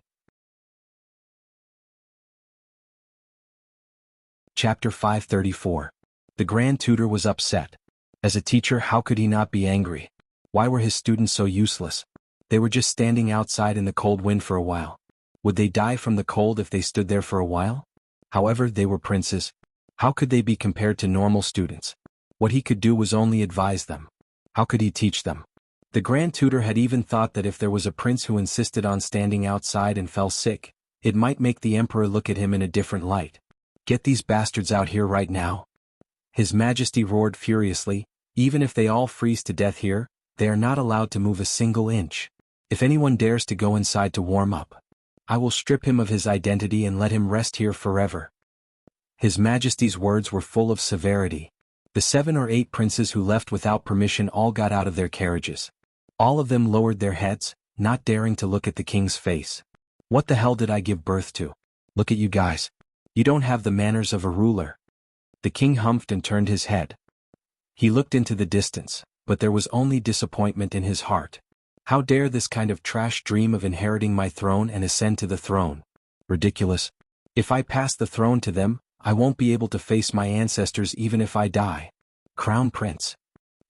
Chapter 534. The Grand Tutor was upset. As a teacher, how could he not be angry? Why were his students so useless? They were just standing outside in the cold wind for a while. Would they die from the cold if they stood there for a while? However, they were princes. How could they be compared to normal students? What he could do was only advise them. How could he teach them? The Grand Tutor had even thought that if there was a prince who insisted on standing outside and fell sick, it might make the emperor look at him in a different light. Get these bastards out here right now. His Majesty roared furiously. Even if they all freeze to death here, they are not allowed to move a single inch. If anyone dares to go inside to warm up, I will strip him of his identity and let him rest here forever. His Majesty's words were full of severity. The 7 or 8 princes who left without permission all got out of their carriages. All of them lowered their heads, not daring to look at the king's face. What the hell did I give birth to? Look at you guys. You don't have the manners of a ruler. The king humphed and turned his head. He looked into the distance, but there was only disappointment in his heart. How dare this kind of trash dream of inheriting my throne and ascend to the throne? Ridiculous. If I pass the throne to them, I won't be able to face my ancestors even if I die. Crown Prince.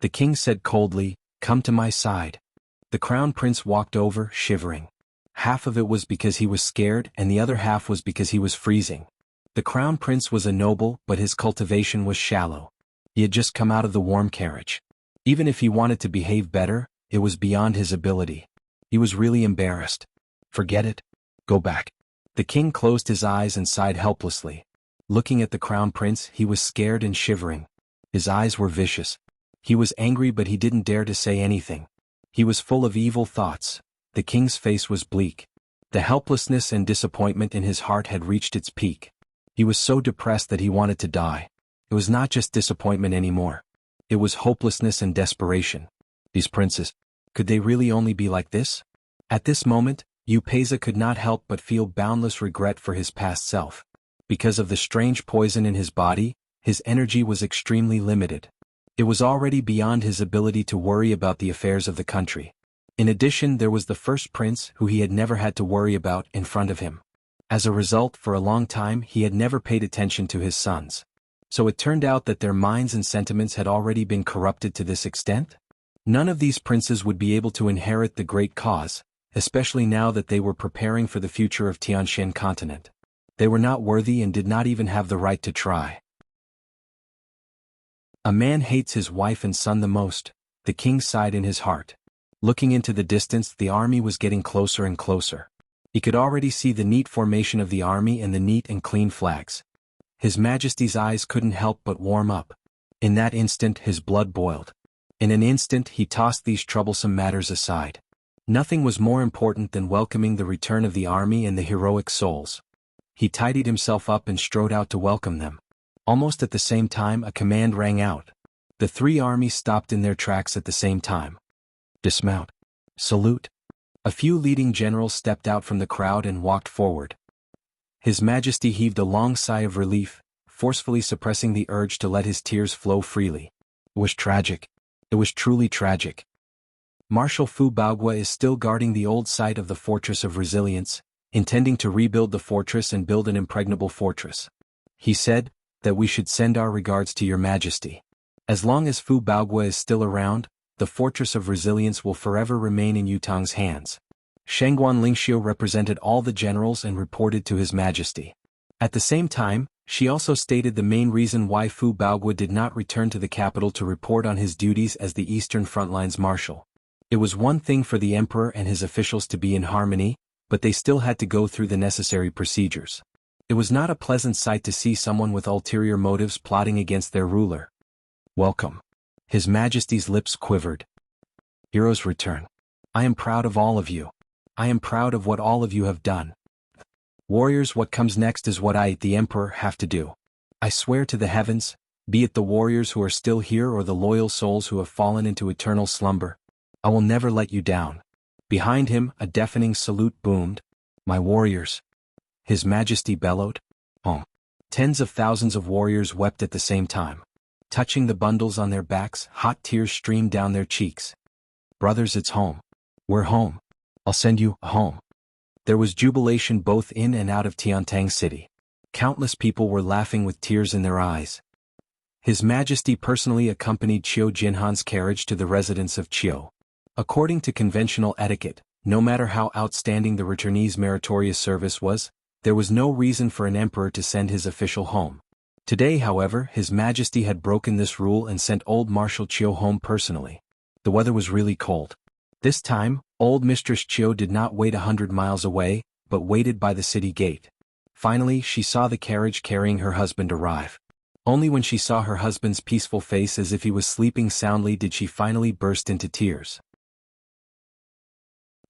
The king said coldly, come to my side. The Crown Prince walked over, shivering. Half of it was because he was scared and the other half was because he was freezing. The Crown Prince was a noble, but his cultivation was shallow. He had just come out of the warm carriage. Even if he wanted to behave better, it was beyond his ability. He was really embarrassed. Forget it. Go back. The king closed his eyes and sighed helplessly. Looking at the crown prince, he was scared and shivering. His eyes were vicious. He was angry, but he didn't dare to say anything. He was full of evil thoughts. The king's face was bleak. The helplessness and disappointment in his heart had reached its peak. He was so depressed that he wanted to die. It was not just disappointment anymore. It was hopelessness and desperation. These princes, could they really only be like this? At this moment, Upeza could not help but feel boundless regret for his past self. Because of the strange poison in his body, his energy was extremely limited. It was already beyond his ability to worry about the affairs of the country. In addition, there was the first prince who he had never had to worry about in front of him. As a result, for a long time he had never paid attention to his sons. So it turned out that their minds and sentiments had already been corrupted to this extent? None of these princes would be able to inherit the great cause, especially now that they were preparing for the future of Tianxian continent. They were not worthy and did not even have the right to try. A man hates his wife and son the most, the king sighed in his heart. Looking into the distance, the army was getting closer and closer. He could already see the neat formation of the army and the neat and clean flags. His Majesty's eyes couldn't help but warm up. In that instant his blood boiled. In an instant he tossed these troublesome matters aside. Nothing was more important than welcoming the return of the army and the heroic souls. He tidied himself up and strode out to welcome them. Almost at the same time a command rang out. The three armies stopped in their tracks at the same time. Dismount. Salute. A few leading generals stepped out from the crowd and walked forward. His Majesty heaved a long sigh of relief, forcefully suppressing the urge to let his tears flow freely. It was tragic. It was truly tragic. Marshal Fu Baogua is still guarding the old site of the Fortress of Resilience, intending to rebuild the fortress and build an impregnable fortress. He said that we should send our regards to your Majesty. As long as Fu Baogua is still around, the Fortress of Resilience will forever remain in Yutang's hands. Shangguan Lingxiu represented all the generals and reported to His Majesty. At the same time, she also stated the main reason why Fu Baogua did not return to the capital to report on his duties as the Eastern Frontline's marshal. It was one thing for the emperor and his officials to be in harmony, but they still had to go through the necessary procedures. It was not a pleasant sight to see someone with ulterior motives plotting against their ruler. Welcome. His Majesty's lips quivered. Heroes return. I am proud of all of you. I am proud of what all of you have done. Warriors, what comes next is what I, the Emperor, have to do. I swear to the heavens, be it the warriors who are still here or the loyal souls who have fallen into eternal slumber, I will never let you down. Behind him, a deafening salute boomed. My warriors. His Majesty bellowed. Oh. Tens of thousands of warriors wept at the same time. Touching the bundles on their backs, hot tears streamed down their cheeks. Brothers, it's home. We're home. I'll send you home. There was jubilation both in and out of Tiantang City. Countless people were laughing with tears in their eyes. His Majesty personally accompanied Qiu Jinhan's carriage to the residence of Qiu. According to conventional etiquette, no matter how outstanding the returnee's meritorious service was, there was no reason for an emperor to send his official home. Today, however, His Majesty had broken this rule and sent old Marshal Qiu home personally. The weather was really cold. This time, old Mistress Qiu did not wait 100 miles away, but waited by the city gate. Finally, she saw the carriage carrying her husband arrive. Only when she saw her husband's peaceful face as if he was sleeping soundly did she finally burst into tears.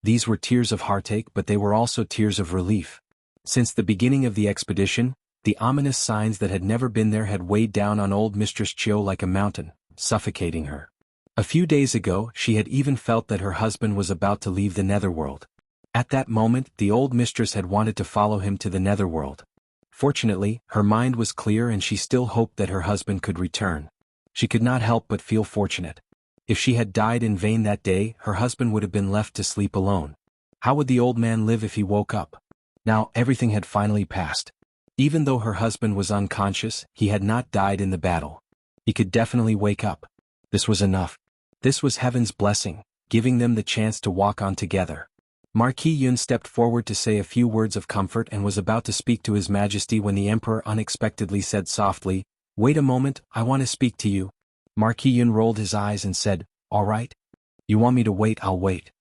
These were tears of heartache, but they were also tears of relief. Since the beginning of the expedition, the ominous signs that had never been there had weighed down on old Mistress Qiu like a mountain, suffocating her. A few days ago, she had even felt that her husband was about to leave the netherworld. At that moment, the old mistress had wanted to follow him to the netherworld. Fortunately, her mind was clear and she still hoped that her husband could return. She could not help but feel fortunate. If she had died in vain that day, her husband would have been left to sleep alone. How would the old man live if he woke up? Now, everything had finally passed. Even though her husband was unconscious, he had not died in the battle. He could definitely wake up. This was enough. This was heaven's blessing, giving them the chance to walk on together. Marquis Yun stepped forward to say a few words of comfort and was about to speak to His Majesty when the Emperor unexpectedly said softly, "Wait a moment, I want to speak to you." Marquis Yun rolled his eyes and said, "All right. You want me to wait, I'll wait."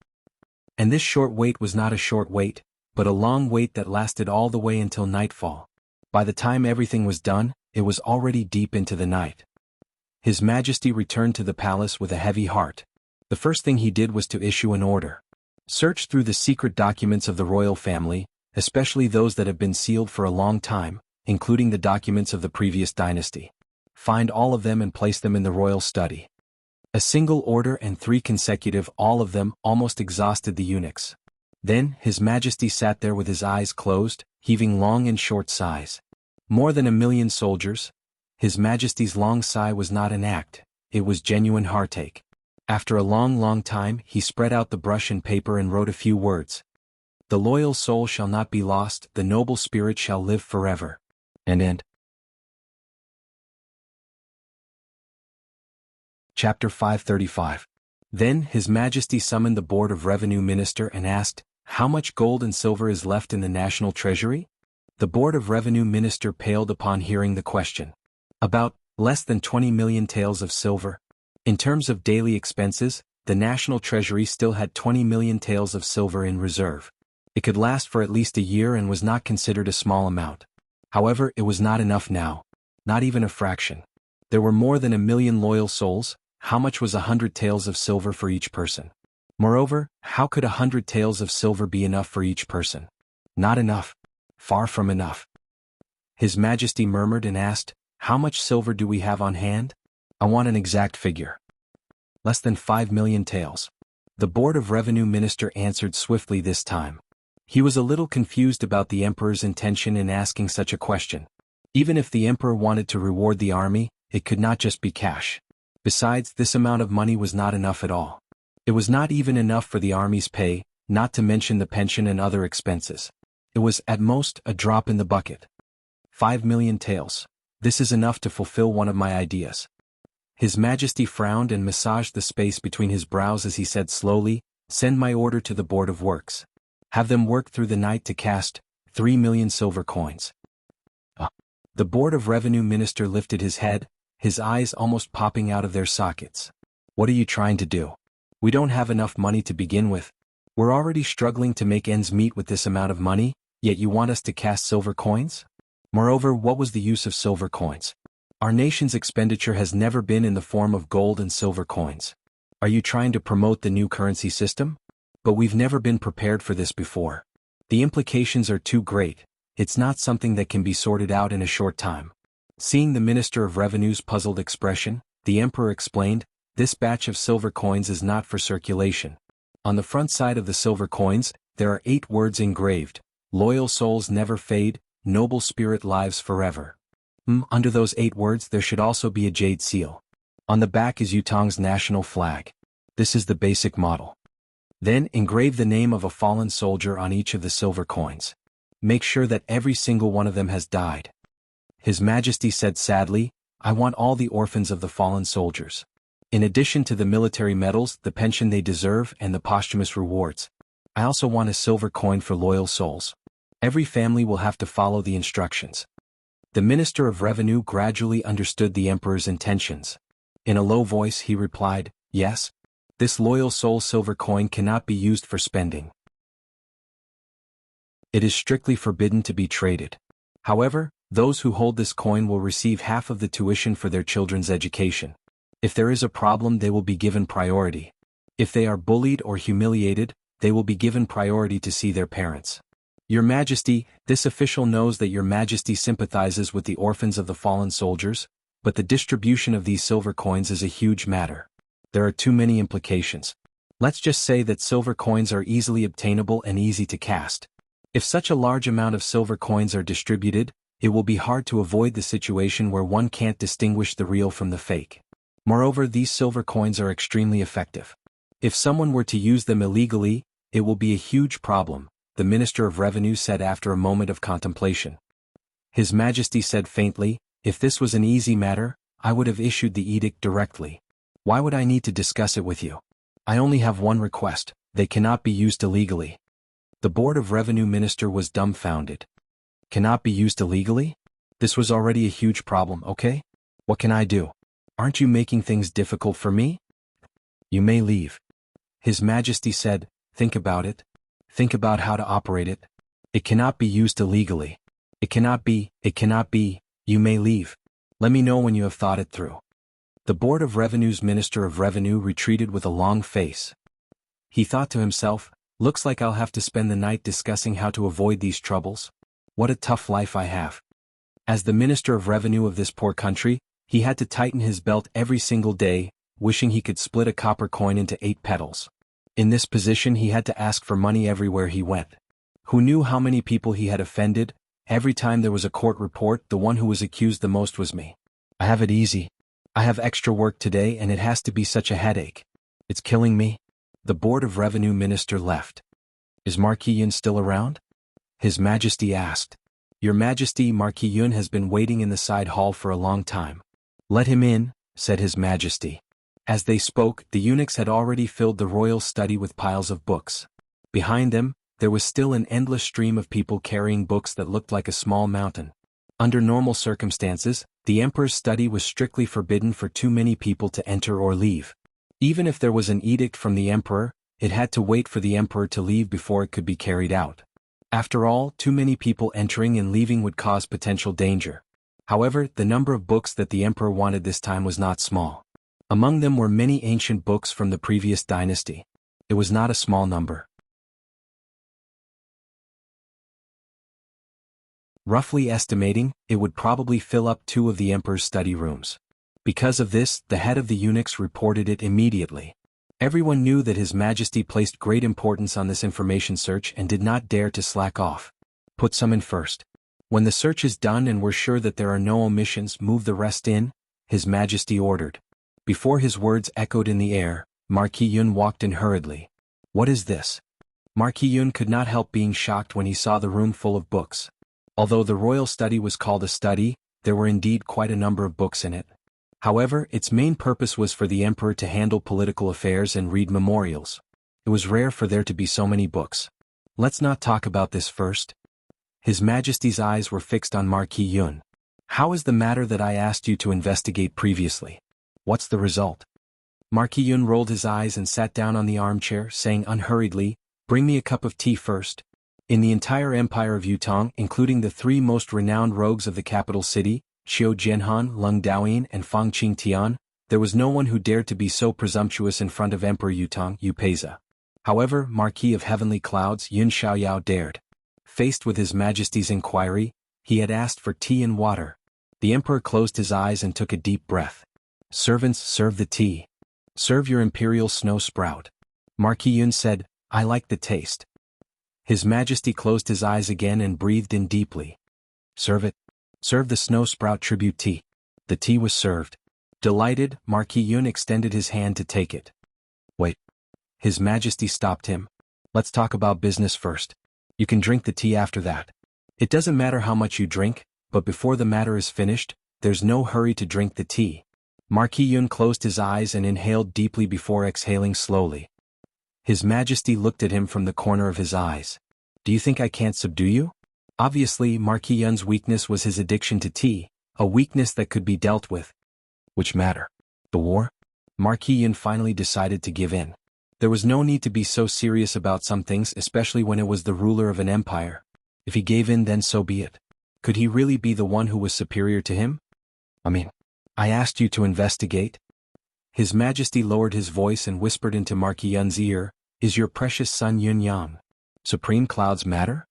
And this short wait was not a short wait, but a long wait that lasted all the way until nightfall. By the time everything was done, it was already deep into the night. His Majesty returned to the palace with a heavy heart. The first thing he did was to issue an order. Search through the secret documents of the royal family, especially those that have been sealed for a long time, including the documents of the previous dynasty. Find all of them and place them in the royal study. A single order and 3 consecutive, all of them, almost exhausted the eunuchs. Then, His Majesty sat there with his eyes closed, heaving long and short sighs. More than 1,000,000 soldiers. His Majesty's long sigh was not an act, it was genuine heartache. After a long time, he spread out the brush and paper and wrote a few words. The loyal soul shall not be lost, the noble spirit shall live forever. And end. Chapter 535. Then His Majesty summoned the Board of Revenue Minister and asked, "How much gold and silver is left in the national treasury?" The Board of Revenue Minister paled upon hearing the question. About less than 20 million taels of silver. In terms of daily expenses, the national treasury still had 20 million taels of silver in reserve. It could last for at least a year and was not considered a small amount. However, it was not enough now. Not even a fraction. There were more than 1,000,000 loyal souls. How much was 100 taels of silver for each person? Moreover, how could 100 taels of silver be enough for each person? Not enough. Far from enough. His Majesty murmured and asked, "How much silver do we have on hand?" "I want an exact figure." "Less than 5 million taels." The Board of Revenue Minister answered swiftly this time. He was a little confused about the Emperor's intention in asking such a question. Even if the Emperor wanted to reward the army, it could not just be cash. Besides, this amount of money was not enough at all. It was not even enough for the army's pay, not to mention the pension and other expenses. It was, at most, a drop in the bucket. 5 million taels. This is enough to fulfill one of my ideas. His Majesty frowned and massaged the space between his brows as he said slowly, "Send my order to the Board of Works. Have them work through the night to cast 3 million silver coins." The Board of Revenue Minister lifted his head, his eyes almost popping out of their sockets. "What are you trying to do? We don't have enough money to begin with. We're already struggling to make ends meet with this amount of money, yet you want us to cast silver coins? Moreover, what was the use of silver coins? Our nation's expenditure has never been in the form of gold and silver coins. Are you trying to promote the new currency system? But we've never been prepared for this before. The implications are too great. It's not something that can be sorted out in a short time." Seeing the Minister of Revenue's puzzled expression, the Emperor explained, "This batch of silver coins is not for circulation. On the front side of the silver coins, there are 8 words engraved: Loyal souls never fade, noble spirit lives forever. Under those 8 words there should also be a jade seal. On the back is Yutong's national flag. This is the basic model. Then engrave the name of a fallen soldier on each of the silver coins. Make sure that every single one of them has died." His Majesty said sadly, "I want all the orphans of the fallen soldiers. In addition to the military medals, the pension they deserve, and the posthumous rewards. I also want a silver coin for loyal souls. Every family will have to follow the instructions." The Minister of Revenue gradually understood the Emperor's intentions. In a low voice he replied, "Yes. This loyal soul silver coin cannot be used for spending. It is strictly forbidden to be traded. However, those who hold this coin will receive half of the tuition for their children's education. If there is a problem, they will be given priority. If they are bullied or humiliated, they will be given priority to see their parents. Your Majesty, this official knows that Your Majesty sympathizes with the orphans of the fallen soldiers, but the distribution of these silver coins is a huge matter. There are too many implications. Let's just say that silver coins are easily obtainable and easy to cast. If such a large amount of silver coins are distributed, it will be hard to avoid the situation where one can't distinguish the real from the fake. Moreover, these silver coins are extremely effective. If someone were to use them illegally, it will be a huge problem," the Minister of Revenue said after a moment of contemplation. His Majesty said faintly, "If this was an easy matter, I would have issued the edict directly. Why would I need to discuss it with you? I only have one request: they cannot be used illegally." The Board of Revenue Minister was dumbfounded. Cannot be used illegally? This was already a huge problem, okay? What can I do? Aren't you making things difficult for me? You may leave. His Majesty said, Think about it. Think about how to operate it. It cannot be used illegally. It cannot be, you may leave. Let me know when you have thought it through. The Board of Revenue's Minister of Revenue retreated with a long face. He thought to himself, looks like I'll have to spend the night discussing how to avoid these troubles. What a tough life I have. As the Minister of Revenue of this poor country, he had to tighten his belt every single day, wishing he could split a copper coin into 8 petals. In this position he had to ask for money everywhere he went. Who knew how many people he had offended? Every time there was a court report, the one who was accused the most was me. I have it easy. I have extra work today and it has to be such a headache. It's killing me. The Board of Revenue Minister left. Is Marquis Yun still around? His Majesty asked. Your Majesty, Marquis Yun has been waiting in the side hall for a long time. Let him in, said His Majesty. As they spoke, the eunuchs had already filled the royal study with piles of books. Behind them, there was still an endless stream of people carrying books that looked like a small mountain. Under normal circumstances, the emperor's study was strictly forbidden for too many people to enter or leave. Even if there was an edict from the emperor, it had to wait for the emperor to leave before it could be carried out. After all, too many people entering and leaving would cause potential danger. However, the number of books that the emperor wanted this time was not small. Among them were many ancient books from the previous dynasty. It was not a small number. Roughly estimating, it would probably fill up 2 of the emperor's study rooms. Because of this, the head of the eunuchs reported it immediately. Everyone knew that His Majesty placed great importance on this information search and did not dare to slack off. Put some in first. When the search is done and we're sure that there are no omissions, move the rest in, His Majesty ordered. Before his words echoed in the air, Marquis Yun walked in hurriedly. What is this? Marquis Yun could not help being shocked when he saw the room full of books. Although the royal study was called a study, there were indeed quite a number of books in it. However, its main purpose was for the emperor to handle political affairs and read memorials. It was rare for there to be so many books. Let's not talk about this first. His Majesty's eyes were fixed on Marquis Yun. How is the matter that I asked you to investigate previously? What's the result? Marquis Yun rolled his eyes and sat down on the armchair, saying unhurriedly, bring me a cup of tea first. In the entire empire of Yutong, including the 3 most renowned rogues of the capital city, Qiu Jianhan, Leng Daoyin, and Fang Qingtian, there was no one who dared to be so presumptuous in front of Emperor Yutong, Yupeza. However, Marquis of Heavenly Clouds, Yun Xiaoyao dared. Faced with His Majesty's inquiry, he had asked for tea and water. The emperor closed his eyes and took a deep breath. Servants, serve the tea. Serve your imperial snow sprout. Marquis Yun said, I like the taste. His Majesty closed his eyes again and breathed in deeply. Serve it. Serve the snow sprout tribute tea. The tea was served. Delighted, Marquis Yun extended his hand to take it. Wait. His Majesty stopped him. Let's talk about business first. You can drink the tea after that. It doesn't matter how much you drink, but before the matter is finished, there's no hurry to drink the tea. Marquis Yun closed his eyes and inhaled deeply before exhaling slowly. His Majesty looked at him from the corner of his eyes. Do you think I can't subdue you? Obviously, Marquis Yun's weakness was his addiction to tea, a weakness that could be dealt with. Which matter? The war? Marquis Yun finally decided to give in. There was no need to be so serious about some things, especially when it was the ruler of an empire. If he gave in, then so be it. Could he really be the one who was superior to him? I asked you to investigate. His Majesty lowered his voice and whispered into Marquis Yun's ear, is your precious son Yun Yang. Supreme clouds matter?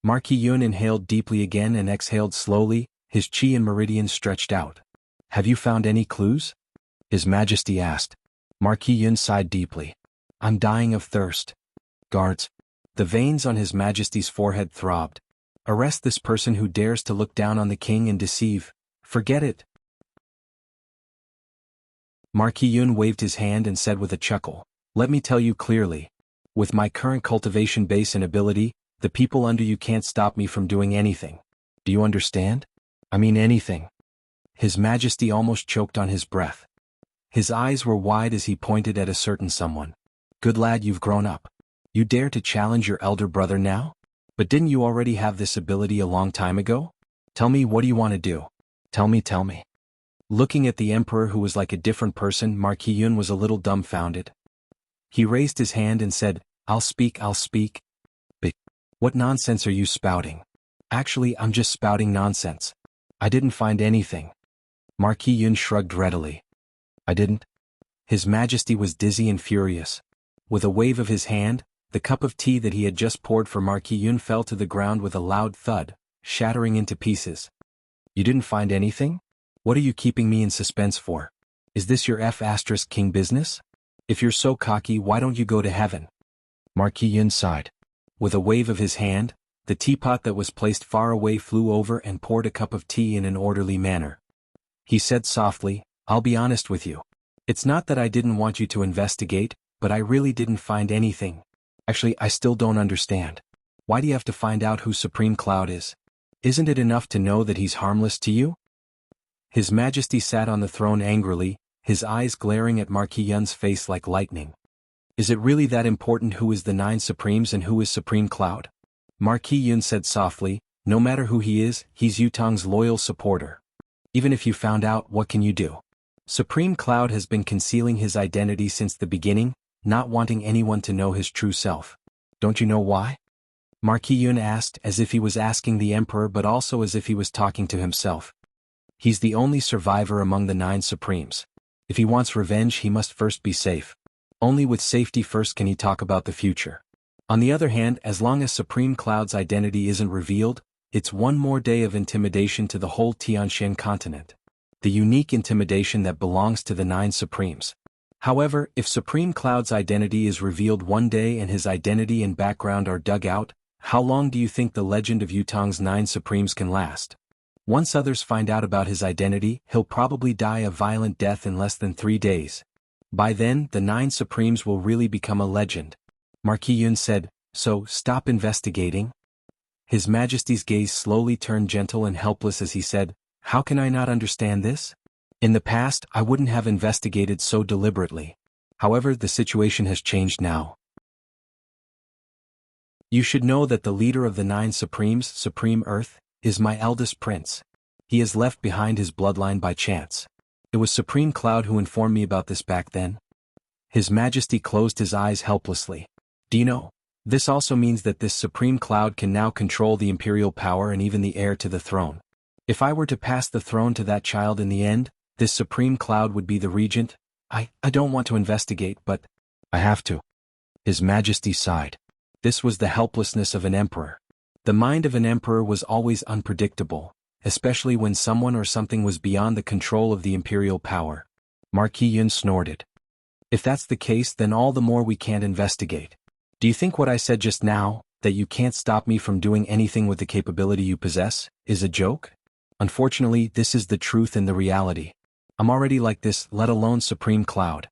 Marquis Yun inhaled deeply again and exhaled slowly, his chi and meridians stretched out. Have you found any clues? His Majesty asked. Marquis Yun sighed deeply. I'm dying of thirst. Guards. The veins on His Majesty's forehead throbbed. Arrest this person who dares to look down on the king and deceive. Forget it. Marquis Yun waved his hand and said with a chuckle, let me tell you clearly. With my current cultivation base and ability, the people under you can't stop me from doing anything. Do you understand? I mean anything. His Majesty almost choked on his breath. His eyes were wide as he pointed at a certain someone. Good lad, you've grown up. You dare to challenge your elder brother now? But didn't you already have this ability a long time ago? Tell me, what do you want to do? Tell me. Looking at the emperor, who was like a different person, Marquis Yun was a little dumbfounded. He raised his hand and said, I'll speak. But what nonsense are you spouting? Actually, I'm just spouting nonsense. I didn't find anything. Marquis Yun shrugged readily. I didn't? His Majesty was dizzy and furious. With a wave of his hand, the cup of tea that he had just poured for Marquis Yun fell to the ground with a loud thud, shattering into pieces. You didn't find anything? What are you keeping me in suspense for? Is this your F***king business? If you're so cocky, why don't you go to heaven? Marquis Yun sighed. With a wave of his hand, the teapot that was placed far away flew over and poured a cup of tea in an orderly manner. He said softly, I'll be honest with you. It's not that I didn't want you to investigate, but I really didn't find anything. Actually, I still don't understand. Why do you have to find out who Supreme Cloud is? Isn't it enough to know that he's harmless to you? His Majesty sat on the throne angrily, his eyes glaring at Marquis Yun's face like lightning. Is it really that important who is the 9 Supremes and who is Supreme Cloud? Marquis Yun said softly, no matter who he is, he's Yutong's loyal supporter. Even if you found out, what can you do? Supreme Cloud has been concealing his identity since the beginning, not wanting anyone to know his true self. Don't you know why? Marquis Yun asked, as if he was asking the Emperor but also as if he was talking to himself. He's the only survivor among the 9 Supremes. If he wants revenge, he must first be safe. Only with safety first can he talk about the future. On the other hand, as long as Supreme Cloud's identity isn't revealed, it's one more day of intimidation to the whole Tianshan continent. The unique intimidation that belongs to the 9 Supremes. However, if Supreme Cloud's identity is revealed one day and his identity and background are dug out, how long do you think the legend of Yutong's 9 Supremes can last? Once others find out about his identity, he'll probably die a violent death in less than 3 days. By then, the 9 Supremes will really become a legend. Marquis Yun said, so, stop investigating? His Majesty's gaze slowly turned gentle and helpless as he said, how can I not understand this? In the past, I wouldn't have investigated so deliberately. However, the situation has changed now. You should know that the leader of the 9 Supremes, Supreme Earth, is my eldest prince. He has left behind his bloodline by chance. It was Supreme Cloud who informed me about this back then. His Majesty closed his eyes helplessly. Do you know? This also means that this Supreme Cloud can now control the imperial power and even the heir to the throne. If I were to pass the throne to that child in the end, this Supreme Cloud would be the regent. I don't want to investigate, but I have to. His Majesty sighed. This was the helplessness of an emperor. The mind of an emperor was always unpredictable, especially when someone or something was beyond the control of the imperial power. Marquis Yun snorted. If that's the case, then all the more we can't investigate. Do you think what I said just now, that you can't stop me from doing anything with the capability you possess, is a joke? Unfortunately, this is the truth and the reality. I'm already like this, let alone Supreme Cloud.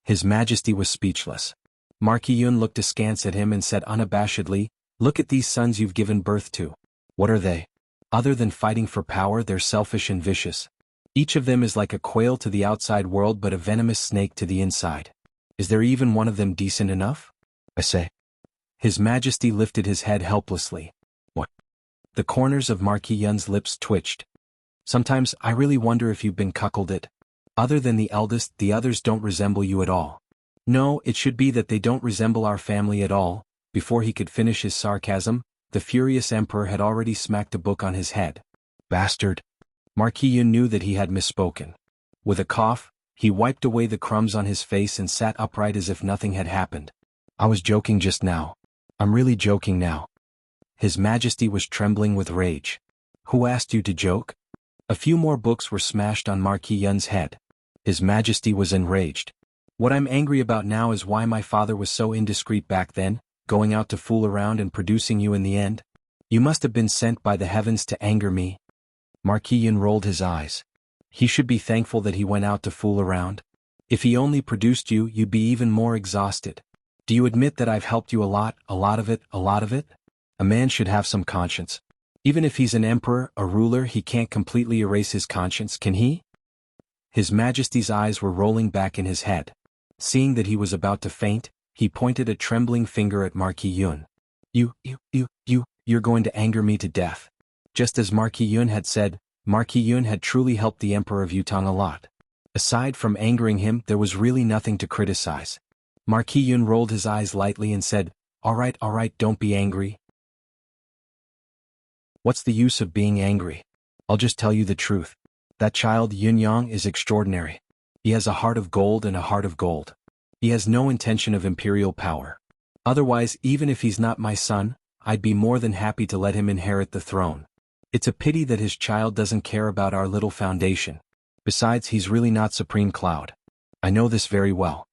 His Majesty was speechless. Marquis Yun looked askance at him and said unabashedly, look at these sons you've given birth to. What are they? Other than fighting for power, they're selfish and vicious. Each of them is like a quail to the outside world but a venomous snake to the inside. Is there even one of them decent enough? I say. His Majesty lifted his head helplessly. What? The corners of Marquis Yun's lips twitched. Sometimes I really wonder if you've been cuckolded. Other than the eldest, the others don't resemble you at all. No, it should be that they don't resemble our family at all. Before he could finish his sarcasm, the furious emperor had already smacked a book on his head. Bastard. Marquis Yun knew that he had misspoken. With a cough, he wiped away the crumbs on his face and sat upright as if nothing had happened. I was joking just now. I'm really joking now. His Majesty was trembling with rage. Who asked you to joke? A few more books were smashed on Marquis Yun's head. His Majesty was enraged. What I'm angry about now is why my father was so indiscreet back then, going out to fool around and producing you in the end. You must have been sent by the heavens to anger me. Marquis Yun rolled his eyes. He should be thankful that he went out to fool around. If he only produced you, you'd be even more exhausted. Do you admit that I've helped you a lot of it? A man should have some conscience. Even if he's an emperor, a ruler, he can't completely erase his conscience, can he? His Majesty's eyes were rolling back in his head. Seeing that he was about to faint, he pointed a trembling finger at Marquis Yun. You're going to anger me to death. Just as Marquis Yun had said, Marquis Yun had truly helped the Emperor of Yutong a lot. Aside from angering him, there was really nothing to criticize. Marquis Yun rolled his eyes lightly and said, all right, don't be angry. What's the use of being angry? I'll just tell you the truth. That child Yunyang is extraordinary. He has a heart of gold and a heart of gold. He has no intention of imperial power. Otherwise, even if he's not my son, I'd be more than happy to let him inherit the throne. It's a pity that his child doesn't care about our little foundation. Besides, he's really not Supreme Cloud. I know this very well.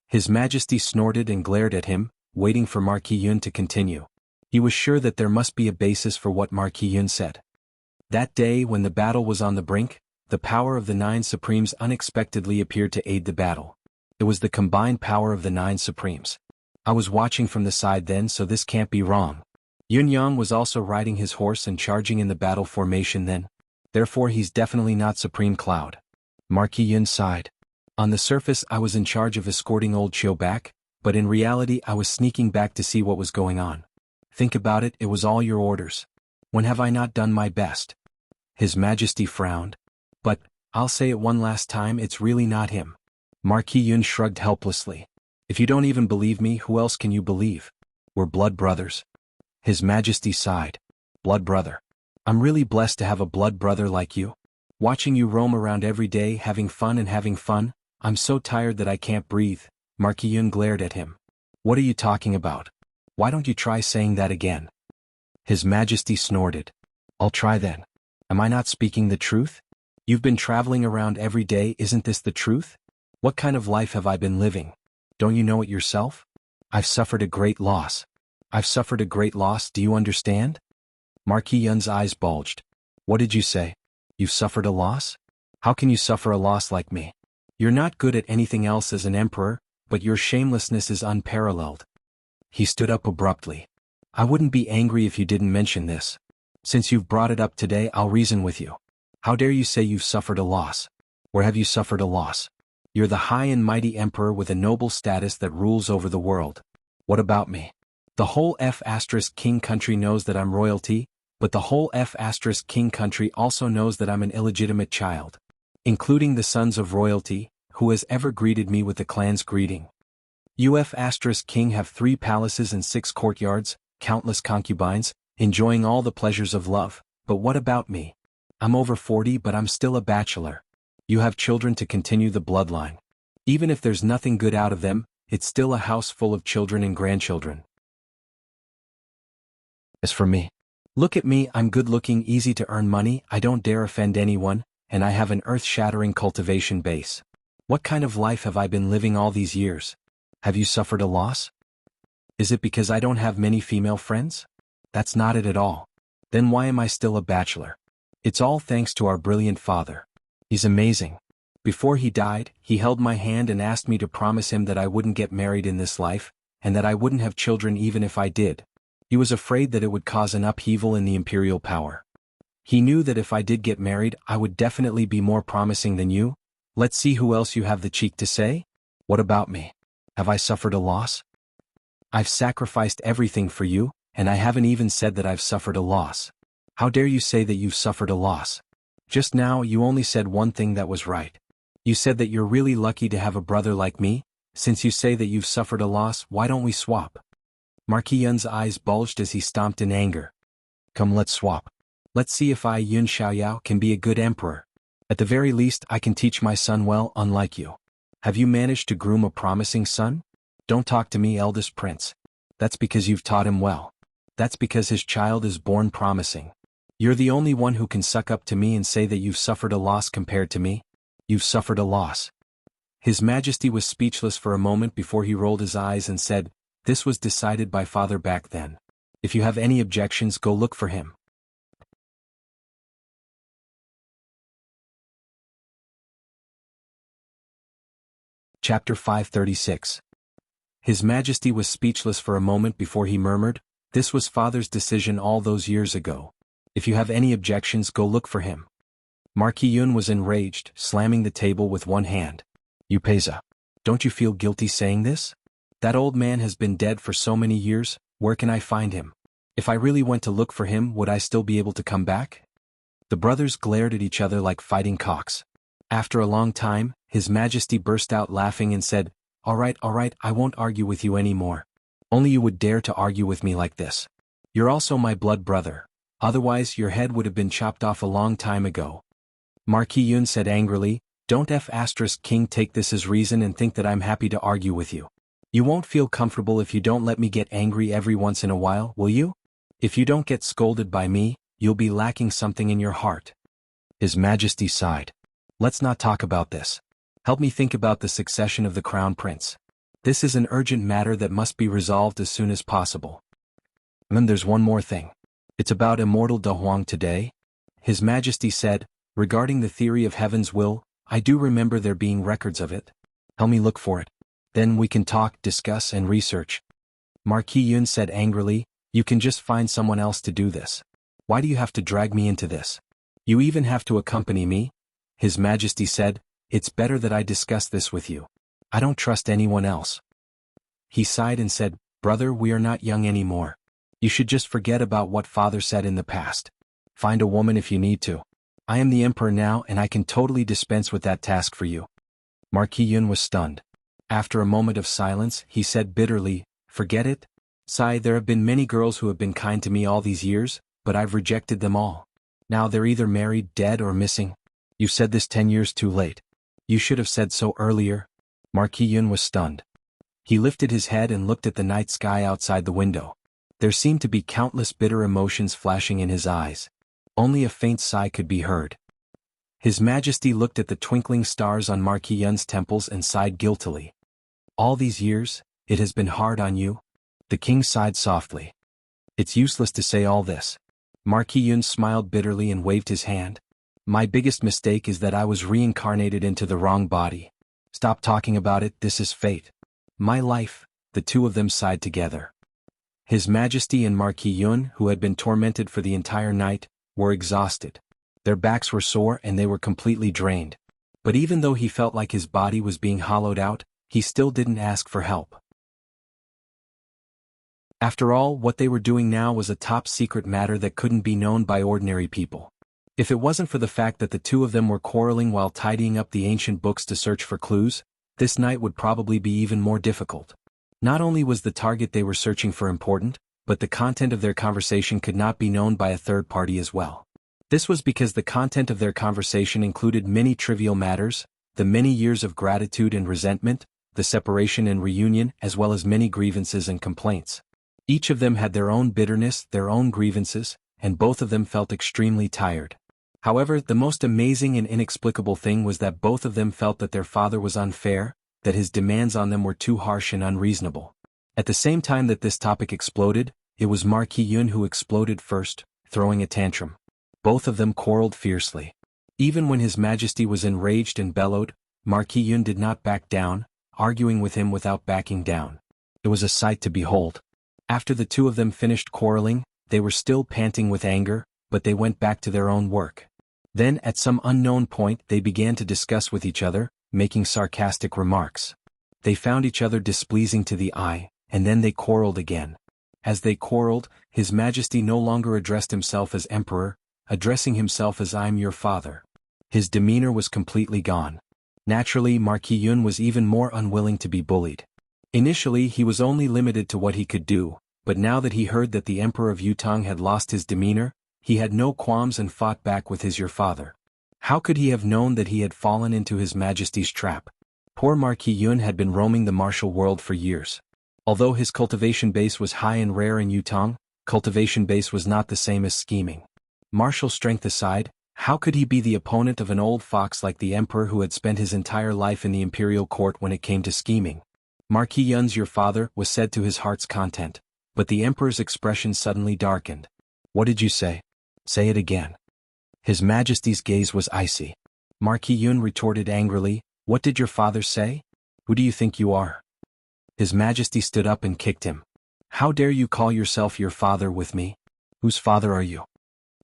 His Majesty snorted and glared at him, waiting for Marquis Yun to continue. He was sure that there must be a basis for what Marquis Yun said. That day when the battle was on the brink, the power of the 9 Supremes unexpectedly appeared to aid the battle. It was the combined power of the 9 Supremes. I was watching from the side then, so this can't be wrong. Yunyang was also riding his horse and charging in the battle formation then. Therefore he's definitely not Supreme Cloud. Marquis Yun sighed. On the surface I was in charge of escorting old Chiu back, but in reality I was sneaking back to see what was going on. Think about it, it was all your orders. When have I not done my best? His Majesty frowned. But, I'll say it one last time, it's really not him. Marquis Yun shrugged helplessly. If you don't even believe me, who else can you believe? We're blood brothers. His Majesty sighed. Blood brother. I'm really blessed to have a blood brother like you. Watching you roam around every day having fun, I'm so tired that I can't breathe. Marquis Yun glared at him. What are you talking about? Why don't you try saying that again? His Majesty snorted. I'll try then. Am I not speaking the truth? You've been traveling around every day, isn't this the truth? What kind of life have I been living? Don't you know it yourself? I've suffered a great loss. Do you understand? Marquis Yun's eyes bulged. What did you say? You've suffered a loss? How can you suffer a loss like me? You're not good at anything else as an emperor, but your shamelessness is unparalleled. He stood up abruptly. I wouldn't be angry if you didn't mention this. Since you've brought it up today, I'll reason with you. How dare you say you've suffered a loss? Where have you suffered a loss? You're the high and mighty emperor with a noble status that rules over the world. What about me? The whole F***king country knows that I'm royalty, but the whole F***king country also knows that I'm an illegitimate child. Including the sons of royalty, who has ever greeted me with the clan's greeting. You F***king have 3 palaces and 6 courtyards, countless concubines, enjoying all the pleasures of love, but what about me? I'm over 40 but I'm still a bachelor. You have children to continue the bloodline. Even if there's nothing good out of them, it's still a house full of children and grandchildren. As for me, look at me, I'm good-looking, easy to earn money, I don't dare offend anyone, and I have an earth-shattering cultivation base. What kind of life have I been living all these years? Have you suffered a loss? Is it because I don't have many female friends? That's not it at all. Then why am I still a bachelor? It's all thanks to our brilliant father. He's amazing. Before he died, he held my hand and asked me to promise him that I wouldn't get married in this life, and that I wouldn't have children even if I did. He was afraid that it would cause an upheaval in the imperial power. He knew that if I did get married, I would definitely be more promising than you. Let's see who else you have the cheek to say. What about me? Have I suffered a loss? I've sacrificed everything for you, and I haven't even said that I've suffered a loss. How dare you say that you've suffered a loss? Just now you only said one thing that was right. You said that you're really lucky to have a brother like me. Since you say that you've suffered a loss, why don't we swap? Marquis Yun's eyes bulged as he stomped in anger. Come, let's swap. Let's see if I, Yun Xiaoyao, can be a good emperor. At the very least, I can teach my son well, unlike you. Have you managed to groom a promising son? Don't talk to me, eldest prince. That's because you've taught him well. That's because his child is born promising. You're the only one who can suck up to me and say that you've suffered a loss compared to me. You've suffered a loss. His Majesty was speechless for a moment before he rolled his eyes and said, this was decided by father back then. If you have any objections, go look for him. Chapter 536. His Majesty was speechless for a moment before he murmured, this was father's decision all those years ago. If you have any objections, go look for him. Marquis Yun was enraged, slamming the table with one hand. You Peza. Don't you feel guilty saying this? That old man has been dead for so many years, where can I find him? If I really went to look for him, would I still be able to come back? The brothers glared at each other like fighting cocks. After a long time, His Majesty burst out laughing and said, Alright, I won't argue with you anymore. Only you would dare to argue with me like this. You're also my blood brother. Otherwise your head would have been chopped off a long time ago. Marquis Yun said angrily, don't King take this as reason and think that I'm happy to argue with you. You won't feel comfortable if you don't let me get angry every once in a while, will you? If you don't get scolded by me, you'll be lacking something in your heart. His Majesty sighed. Let's not talk about this. Help me think about the succession of the Crown Prince. This is an urgent matter that must be resolved as soon as possible. And then there's one more thing. It's about immortal Da Huang today. His Majesty said, regarding the theory of heaven's will, I do remember there being records of it. Help me look for it. Then we can talk, discuss, and research. Marquis Yun said angrily, you can just find someone else to do this. Why do you have to drag me into this? You even have to accompany me? His Majesty said, it's better that I discuss this with you. I don't trust anyone else. He sighed and said, brother, we are not young anymore. You should just forget about what father said in the past. Find a woman if you need to. I am the emperor now and I can totally dispense with that task for you. Marquis Yun was stunned. After a moment of silence, he said bitterly, forget it? Sai, there have been many girls who have been kind to me all these years, but I've rejected them all. Now they're either married, dead, or missing. You said this 10 years too late. You should have said so earlier. Marquis Yun was stunned. He lifted his head and looked at the night sky outside the window. There seemed to be countless bitter emotions flashing in his eyes. Only a faint sigh could be heard. His Majesty looked at the twinkling stars on Marquis Yun's temples and sighed guiltily. All these years, it has been hard on you? The king sighed softly. It's useless to say all this. Marquis Yun smiled bitterly and waved his hand. My biggest mistake is that I was reincarnated into the wrong body. Stop talking about it, this is fate. My life, the two of them sighed together. His Majesty and Marquis Yun, who had been tormented for the entire night, were exhausted. Their backs were sore and they were completely drained. But even though he felt like his body was being hollowed out, he still didn't ask for help. After all, what they were doing now was a top-secret matter that couldn't be known by ordinary people. If it wasn't for the fact that the two of them were quarreling while tidying up the ancient books to search for clues, this night would probably be even more difficult. Not only was the target they were searching for important, but the content of their conversation could not be known by a third party as well. This was because the content of their conversation included many trivial matters, the many years of gratitude and resentment, the separation and reunion, as well as many grievances and complaints. Each of them had their own bitterness, their own grievances, and both of them felt extremely tired. However, the most amazing and inexplicable thing was that both of them felt that their father was unfair, that his demands on them were too harsh and unreasonable. At the same time that this topic exploded, it was Marquis Yun who exploded first, throwing a tantrum. Both of them quarreled fiercely. Even when His Majesty was enraged and bellowed, Marquis Yun did not back down, arguing with him without backing down. It was a sight to behold. After the two of them finished quarreling, they were still panting with anger, but they went back to their own work. Then at some unknown point they began to discuss with each other, making sarcastic remarks. They found each other displeasing to the eye, and then they quarreled again. As they quarreled, His Majesty no longer addressed himself as emperor, addressing himself as I'm your father. His demeanor was completely gone. Naturally, Marquis Yun was even more unwilling to be bullied. Initially he was only limited to what he could do, but now that he heard that the Emperor of Yutong had lost his demeanor, he had no qualms and fought back with his your father. How could he have known that he had fallen into His Majesty's trap? Poor Marquis Yun had been roaming the martial world for years. Although his cultivation base was high and rare in Yutong, cultivation base was not the same as scheming. Martial strength aside, how could he be the opponent of an old fox like the Emperor who had spent his entire life in the imperial court when it came to scheming? Marquis Yun's your father was said to his heart's content, but the Emperor's expression suddenly darkened. What did you say? Say it again. His Majesty's gaze was icy. Marquis Yun retorted angrily, what did your father say? Who do you think you are? His Majesty stood up and kicked him. How dare you call yourself your father with me? Whose father are you?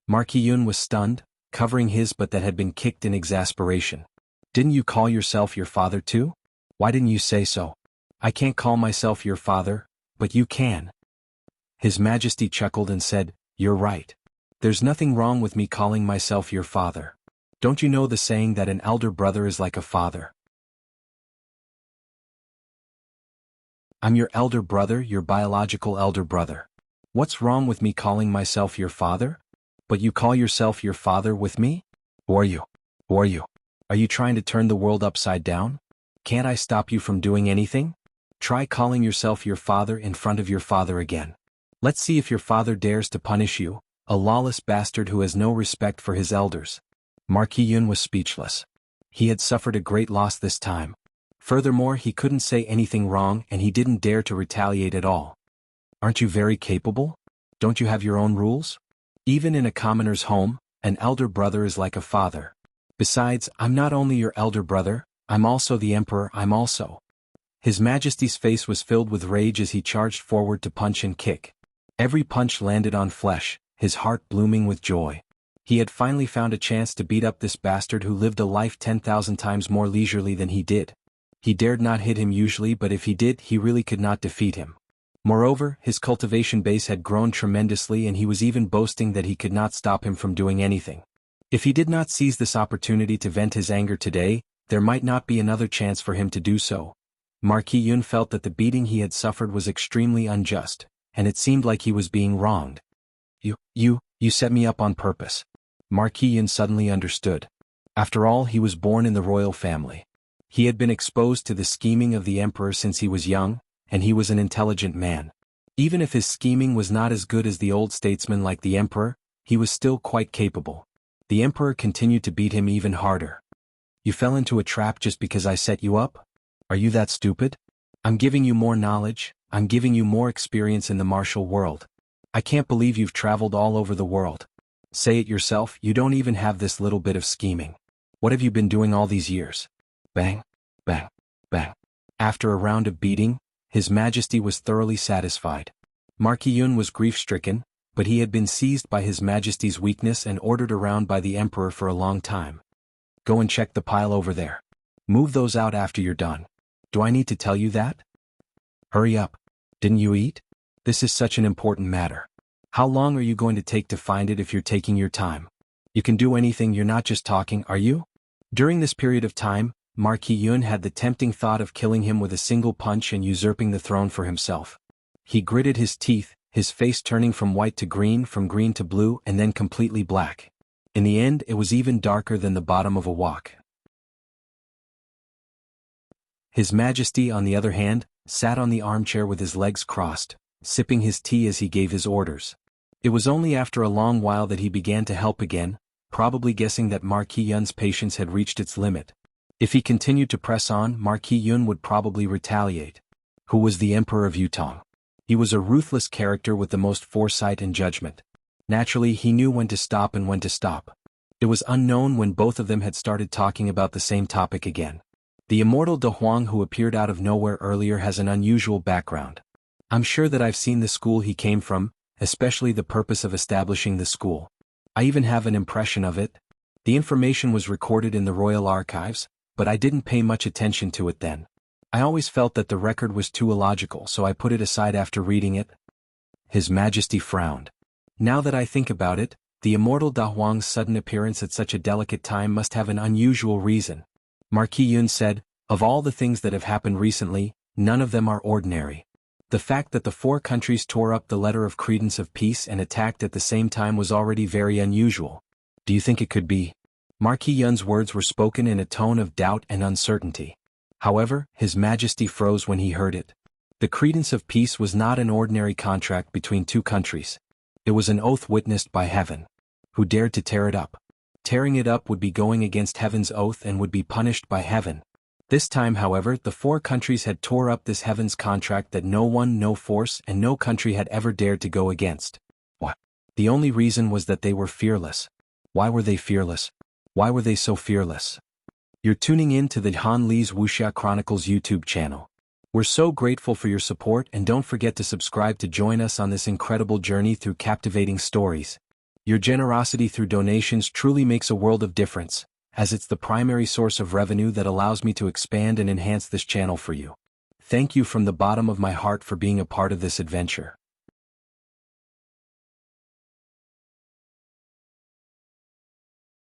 Marquis Yun was stunned, covering his butt that had been kicked in exasperation. Didn't you call yourself your father too? Why didn't you say so? I can't call myself your father, but you can. His Majesty chuckled and said, you're right. There's nothing wrong with me calling myself your father. Don't you know the saying that an elder brother is like a father? I'm your elder brother, your biological elder brother. What's wrong with me calling myself your father? But you call yourself your father with me? Who are you? Who are you? Are you trying to turn the world upside down? Can't I stop you from doing anything? Try calling yourself your father in front of your father again. Let's see if your father dares to punish you, a lawless bastard who has no respect for his elders. Marquis Yun was speechless. He had suffered a great loss this time. Furthermore, he couldn't say anything wrong and he didn't dare to retaliate at all. Aren't you very capable? Don't you have your own rules? Even in a commoner's home, an elder brother is like a father. Besides, I'm not only your elder brother, I'm also the emperor, I'm also. His Majesty's face was filled with rage as he charged forward to punch and kick. Every punch landed on flesh, his heart blooming with joy. He had finally found a chance to beat up this bastard who lived a life 10,000 times more leisurely than he did. He dared not hit him usually, but if he did, he really could not defeat him. Moreover, his cultivation base had grown tremendously and he was even boasting that he could not stop him from doing anything. If he did not seize this opportunity to vent his anger today, there might not be another chance for him to do so. Marquis Yun felt that the beating he had suffered was extremely unjust, and it seemed like he was being wronged. You set me up on purpose. Marquis Yun suddenly understood. After all, he was born in the royal family. He had been exposed to the scheming of the emperor since he was young, and he was an intelligent man. Even if his scheming was not as good as the old statesman like the emperor, he was still quite capable. The emperor continued to beat him even harder. You fell into a trap just because I set you up? Are you that stupid? I'm giving you more knowledge, I'm giving you more experience in the martial world. I can't believe you've traveled all over the world. Say it yourself, you don't even have this little bit of scheming. What have you been doing all these years? Bang, bang, bang. After a round of beating, His Majesty was thoroughly satisfied. Marquis Yun was grief-stricken, but he had been seized by His Majesty's weakness and ordered around by the Emperor for a long time. Go and check the pile over there. Move those out after you're done. Do I need to tell you that? Hurry up. Didn't you eat? This is such an important matter. How long are you going to take to find it if you're taking your time? You can do anything, you're not just talking, are you? During this period of time, Marquis Yun had the tempting thought of killing him with a single punch and usurping the throne for himself. He gritted his teeth, his face turning from white to green, from green to blue, and then completely black. In the end, it was even darker than the bottom of a wok. His Majesty, on the other hand, sat on the armchair with his legs crossed, sipping his tea as he gave his orders. It was only after a long while that he began to help again, probably guessing that Marquis Yun's patience had reached its limit. If he continued to press on, Marquis Yun would probably retaliate. Who was the Emperor of Yutong? He was a ruthless character with the most foresight and judgment. Naturally, he knew when to stop and when to stop. It was unknown when both of them had started talking about the same topic again. The immortal De Huang who appeared out of nowhere earlier has an unusual background. I'm sure that I've seen the school he came from, especially the purpose of establishing the school. I even have an impression of it. The information was recorded in the royal archives, but I didn't pay much attention to it then. I always felt that the record was too illogical, so I put it aside after reading it. His Majesty frowned. Now that I think about it, the immortal Da Huang's sudden appearance at such a delicate time must have an unusual reason. Marquis Yun said, of all the things that have happened recently, none of them are ordinary. The fact that the four countries tore up the letter of credence of peace and attacked at the same time was already very unusual. Do you think it could be? Marquis Yun's words were spoken in a tone of doubt and uncertainty. However, His Majesty froze when he heard it. The credence of peace was not an ordinary contract between two countries. It was an oath witnessed by heaven. Who dared to tear it up? Tearing it up would be going against heaven's oath and would be punished by heaven. This time, however, the four countries had tore up this heaven's contract that no one, no force, and no country had ever dared to go against. What? The only reason was that they were fearless. Why were they fearless? Why were they so fearless? You're tuning in to the Han Li's Wuxia Chronicles YouTube channel. We're so grateful for your support, and don't forget to subscribe to join us on this incredible journey through captivating stories. Your generosity through donations truly makes a world of difference, as it's the primary source of revenue that allows me to expand and enhance this channel for you. Thank you from the bottom of my heart for being a part of this adventure.